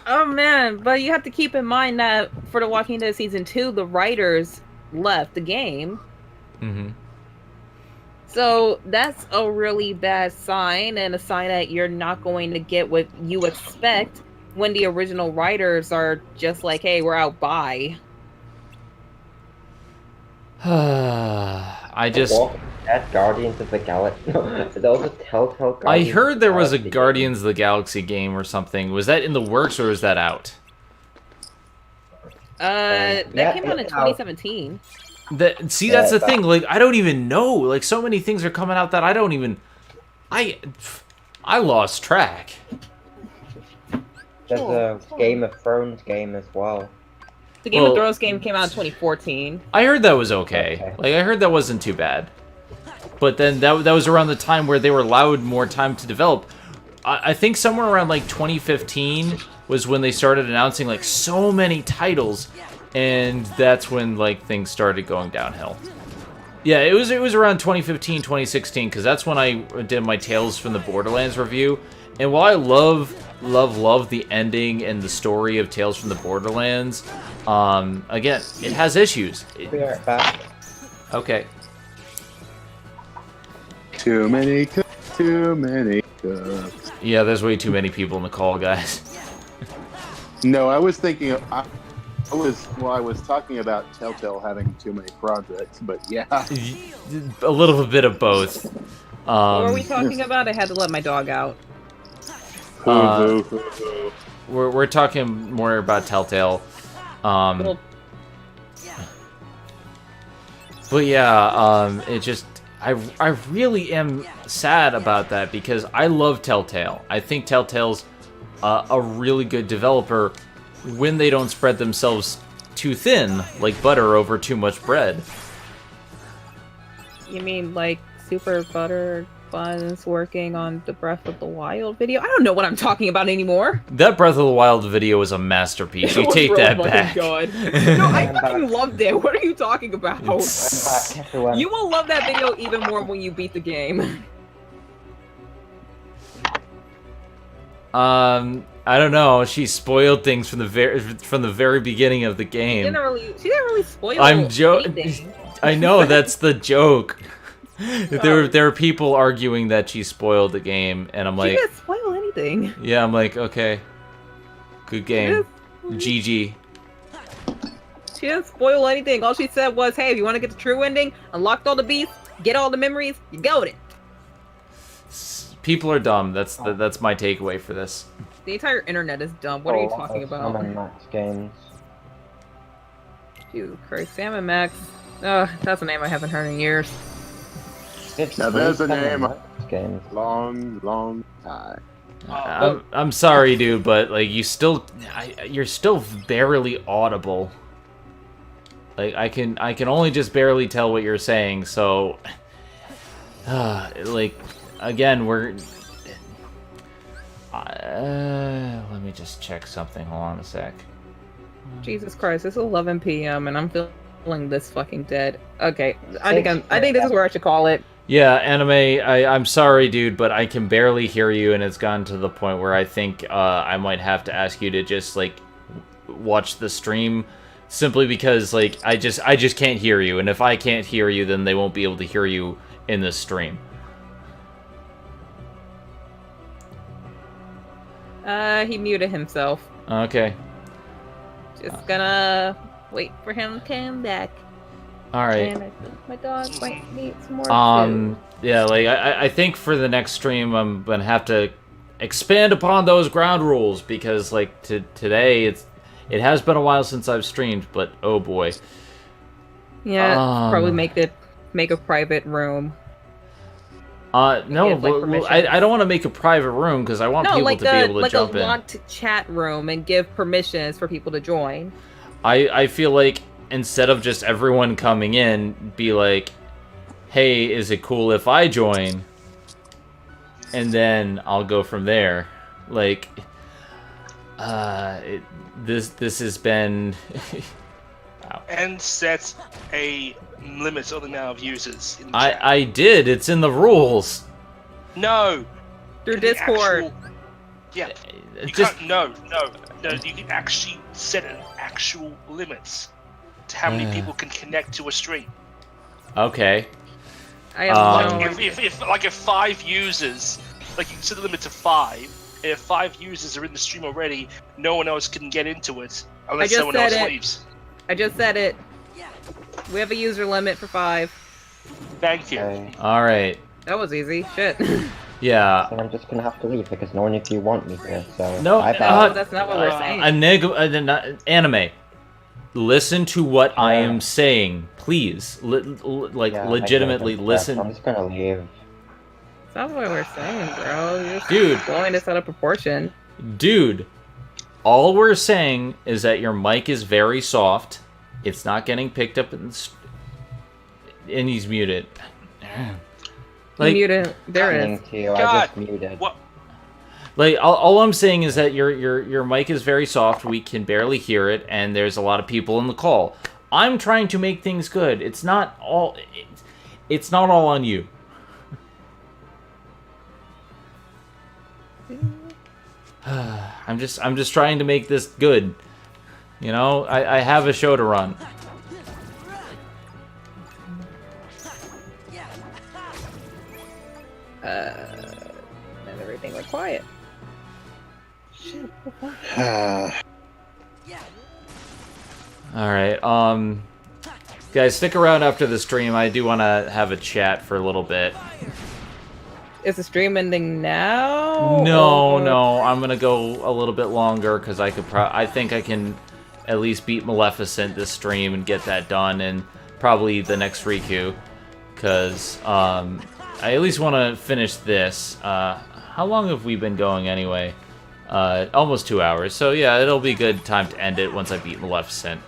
[SPEAKER 5] oh man, but you have to keep in mind that for The Walking Dead Season 2, the writers left the game.
[SPEAKER 1] Mm-hmm.
[SPEAKER 5] So that's a really bad sign, and a sign that you're not going to get what you expect when the original writers are just like, hey, we're out, bye.
[SPEAKER 1] I just...
[SPEAKER 4] That Guardians of the Galaxy. Those are Telltale Guardians.
[SPEAKER 1] I heard there was a Guardians of the Galaxy game or something. Was that in the works or was that out?
[SPEAKER 5] That came out in 2017.
[SPEAKER 1] That's the thing. Like, I don't even know. Like, so many things are coming out that I don't even. I lost track.
[SPEAKER 4] There's a Game of Thrones game as well.
[SPEAKER 5] The Game of Thrones game came out in 2014.
[SPEAKER 1] I heard that was okay. Like, I heard that wasn't too bad. But then that was around the time where they were allowed more time to develop. I think somewhere around like 2015 was when they started announcing like so many titles. And that's when like things started going downhill. Yeah, it was around 2015, 2016, because that's when I did my Tales from the Borderlands review. And while I love the ending and the story of Tales from the Borderlands, again, it has issues.
[SPEAKER 4] Be right back.
[SPEAKER 1] Okay.
[SPEAKER 2] Too many cups.
[SPEAKER 1] Yeah, there's way too many people in the call, guys.
[SPEAKER 2] No, I was thinking of... I was talking about Telltale having too many projects, but yeah.
[SPEAKER 1] A little bit of both.
[SPEAKER 5] What were we talking about? I had to let my dog out.
[SPEAKER 1] We're talking more about Telltale. But yeah, it just... I really am sad about that because I love Telltale. I think Telltale's a really good developer when they don't spread themselves too thin, like butter over too much bread.
[SPEAKER 5] You mean like super butter Fun's working on the Breath of the Wild video. I don't know what I'm talking about anymore.
[SPEAKER 1] That Breath of the Wild video was a masterpiece. You
[SPEAKER 5] It was
[SPEAKER 1] take
[SPEAKER 5] really
[SPEAKER 1] that
[SPEAKER 5] fucking
[SPEAKER 1] back.
[SPEAKER 5] good. No, I fucking loved it. What are you talking about?
[SPEAKER 4] I'm back, everyone.
[SPEAKER 5] You will love that video even more when you beat the game.
[SPEAKER 1] I don't know. She spoiled things from the very beginning of the
[SPEAKER 5] She
[SPEAKER 1] game.
[SPEAKER 5] didn't really spoil
[SPEAKER 1] I'm
[SPEAKER 5] anything.
[SPEAKER 1] I know that's the joke. There were people arguing that she spoiled the game, and I'm
[SPEAKER 5] She
[SPEAKER 1] like,
[SPEAKER 5] didn't spoil anything.
[SPEAKER 1] yeah, I'm like, okay, good game, GG.
[SPEAKER 5] She didn't spoil anything. All she said was, hey, if you want to get the true ending, unlock all the beasts, get all the memories, you go with it.
[SPEAKER 1] People are dumb. That's my takeaway for this.
[SPEAKER 5] The entire internet is dumb. What are you talking about?
[SPEAKER 4] Sam and Max games.
[SPEAKER 5] Jesus Christ, Sam and Max. That's a name I haven't heard in years.
[SPEAKER 2] Now there's a
[SPEAKER 4] Sam and
[SPEAKER 2] name.
[SPEAKER 4] Max games.
[SPEAKER 2] Long time.
[SPEAKER 1] I'm sorry, dude, but like you're still barely audible. Like I can only just barely tell what you're saying. So, like again, we're. Let me just check something. Hold on a sec.
[SPEAKER 5] Jesus Christ, it's 11 p.m. and I'm feeling this fucking dead. Okay, I think this is where I should call it.
[SPEAKER 1] Yeah, Anime, I'm sorry, dude, but I can barely hear you, and it's gotten to the point where I think I might have to ask you to just, like, watch the stream, simply because, like, I just can't hear you, and if I can't hear you, then they won't be able to hear you in the stream.
[SPEAKER 5] He muted himself.
[SPEAKER 1] Okay.
[SPEAKER 5] Just gonna wait for him to come back.
[SPEAKER 1] Alright.
[SPEAKER 5] And I think my dog might need some more food.
[SPEAKER 1] Yeah, like, I think for the next stream, I'm gonna have to expand upon those ground rules, because, like, today, it has been a while since I've streamed, but oh boy.
[SPEAKER 5] Yeah, probably make a private room.
[SPEAKER 1] No,
[SPEAKER 5] Give, like, permissions.
[SPEAKER 1] I don't want to make a private room, because I want people to be able to jump in.
[SPEAKER 5] Like a locked chat room and give permissions for people to join.
[SPEAKER 1] I feel like instead of just everyone coming in, be like, hey, is it cool if I join? And then I'll go from there. Like, this has been... Wow.
[SPEAKER 6] And set a limit on the amount of users. In the chat.
[SPEAKER 1] I did. It's in the rules.
[SPEAKER 6] No.
[SPEAKER 5] Through
[SPEAKER 6] In the
[SPEAKER 5] Discord.
[SPEAKER 6] Yeah. You
[SPEAKER 1] Just
[SPEAKER 6] can't. No. You can actually set an actual limits to how many people can connect to a stream.
[SPEAKER 1] okay.
[SPEAKER 5] I have no
[SPEAKER 6] If 5 users, like you can set the limit to 5. If 5 users are in the stream already, no one else can get into it unless someone else leaves.
[SPEAKER 5] I just said it. We have a user limit for 5.
[SPEAKER 6] Thank you.
[SPEAKER 4] Okay.
[SPEAKER 1] Alright.
[SPEAKER 5] That was easy. Shit.
[SPEAKER 1] Yeah.
[SPEAKER 4] So I'm just gonna have to leave because no one of you want me here. So
[SPEAKER 1] No,
[SPEAKER 5] That's not what we're saying.
[SPEAKER 1] Anime. Listen to what I am saying, please. Legitimately listen.
[SPEAKER 4] I'm just gonna leave.
[SPEAKER 5] That's not what we're saying, bro. You're just
[SPEAKER 1] Dude.
[SPEAKER 5] blowing this out of proportion.
[SPEAKER 1] Dude, all we're saying is that your mic is very soft. It's not getting picked up and he's muted. Like,
[SPEAKER 5] muted. There it is.
[SPEAKER 4] To you. I
[SPEAKER 6] God,
[SPEAKER 4] just muted.
[SPEAKER 6] what?
[SPEAKER 1] Like, all I'm saying is that your mic is very soft. We can barely hear it, and there's a lot of people in the call. I'm trying to make things good. It's not all on you. I'm just trying to make this good. You know, I have a show to run.
[SPEAKER 5] And everything went quiet. Shit.
[SPEAKER 1] Alright, guys, stick around after the stream. I do want to have a chat for a little bit.
[SPEAKER 5] Is the stream ending now?
[SPEAKER 1] No, I'm gonna go a little bit longer, because I think I can at least beat Maleficent this stream and get that done, and probably the next Riku, because I at least want to finish this. How long have we been going anyway? Almost 2 hours, so yeah, it'll be a good time to end it once I beat Maleficent.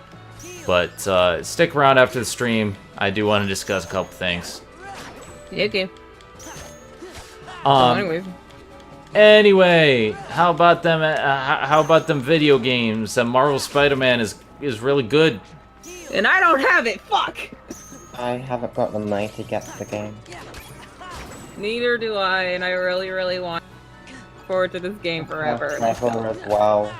[SPEAKER 1] But stick around after the stream. I do want to discuss a couple things.
[SPEAKER 5] Okay. Anyways.
[SPEAKER 1] Anyway, how about them? How about them video games? Marvel Spider-Man is really good.
[SPEAKER 5] And I don't have it. Fuck.
[SPEAKER 4] I haven't got the money to get the game.
[SPEAKER 5] Neither do I, and I really, really want forward to this game forever.
[SPEAKER 4] Traveler as well.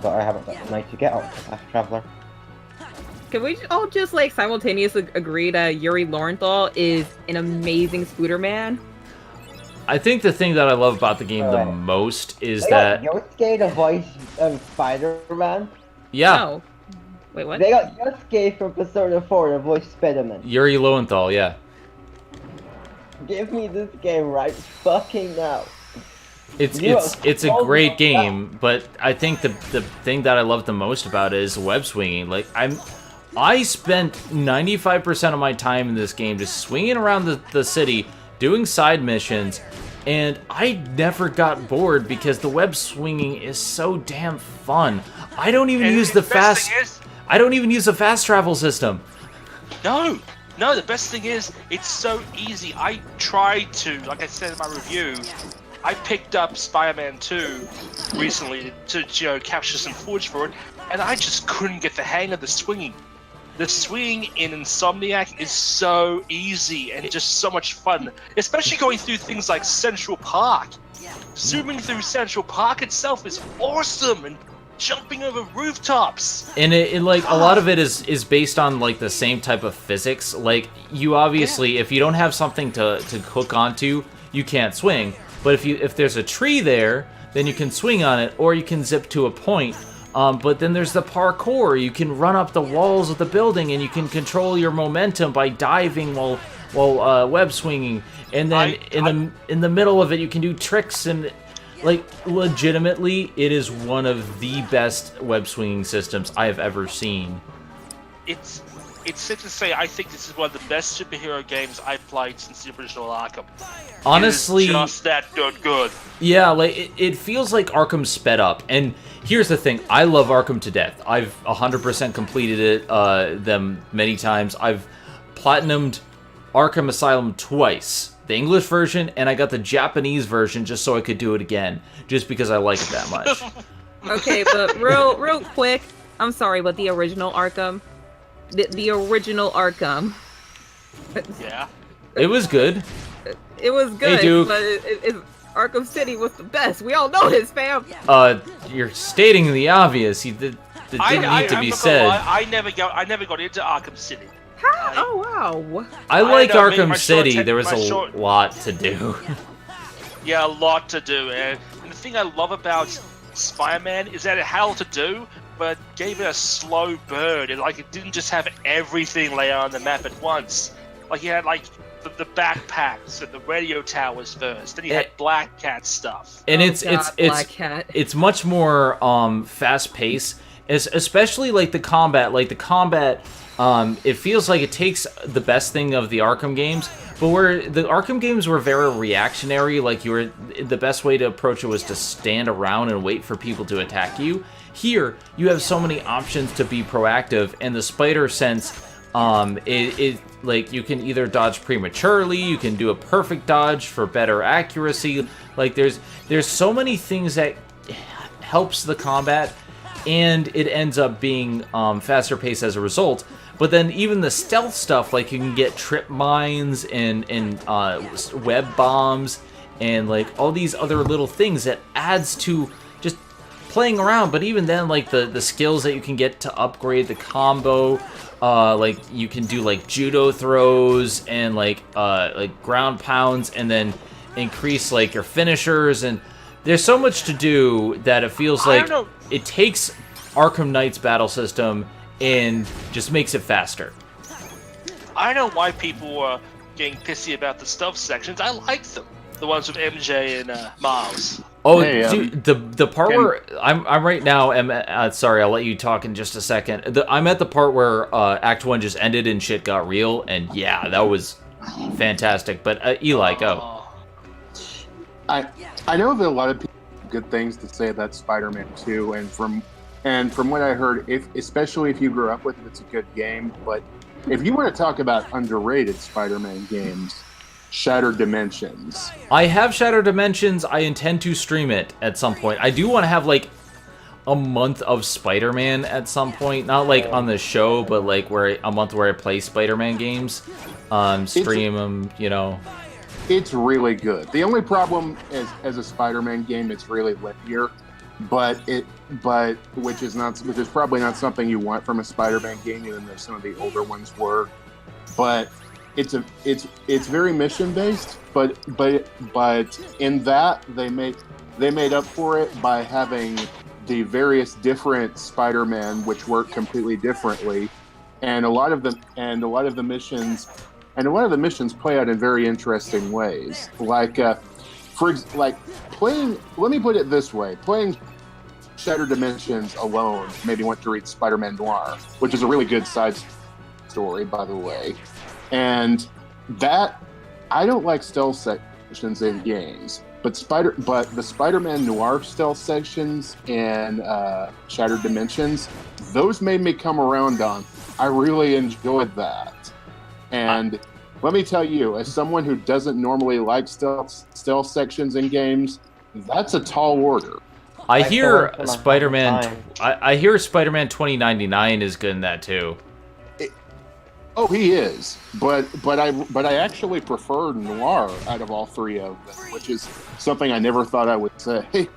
[SPEAKER 4] But I haven't got the money to get Octopath Traveler.
[SPEAKER 5] Can we all just like simultaneously agree that Yuri Lowenthal is an amazing Spooderman?
[SPEAKER 1] I think the thing that I love about the game the most is that
[SPEAKER 4] Yosuke to voice Spider-Man.
[SPEAKER 1] yeah,
[SPEAKER 5] No. Wait, what?
[SPEAKER 4] They got Yosuke from Persona 4 to voice Spider-Man.
[SPEAKER 1] Yuri Lowenthal, yeah.
[SPEAKER 4] Give me this game right fucking now.
[SPEAKER 1] It's a great game, but I think the thing that I love the most about it is web swinging. Like I spent 95% of my time in this game just swinging around the city, doing side missions, and I never got bored because the web swinging is so damn fun. I don't even use the fast. I don't even use the fast travel system.
[SPEAKER 6] No, the best thing is, it's so easy. I tried to, like I said in my review, I picked up Spider-Man 2 recently to capture some footage for it, and I just couldn't get the hang of the swinging. The swinging in Insomniac is so easy and just so much fun, especially going through things like Central Park. Zooming through Central Park itself is awesome, and jumping over rooftops.
[SPEAKER 1] And it like a lot of it is based on like the same type of physics. Like you obviously, if you don't have something to hook onto, you can't swing. But if there's a tree there, then you can swing on it, or you can zip to a point. But then there's the parkour. You can run up the walls of the building, and you can control your momentum by diving while web swinging. And then in the middle of it, you can do tricks and like legitimately, it is one of the best web swinging systems I have ever seen.
[SPEAKER 6] It's safe to say I think this is one of the best superhero games I've played since the original Arkham.
[SPEAKER 1] Honestly,
[SPEAKER 6] it is just that good.
[SPEAKER 1] Yeah, like it feels like Arkham sped up. And here's the thing, I love Arkham to death. I've 100% completed it them many times. I've platinumed Arkham Asylum twice. The English version, and I got the Japanese version just so I could do it again, just because I like it that much.
[SPEAKER 5] Okay, but real quick, I'm sorry, but the original Arkham, the original Arkham.
[SPEAKER 6] Yeah.
[SPEAKER 1] It was good.
[SPEAKER 5] It was good,
[SPEAKER 1] Hey, Duke.
[SPEAKER 5] but Arkham City was the best. We all know this, fam.
[SPEAKER 1] You're stating the obvious. That didn't need to be said.
[SPEAKER 6] I never got into Arkham City.
[SPEAKER 5] How? Oh wow.
[SPEAKER 1] I like
[SPEAKER 6] know,
[SPEAKER 1] Arkham City. There was a
[SPEAKER 6] short-
[SPEAKER 1] lot to do.
[SPEAKER 6] Yeah, a lot to do, and the thing I love about Spider-Man is that it had a lot to do, but gave it a slow burn. It didn't just have everything lay out on the map at once. Like you had the backpacks and the radio towers first. Then you had Black Cat stuff.
[SPEAKER 1] And
[SPEAKER 5] Black Cat.
[SPEAKER 1] it's much more fast paced, especially like the combat. Like the combat, it feels like it takes the best thing of the Arkham games, but where the Arkham games were very reactionary, like the best way to approach it was to stand around and wait for people to attack you. Here, you have so many options to be proactive, and the spider sense, it like you can either dodge prematurely, you can do a perfect dodge for better accuracy. Like there's so many things that helps the combat, and it ends up being faster paced as a result. But then even the stealth stuff, like you can get trip mines and web bombs and like all these other little things that adds to just playing around. But even then, like the skills that you can get to upgrade the combo, like you can do like judo throws and like ground pounds, and then increase like your finishers. And there's so much to do that it feels like it takes Arkham Knight's battle system and just makes it faster.
[SPEAKER 6] I don't know why people were getting pissy about the stealth sections. I like them. The ones with MJ and Miles.
[SPEAKER 1] Oh,
[SPEAKER 2] Hey,
[SPEAKER 1] dude, the part where I'm right now. Sorry, I'll let you talk in just a second. I'm at the part where Act 1 just ended and shit got real, and yeah, that was fantastic. But Eli, go.
[SPEAKER 2] I know that a lot of people have good things to say about Spider-Man 2, and from what I heard, especially if you grew up with it, it's a good game. But if you want to talk about underrated Spider-Man games, Shattered Dimensions.
[SPEAKER 1] I have Shattered Dimensions. I intend to stream it at some point. I do want to have like a month of Spider-Man at some point, not like on the show, but like a month where I play Spider-Man games, stream them, you know.
[SPEAKER 2] It's really good. The only problem is, as a Spider-Man game, it's really linear, but which is probably not something you want from a Spider-Man game, even though some of the older ones were. But it's very mission based, but in that they made up for it by having the various different Spider-Man which work completely differently, and a lot of the missions play out in very interesting ways. Like playing. Let me put it this way: playing Shattered Dimensions alone made me want to read Spider-Man Noir, which is a really good side story, by the way. And that I don't like stealth sections in games, but the Spider-Man Noir stealth sections in Shattered Dimensions, those made me come around on. I really enjoyed that. And let me tell you, as someone who doesn't normally like stealth sections in games, that's a tall order.
[SPEAKER 1] I hear Spider-Man 2099 is good in that too.
[SPEAKER 2] Oh, he is, but I actually prefer Noir out of all three of them, which is something I never thought I would say.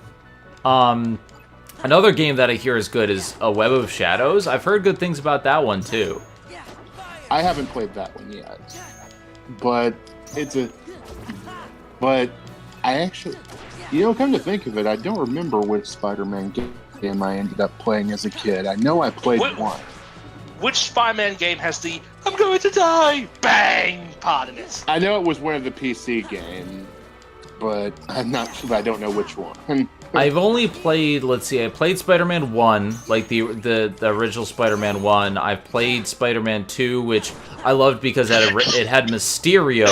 [SPEAKER 1] Another game that I hear is good is A Web of Shadows. I've heard good things about that one too.
[SPEAKER 2] I haven't played that one yet, but I actually, come to think of it, I don't remember which Spider-Man game I ended up playing as a kid. I know I played one.
[SPEAKER 6] Which Spider-Man game has the "I'm going to die" bang part in it?
[SPEAKER 2] I know it was one of the PC games, but I'm not sure. I don't know which one.
[SPEAKER 1] I've only played. Let's see. I played Spider-Man 1, like the original Spider-Man 1. I've played Spider-Man 2, which I loved because it had Mysterio.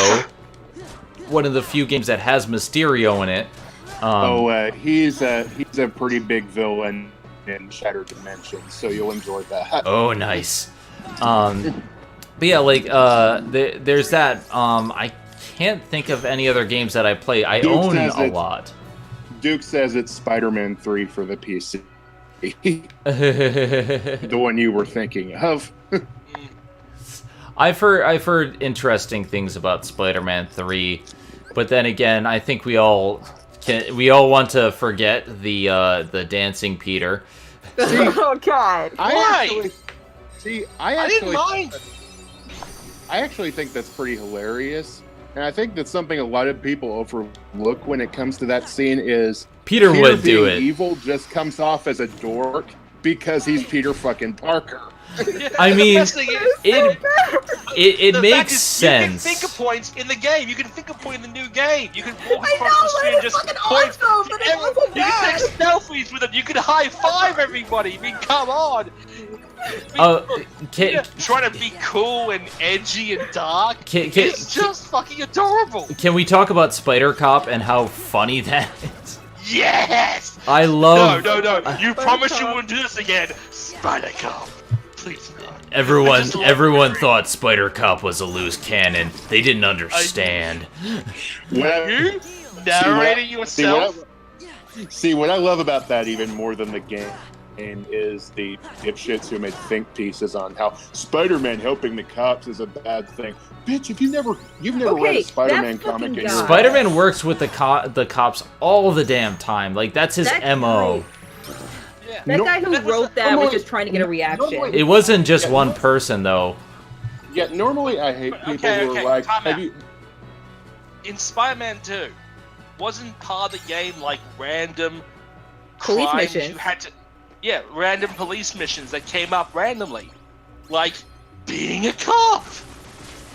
[SPEAKER 1] One of the few games that has Mysterio in it.
[SPEAKER 2] He's a pretty big villain in Shattered Dimensions, so you'll enjoy that.
[SPEAKER 1] Oh, nice. But yeah, like there's that. I can't think of any other games that I play. I own a lot.
[SPEAKER 2] Duke says it's Spider-Man 3 for the PC. The one you were thinking of.
[SPEAKER 1] I've heard interesting things about Spider-Man 3, but then again, I think we all want to forget the dancing Peter.
[SPEAKER 5] Oh God!
[SPEAKER 6] Why?
[SPEAKER 2] I
[SPEAKER 6] didn't mind.
[SPEAKER 2] I actually think that's pretty hilarious. And I think that's something a lot of people overlook when it comes to that scene is
[SPEAKER 1] Peter would do it.
[SPEAKER 2] Evil just comes off as a dork because he's Peter fucking Parker.
[SPEAKER 1] I mean, it makes sense.
[SPEAKER 6] You can think of points in the game. You can think of point in the new game. You can walk across the street and just point. You can take selfies with them. You can high five everybody. I mean, come on. Trying to be cool and edgy and dark. It's just fucking adorable.
[SPEAKER 1] Can we talk about Spider Cop and how funny that is?
[SPEAKER 6] Yes.
[SPEAKER 1] I love.
[SPEAKER 6] No. You promised you wouldn't do this again, Spider Cop. Please not.
[SPEAKER 1] Everyone thought Spider Cop was a loose cannon. They didn't understand.
[SPEAKER 6] You narrating yourself?
[SPEAKER 2] See, what I love about that even more than the game is the dipshits who made think pieces on how Spider-Man helping the cops is a bad thing. Bitch, if you've never read a Spider-Man comic in your life.
[SPEAKER 1] Spider-Man works with the cops all the damn time. Like that's his MO.
[SPEAKER 5] Yeah. That guy who wrote that was just trying to get a reaction.
[SPEAKER 1] It wasn't just one person though.
[SPEAKER 2] Yeah, normally I hate people who are like,
[SPEAKER 6] in Spider-Man 2, wasn't part of the game like random
[SPEAKER 5] police
[SPEAKER 6] crimes
[SPEAKER 5] missions?
[SPEAKER 6] You had to, random police missions that came up randomly, like being a cop.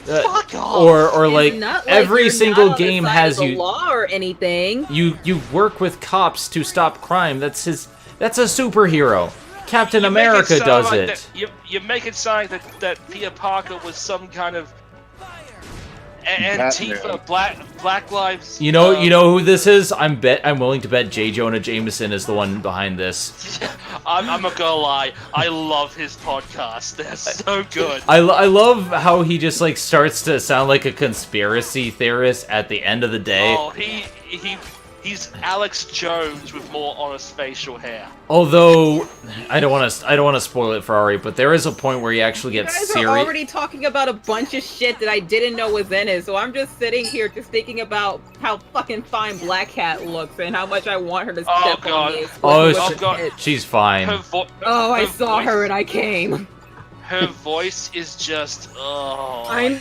[SPEAKER 6] Fuck off.
[SPEAKER 1] Or like every single game has you
[SPEAKER 5] law or anything.
[SPEAKER 1] You work with cops to stop crime. That's a superhero. Captain America does it.
[SPEAKER 6] You make it sound that Peter Parker was some kind of And
[SPEAKER 2] Batman.
[SPEAKER 6] Tifa, Black Lives.
[SPEAKER 1] You know who this is? I'm willing to bet J. Jonah Jameson is the one behind this.
[SPEAKER 6] I'm not gonna lie. I love his podcasts. They're so good.
[SPEAKER 1] I love how he just like starts to sound like a conspiracy theorist at the end of the day.
[SPEAKER 6] Oh, he's Alex Jones with more honest facial hair.
[SPEAKER 1] Although I don't want to spoil it for Ari, but there is a point where he actually
[SPEAKER 5] You
[SPEAKER 1] gets
[SPEAKER 5] guys
[SPEAKER 1] serious.
[SPEAKER 5] are already talking about a bunch of shit that I didn't know was in it, so I'm just sitting here just thinking about how fucking fine Black Cat looks and how much I want her to step
[SPEAKER 6] God.
[SPEAKER 5] on me.
[SPEAKER 1] Oh,
[SPEAKER 6] God.
[SPEAKER 1] she's fine.
[SPEAKER 5] I saw her and I came.
[SPEAKER 6] Her voice is just
[SPEAKER 5] I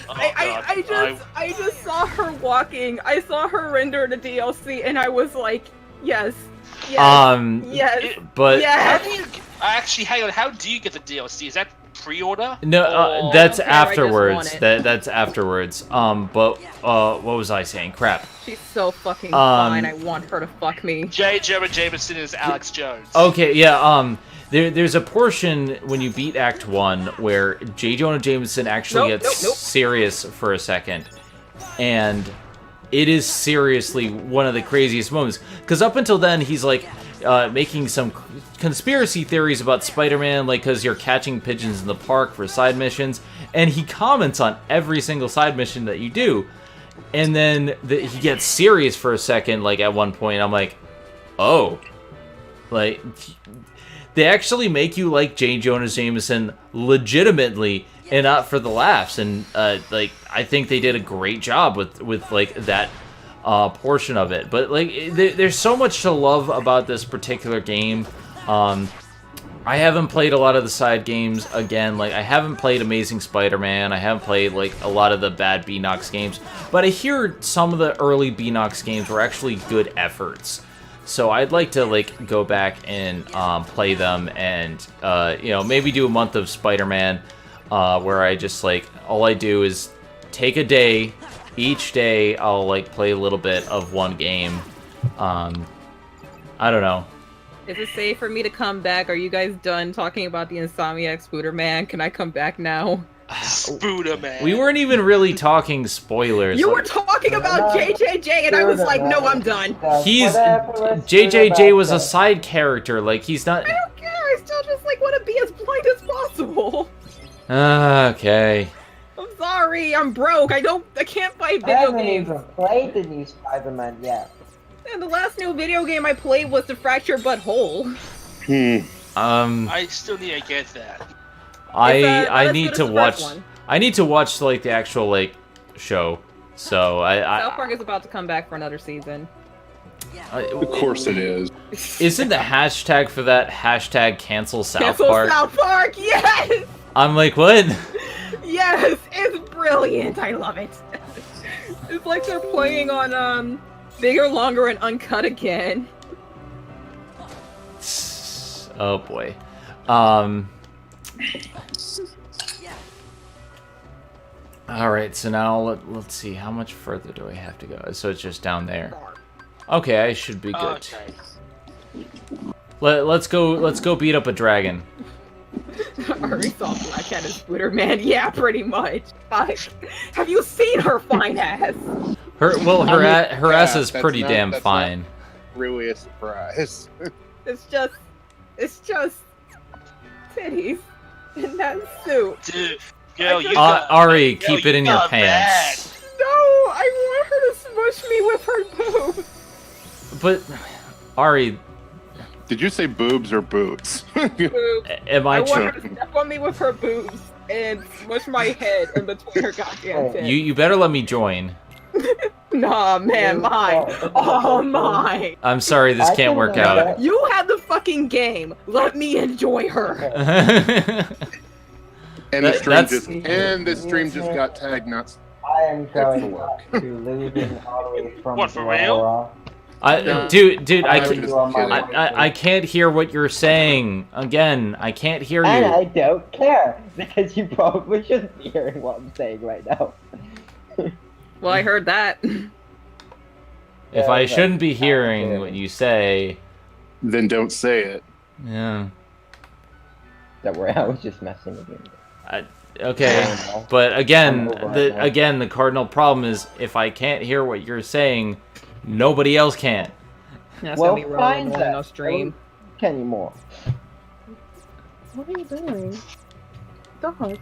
[SPEAKER 5] just saw her walking. I saw her render the DLC and I was like, yes. Yes.
[SPEAKER 1] But
[SPEAKER 6] How do you actually hang on? How do you get the DLC? Is that pre-order?
[SPEAKER 1] no,
[SPEAKER 6] Or-
[SPEAKER 1] that's
[SPEAKER 5] I don't care, I just
[SPEAKER 1] afterwards.
[SPEAKER 5] want it.
[SPEAKER 1] That's afterwards. But what was I saying? Crap.
[SPEAKER 5] She's so fucking fine. I want her to fuck me.
[SPEAKER 6] J. Jonah Jameson is Alex Jones.
[SPEAKER 1] Okay, yeah. There's a portion when you beat Act 1 where J. Jonah Jameson actually gets serious for a second. And it is seriously one of the craziest moments. Because up until then, he's like making some conspiracy theories about Spider-Man, like because you're catching pigeons in the park for side missions. And he comments on every single side mission that you do. And then he gets serious for a second, like at one point. I'm like, oh. Like... They actually make you like J. Jonah Jameson legitimately and not for the laughs. And like I think they did a great job with like that portion of it. But like there's so much to love about this particular game. I haven't played a lot of the side games again. Like I haven't played Amazing Spider-Man. I haven't played like a lot of the bad Beanox games. But I hear some of the early Beanox games were actually good efforts. So I'd like to like go back and play them and maybe do a month of Spider-Man where I just like all I do is take a day. Each day I'll like play a little bit of one game. I don't know.
[SPEAKER 5] Is it safe for me to come back? Are you guys done talking about the Insomniac Spooderman? Can I come back now?
[SPEAKER 6] Spooderman.
[SPEAKER 1] We weren't even really talking spoilers.
[SPEAKER 5] You were talking about JJJ and I was like, no, I'm done.
[SPEAKER 1] He's JJJ was a side character. Like he's not.
[SPEAKER 5] I don't care. I still just like want to be as blind as possible.
[SPEAKER 1] Okay.
[SPEAKER 5] I'm sorry. I'm broke. I can't play
[SPEAKER 4] I
[SPEAKER 5] video
[SPEAKER 4] haven't
[SPEAKER 5] games.
[SPEAKER 4] even played the new Spider-Man yet.
[SPEAKER 5] And the last new video game I played was The Fractured But Whole.
[SPEAKER 6] I still need to get that.
[SPEAKER 1] I need to watch. I need to watch like the actual like show. So
[SPEAKER 5] South Park is about to come back for another season.
[SPEAKER 2] Of course it is.
[SPEAKER 1] Isn't the hashtag for that hashtag cancel South
[SPEAKER 5] Cancel
[SPEAKER 1] Park?
[SPEAKER 5] South Park, yes!
[SPEAKER 1] I'm like, what?
[SPEAKER 5] Yes, it's brilliant. I love it. It's like they're playing on Bigger, Longer, and Uncut again.
[SPEAKER 1] Oh boy. Alright, so now let's see, how much further do I have to go? So it's just down there. Okay, I should be good.
[SPEAKER 6] Okay.
[SPEAKER 1] Let's go beat up a dragon.
[SPEAKER 5] Already saw Black Cat and Spooderman. Yeah, pretty much. Have you seen her fine ass?
[SPEAKER 1] Her ass is
[SPEAKER 2] that's
[SPEAKER 1] pretty
[SPEAKER 2] not-
[SPEAKER 1] damn
[SPEAKER 2] that's
[SPEAKER 1] fine.
[SPEAKER 2] not really a surprise.
[SPEAKER 5] It's just titties in that suit.
[SPEAKER 6] Dude, girl, you
[SPEAKER 1] Ari,
[SPEAKER 6] girl,
[SPEAKER 1] keep it in your
[SPEAKER 6] got
[SPEAKER 1] pants.
[SPEAKER 5] No, I want her to smush me with her boobs.
[SPEAKER 1] But Ari,
[SPEAKER 2] Did you say boobs or boots?
[SPEAKER 5] Boobs.
[SPEAKER 1] am
[SPEAKER 5] I
[SPEAKER 1] I
[SPEAKER 5] want her
[SPEAKER 1] true?
[SPEAKER 5] to step on me with her boobs and smush my head in between her goddamn tits.
[SPEAKER 1] You better let me join.
[SPEAKER 5] Nah, man, mine. Oh, mine.
[SPEAKER 1] I'm sorry, this
[SPEAKER 4] I
[SPEAKER 1] can't
[SPEAKER 4] can
[SPEAKER 1] work
[SPEAKER 4] remember
[SPEAKER 1] out.
[SPEAKER 4] that.
[SPEAKER 5] You had the fucking game. Let me enjoy her.
[SPEAKER 2] And the
[SPEAKER 1] That-
[SPEAKER 2] stream
[SPEAKER 1] that's-
[SPEAKER 2] just got tagged not
[SPEAKER 4] I am going
[SPEAKER 2] for work.
[SPEAKER 4] to leave it all the way from
[SPEAKER 6] What, for real?
[SPEAKER 4] Laura.
[SPEAKER 1] Dude,
[SPEAKER 2] I
[SPEAKER 1] I
[SPEAKER 2] was
[SPEAKER 1] can't,
[SPEAKER 2] just kidding.
[SPEAKER 1] I can't hear what you're saying. Again, I can't hear
[SPEAKER 4] And
[SPEAKER 1] you.
[SPEAKER 4] I don't care, because you probably shouldn't be hearing what I'm saying right now.
[SPEAKER 5] Well, I heard that.
[SPEAKER 1] If I shouldn't be hearing what you say,
[SPEAKER 2] Then don't say it.
[SPEAKER 1] yeah.
[SPEAKER 4] Don't worry, I was just messing with you.
[SPEAKER 1] Okay, but again, the cardinal problem is if I can't hear what you're saying, nobody else can.
[SPEAKER 5] That's
[SPEAKER 4] Well,
[SPEAKER 5] gonna be
[SPEAKER 4] find
[SPEAKER 5] rolling on
[SPEAKER 4] that.
[SPEAKER 5] no stream.
[SPEAKER 4] Can you more?
[SPEAKER 5] What are you doing? Dog.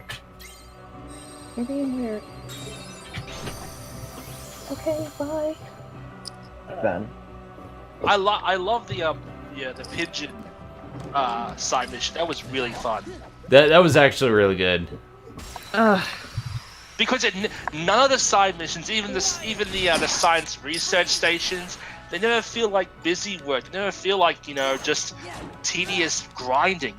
[SPEAKER 5] You're being weird. Okay, bye.
[SPEAKER 4] Then.
[SPEAKER 6] I love the pigeon side mission. That was really fun.
[SPEAKER 1] That was actually really good.
[SPEAKER 6] Because none of the side missions, even the science research stations, they never feel like busy work. They never feel like just tedious grinding.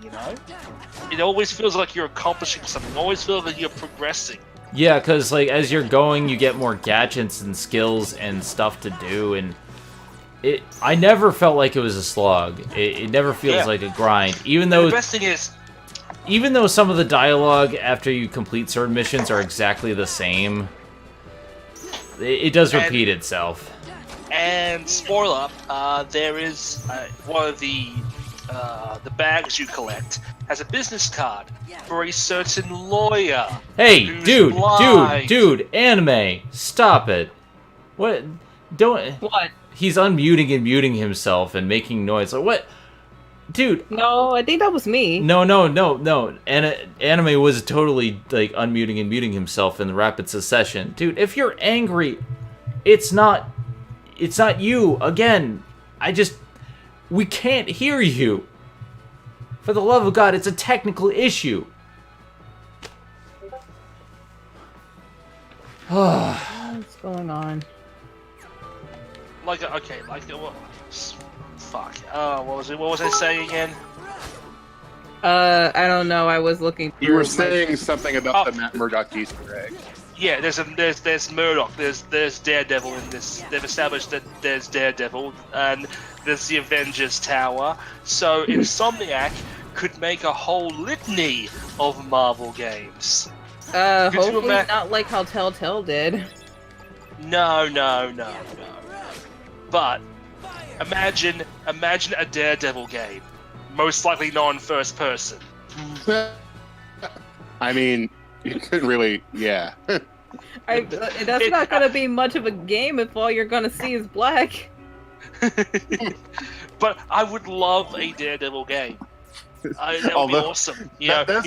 [SPEAKER 6] It always feels like you're accomplishing something. It always feels like you're progressing.
[SPEAKER 1] Yeah, because like as you're going, you get more gadgets and skills and stuff to do, and I never felt like it was a slog. It never feels like a grind, even though.
[SPEAKER 6] The best thing is,
[SPEAKER 1] even though some of the dialogue after you complete certain missions are exactly the same, it does repeat itself.
[SPEAKER 6] And spoiler, there is one of the bags you collect has a business card for a certain lawyer.
[SPEAKER 1] Hey,
[SPEAKER 6] who's
[SPEAKER 1] dude,
[SPEAKER 6] blind.
[SPEAKER 1] dude, anime, stop it. What? Don't.
[SPEAKER 5] What?
[SPEAKER 1] He's unmuting and muting himself and making noise. Like, what? Dude.
[SPEAKER 5] No, I think that was me.
[SPEAKER 1] No. Anime was totally like unmuting and muting himself in the rapid succession. Dude, if you're angry, it's not you. Again, we can't hear you. For the love of God, it's a technical issue.
[SPEAKER 5] What's going on?
[SPEAKER 6] What was it? What was I saying again?
[SPEAKER 5] I don't know. I was looking.
[SPEAKER 2] You were saying something about the Matt Murdock Easter egg.
[SPEAKER 6] Yeah, there's Murdoch, there's Daredevil in this. They've established that there's Daredevil, and there's the Avengers Tower. So Insomniac could make a whole litany of Marvel games.
[SPEAKER 5] Hopefully not like how Telltale did.
[SPEAKER 6] No. But imagine a Daredevil game, most likely non-first person.
[SPEAKER 2] I mean, you couldn't really, yeah.
[SPEAKER 5] That's not gonna be much of a game if all you're gonna see is black.
[SPEAKER 6] But I would love a Daredevil game. That would be awesome. But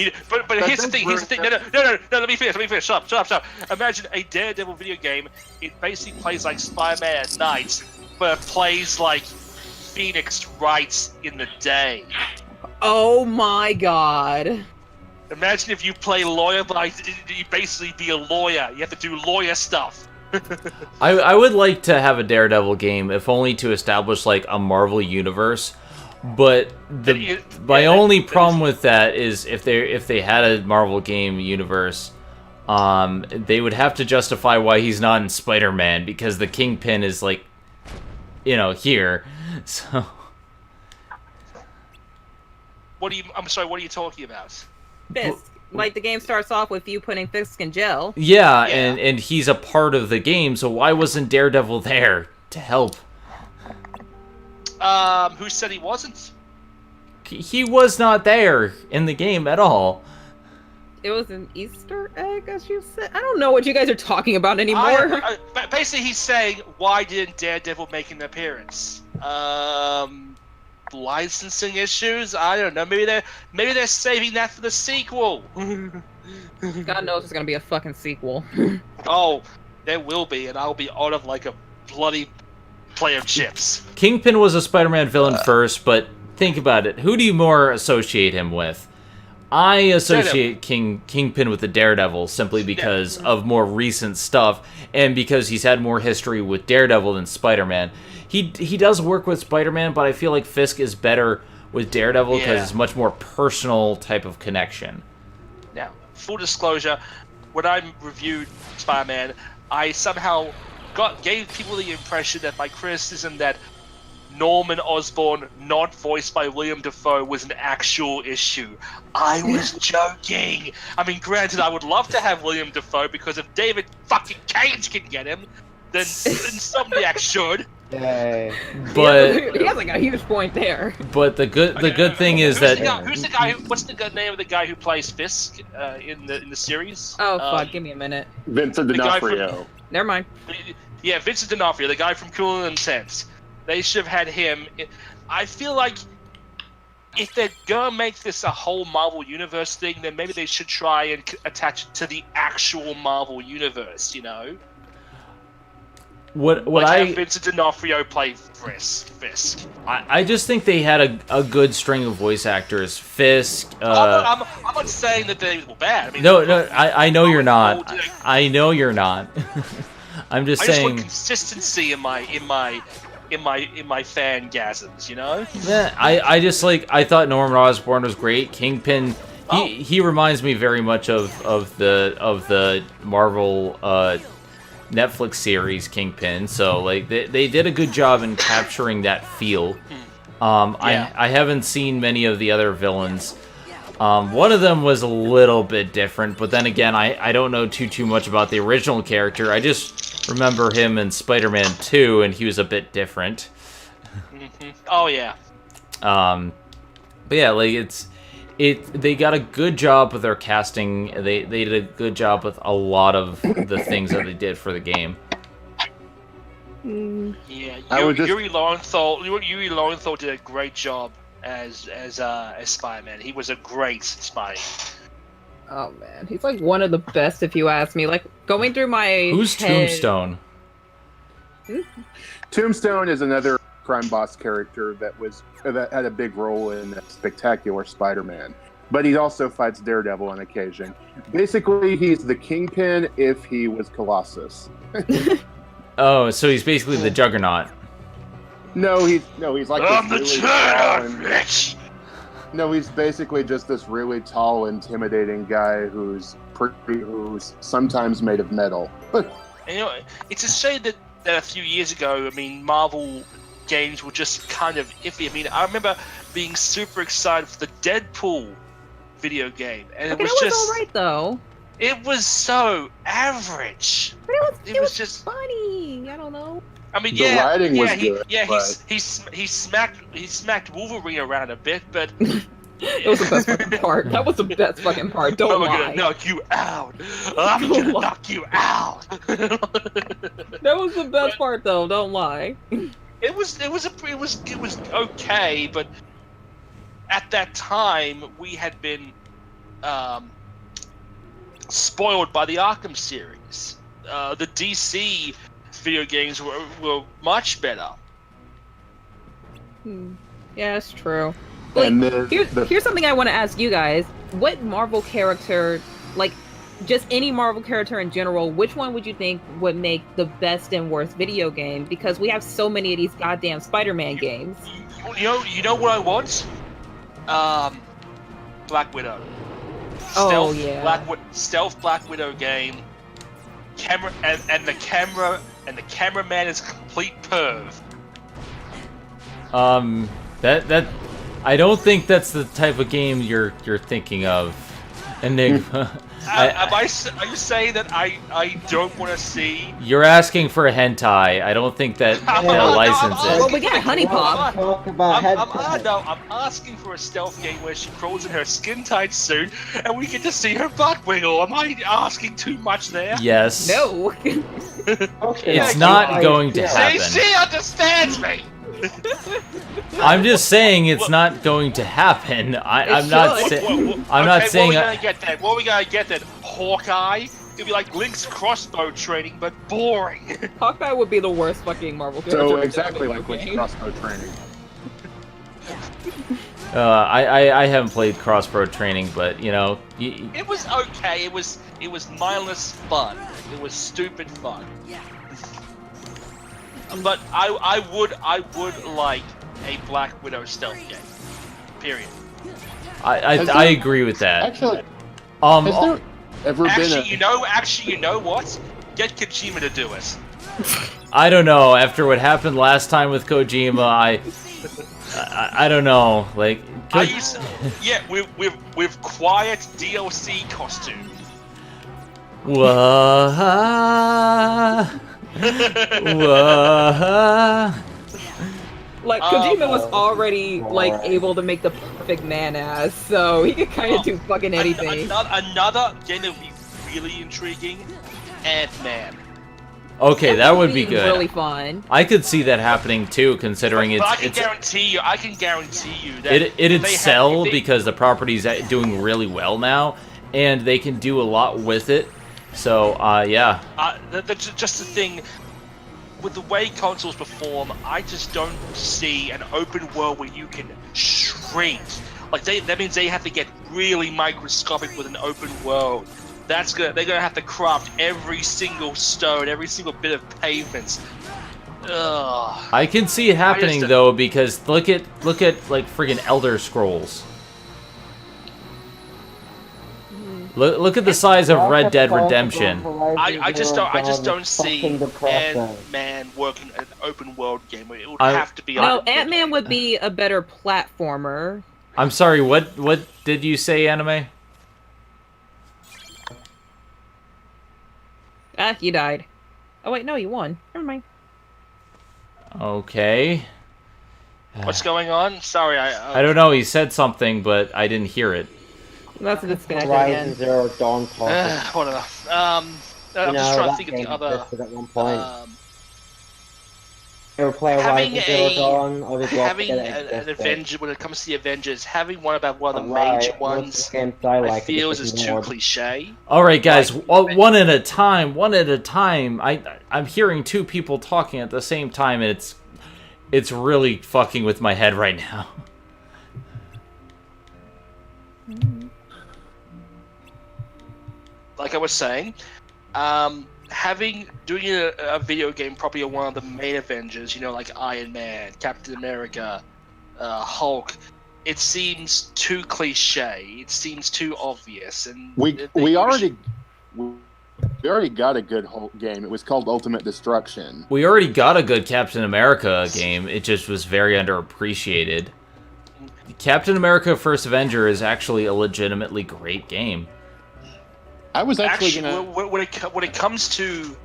[SPEAKER 6] here's the thing. No. Let me finish. Shut up. Imagine a Daredevil video game. It basically plays like Spider-Man at night, but it plays like Phoenix writes in the day.
[SPEAKER 5] Oh my god.
[SPEAKER 6] Imagine if you play lawyer, but you basically be a lawyer. You have to do lawyer stuff.
[SPEAKER 1] I would like to have a Daredevil game, if only to establish like a Marvel universe. But my only problem with that is if they had a Marvel game universe, they would have to justify why he's not in Spider-Man, because the Kingpin is like, here. So.
[SPEAKER 6] I'm sorry. What are you talking about?
[SPEAKER 5] Fisk. Like the game starts off with you putting Fisk in jail.
[SPEAKER 1] Yeah, and he's a part of the game, so why wasn't Daredevil there to help?
[SPEAKER 6] Who said he wasn't?
[SPEAKER 1] He was not there in the game at all.
[SPEAKER 5] It was an Easter egg, as you said. I don't know what you guys are talking about anymore.
[SPEAKER 6] Basically, he's saying, why didn't Daredevil make an appearance? Licensing issues? I don't know. Maybe they're saving that for the sequel.
[SPEAKER 5] God knows there's gonna be a fucking sequel.
[SPEAKER 6] Oh, there will be, and I'll be out of like a bloody play of chips.
[SPEAKER 1] Kingpin was a Spider-Man villain first, but think about it. Who do you more associate him with? I associate Kingpin with the Daredevil simply because of more recent stuff, and because he's had more history with Daredevil than Spider-Man. He does work with Spider-Man, but I feel like Fisk is better with Daredevil because it's much more personal type of connection.
[SPEAKER 6] Now, full disclosure, when I reviewed Spider-Man, I somehow gave people the impression that my criticism that Norman Osborn, not voiced by William Dafoe, was an actual issue. I was joking. I mean, granted, I would love to have William Dafoe, because if David fucking Cage can get him, then Insomniac should.
[SPEAKER 4] Yay.
[SPEAKER 1] But
[SPEAKER 5] he has like a huge point there.
[SPEAKER 1] but the good thing is
[SPEAKER 6] Who's
[SPEAKER 1] that
[SPEAKER 6] the guy, who's the guy? What's the name of the guy who plays Fisk in the series?
[SPEAKER 5] Oh fuck, give me a minute.
[SPEAKER 2] Vincent
[SPEAKER 6] The guy from-
[SPEAKER 2] D'Onofrio.
[SPEAKER 5] Never mind.
[SPEAKER 6] Yeah, Vincent D'Onofrio, the guy from Cool and Intense. They should have had him. I feel like if they're gonna make this a whole Marvel Universe thing, then maybe they should try and attach it to the actual Marvel Universe. You know,
[SPEAKER 1] what
[SPEAKER 6] have Vincent D'Onofrio play Fisk.
[SPEAKER 1] I just think they had a good string of voice actors. Fisk.
[SPEAKER 6] I'm not saying that they were bad. I mean,
[SPEAKER 1] No, I know you're not. I know you're not. I'm just
[SPEAKER 6] I just want
[SPEAKER 1] saying.
[SPEAKER 6] consistency in my fangasms, you know?
[SPEAKER 1] Yeah, I just I thought Norman Osborn was great. Kingpin, he reminds me very much of the Marvel Netflix series Kingpin. So they did a good job in capturing that feel. I haven't seen many of the other villains. One of them was a little bit different, but then again, I don't know too much about the original character. I just remember him in Spider-Man 2, and he was a bit different.
[SPEAKER 6] Oh yeah.
[SPEAKER 1] But yeah, they got a good job with their casting. They did a good job with a lot of the things that they did for the game.
[SPEAKER 6] Yeah,
[SPEAKER 2] I
[SPEAKER 6] Yuri Lowenthal did a great job as Spider-Man. He was a great Spidey.
[SPEAKER 5] Oh man, he's like one of the best if you ask me. Like going through my
[SPEAKER 1] Who's
[SPEAKER 5] head...
[SPEAKER 1] Tombstone?
[SPEAKER 2] Tombstone is another crime boss character that had a big role in Spectacular Spider-Man, but he also fights Daredevil on occasion. Basically, he's the Kingpin if he was Colossus.
[SPEAKER 1] Oh, so he's basically the Juggernaut.
[SPEAKER 2] No, he's like
[SPEAKER 6] I'm
[SPEAKER 2] this
[SPEAKER 6] the
[SPEAKER 2] really tall
[SPEAKER 6] Juggernaut,
[SPEAKER 2] and,
[SPEAKER 6] bitch!
[SPEAKER 2] no, he's basically just this really tall, intimidating guy who's sometimes made of metal.
[SPEAKER 6] And, you know, it's a shame that a few years ago, I mean, Marvel games were just kind of iffy. I mean, I remember being super excited for the Deadpool video game, and it was just
[SPEAKER 5] alright though.
[SPEAKER 6] It was so average.
[SPEAKER 5] But it was
[SPEAKER 6] just
[SPEAKER 5] funny. I don't know.
[SPEAKER 6] I mean,
[SPEAKER 2] The writing was good, but-
[SPEAKER 6] he smacked Wolverine around a bit, but
[SPEAKER 5] It was the best fucking part. That was the best fucking part. Don't
[SPEAKER 6] I'm
[SPEAKER 5] lie.
[SPEAKER 6] gonna knock you out. I'm gonna knock you out.
[SPEAKER 5] That was the best part, though. Don't lie.
[SPEAKER 6] It was okay, but at that time we had been spoiled by the Arkham series. The DC video games were much better.
[SPEAKER 5] Yeah, that's true.
[SPEAKER 2] And
[SPEAKER 5] Here's something I want to ask you guys. What Marvel character, like, just any Marvel character in general, which one would you think would make the best and worst video game? Because we have so many of these goddamn Spider-Man games.
[SPEAKER 6] You know what I want? Black Widow.
[SPEAKER 5] Oh, yeah.
[SPEAKER 6] Stealth Black Widow game. Camera and the cameraman is a complete perv.
[SPEAKER 1] That I don't think that's the type of game you're thinking of, Enigma.
[SPEAKER 6] Are you saying that I don't want to see?
[SPEAKER 1] You're asking for a hentai. I don't think that they'll license
[SPEAKER 5] Well,
[SPEAKER 1] it.
[SPEAKER 5] we got Honey Pop.
[SPEAKER 4] Talk about
[SPEAKER 6] I'm asking for a stealth game where she crawls in her skin-tight suit and we get to see her butt wiggle. Am I asking too much there?
[SPEAKER 1] Yes.
[SPEAKER 5] No.
[SPEAKER 1] It's not going to happen.
[SPEAKER 6] She understands me.
[SPEAKER 1] I'm just saying it's not going to happen. I'm not saying. I'm not saying.
[SPEAKER 6] What are we gonna get then? Hawkeye? It'd be like Link's crossbow training, but boring.
[SPEAKER 5] Hawkeye would be the worst fucking Marvel character.
[SPEAKER 2] So exactly like with crossbow training.
[SPEAKER 1] I haven't played crossbow training, but you know.
[SPEAKER 6] It was okay. It was mindless fun. It was stupid fun. But I would like a Black Widow stealth game. Period.
[SPEAKER 1] I agree with that.
[SPEAKER 2] Actually, has there ever been
[SPEAKER 6] you know what? Get Kojima to do it.
[SPEAKER 1] I don't know. After what happened last time with Kojima, I don't know. Like,
[SPEAKER 6] with quiet DLC costume.
[SPEAKER 1] What? Whoa.
[SPEAKER 5] Like, Kojima was already, like, able to make the perfect man-ass, so he could kind of do fucking anything.
[SPEAKER 6] Another game that would be really intriguing, Ant-Man.
[SPEAKER 1] Okay, that would be good.
[SPEAKER 5] Really fun.
[SPEAKER 1] I could see that happening too, considering
[SPEAKER 6] But I can guarantee you that
[SPEAKER 1] it'd sell because the property's doing really well now, and they can do a lot with it. So, yeah.
[SPEAKER 6] Just the thing, with the way consoles perform, I just don't see an open world where you can shrink. Like that means they have to get really microscopic with an open world. They're gonna have to craft every single stone, every single bit of pavements. Ugh.
[SPEAKER 1] I can see it happening though, because look at like friggin' Elder Scrolls. Look at the size of Red Dead Redemption.
[SPEAKER 6] I just don't see Ant-Man working an open world game. It would have to be.
[SPEAKER 5] No, Ant-Man would be a better platformer.
[SPEAKER 1] I'm sorry. What did you say, Anime?
[SPEAKER 5] Ah, you died. Oh wait, no, you won. Never mind.
[SPEAKER 1] Okay.
[SPEAKER 6] What's going on? Sorry,
[SPEAKER 1] I don't know. He said something, but I didn't hear it.
[SPEAKER 5] That's a disconnect
[SPEAKER 4] Horizon
[SPEAKER 5] again.
[SPEAKER 4] Zero Dawn
[SPEAKER 6] whatever. I'm just trying to think of the other.
[SPEAKER 4] At one point. Play
[SPEAKER 6] having
[SPEAKER 4] Zero Dawn,
[SPEAKER 6] having an Avenger, when it comes to the Avengers, having one of the major ones, I feel is too cliche.
[SPEAKER 1] All right, guys, one at a time. One at a time. I'm hearing two people talking at the same time, and it's really fucking with my head right now.
[SPEAKER 6] Like I was saying, doing a video game probably one of the main Avengers, like Iron Man, Captain America, Hulk, it seems too cliche. It seems too obvious, and
[SPEAKER 2] we already got a good Hulk game. It was called Ultimate Destruction.
[SPEAKER 1] We already got a good Captain America game. It just was very underappreciated. Captain America: First Avenger is actually a legitimately great game.
[SPEAKER 2] I was actually
[SPEAKER 6] when it comes to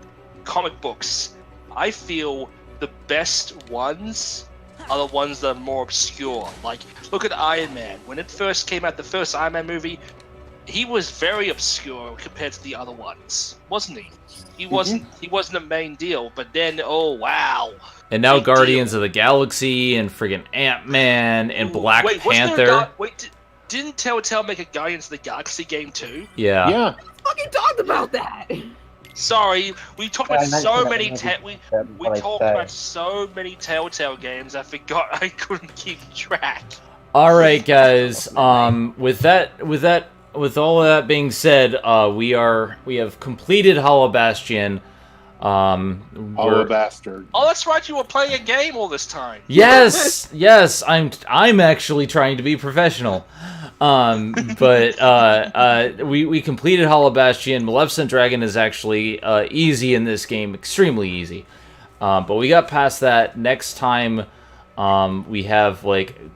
[SPEAKER 6] comic books, I feel the best ones are the ones that are more obscure. Like, look at Iron Man. When it first came out, the first Iron Man movie, he was very obscure compared to the other ones, wasn't he? He wasn't a main deal. But then, oh wow!
[SPEAKER 1] And now Guardians of the Galaxy and friggin' Ant-Man and Black Panther.
[SPEAKER 6] Didn't Telltale make a Guardians of the Galaxy game too?
[SPEAKER 1] Yeah.
[SPEAKER 2] Yeah.
[SPEAKER 5] Fucking talked about that.
[SPEAKER 6] Sorry, we talked about so many about so many Telltale games. I forgot I couldn't keep track.
[SPEAKER 1] All right, guys. With all of that being said, we have completed Hollow Bastion.
[SPEAKER 2] Hollow Bastard.
[SPEAKER 6] Oh, that's right. You were playing a game all this time.
[SPEAKER 1] Yes, yes. I'm actually trying to be professional. But we completed Hollow Bastion. Maleficent Dragon is actually easy in this game, extremely easy. But we got past that. Next time, we have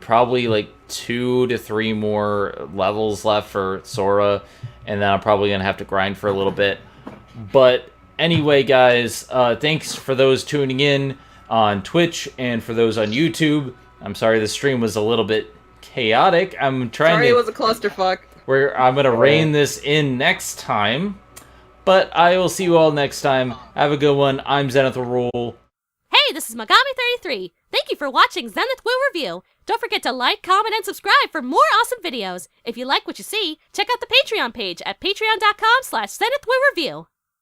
[SPEAKER 1] probably 2 to 3 more levels left for Sora, and then I'm probably gonna have to grind for a little bit. But anyway, guys, thanks for those tuning in on Twitch and for those on YouTube. I'm sorry the stream was a little bit chaotic. I'm trying
[SPEAKER 5] Sorry, it was a clusterfuck.
[SPEAKER 1] I'm gonna rein this in next time. But I will see you all next time. Have a good one. I'm Zenith Rule.
[SPEAKER 9] Hey, this is Megami33. Thank you for watching Zenith Will Review. Don't forget to like, comment, and subscribe for more awesome videos. If you like what you see, check out the Patreon page at patreon.com/ZenithWillReview.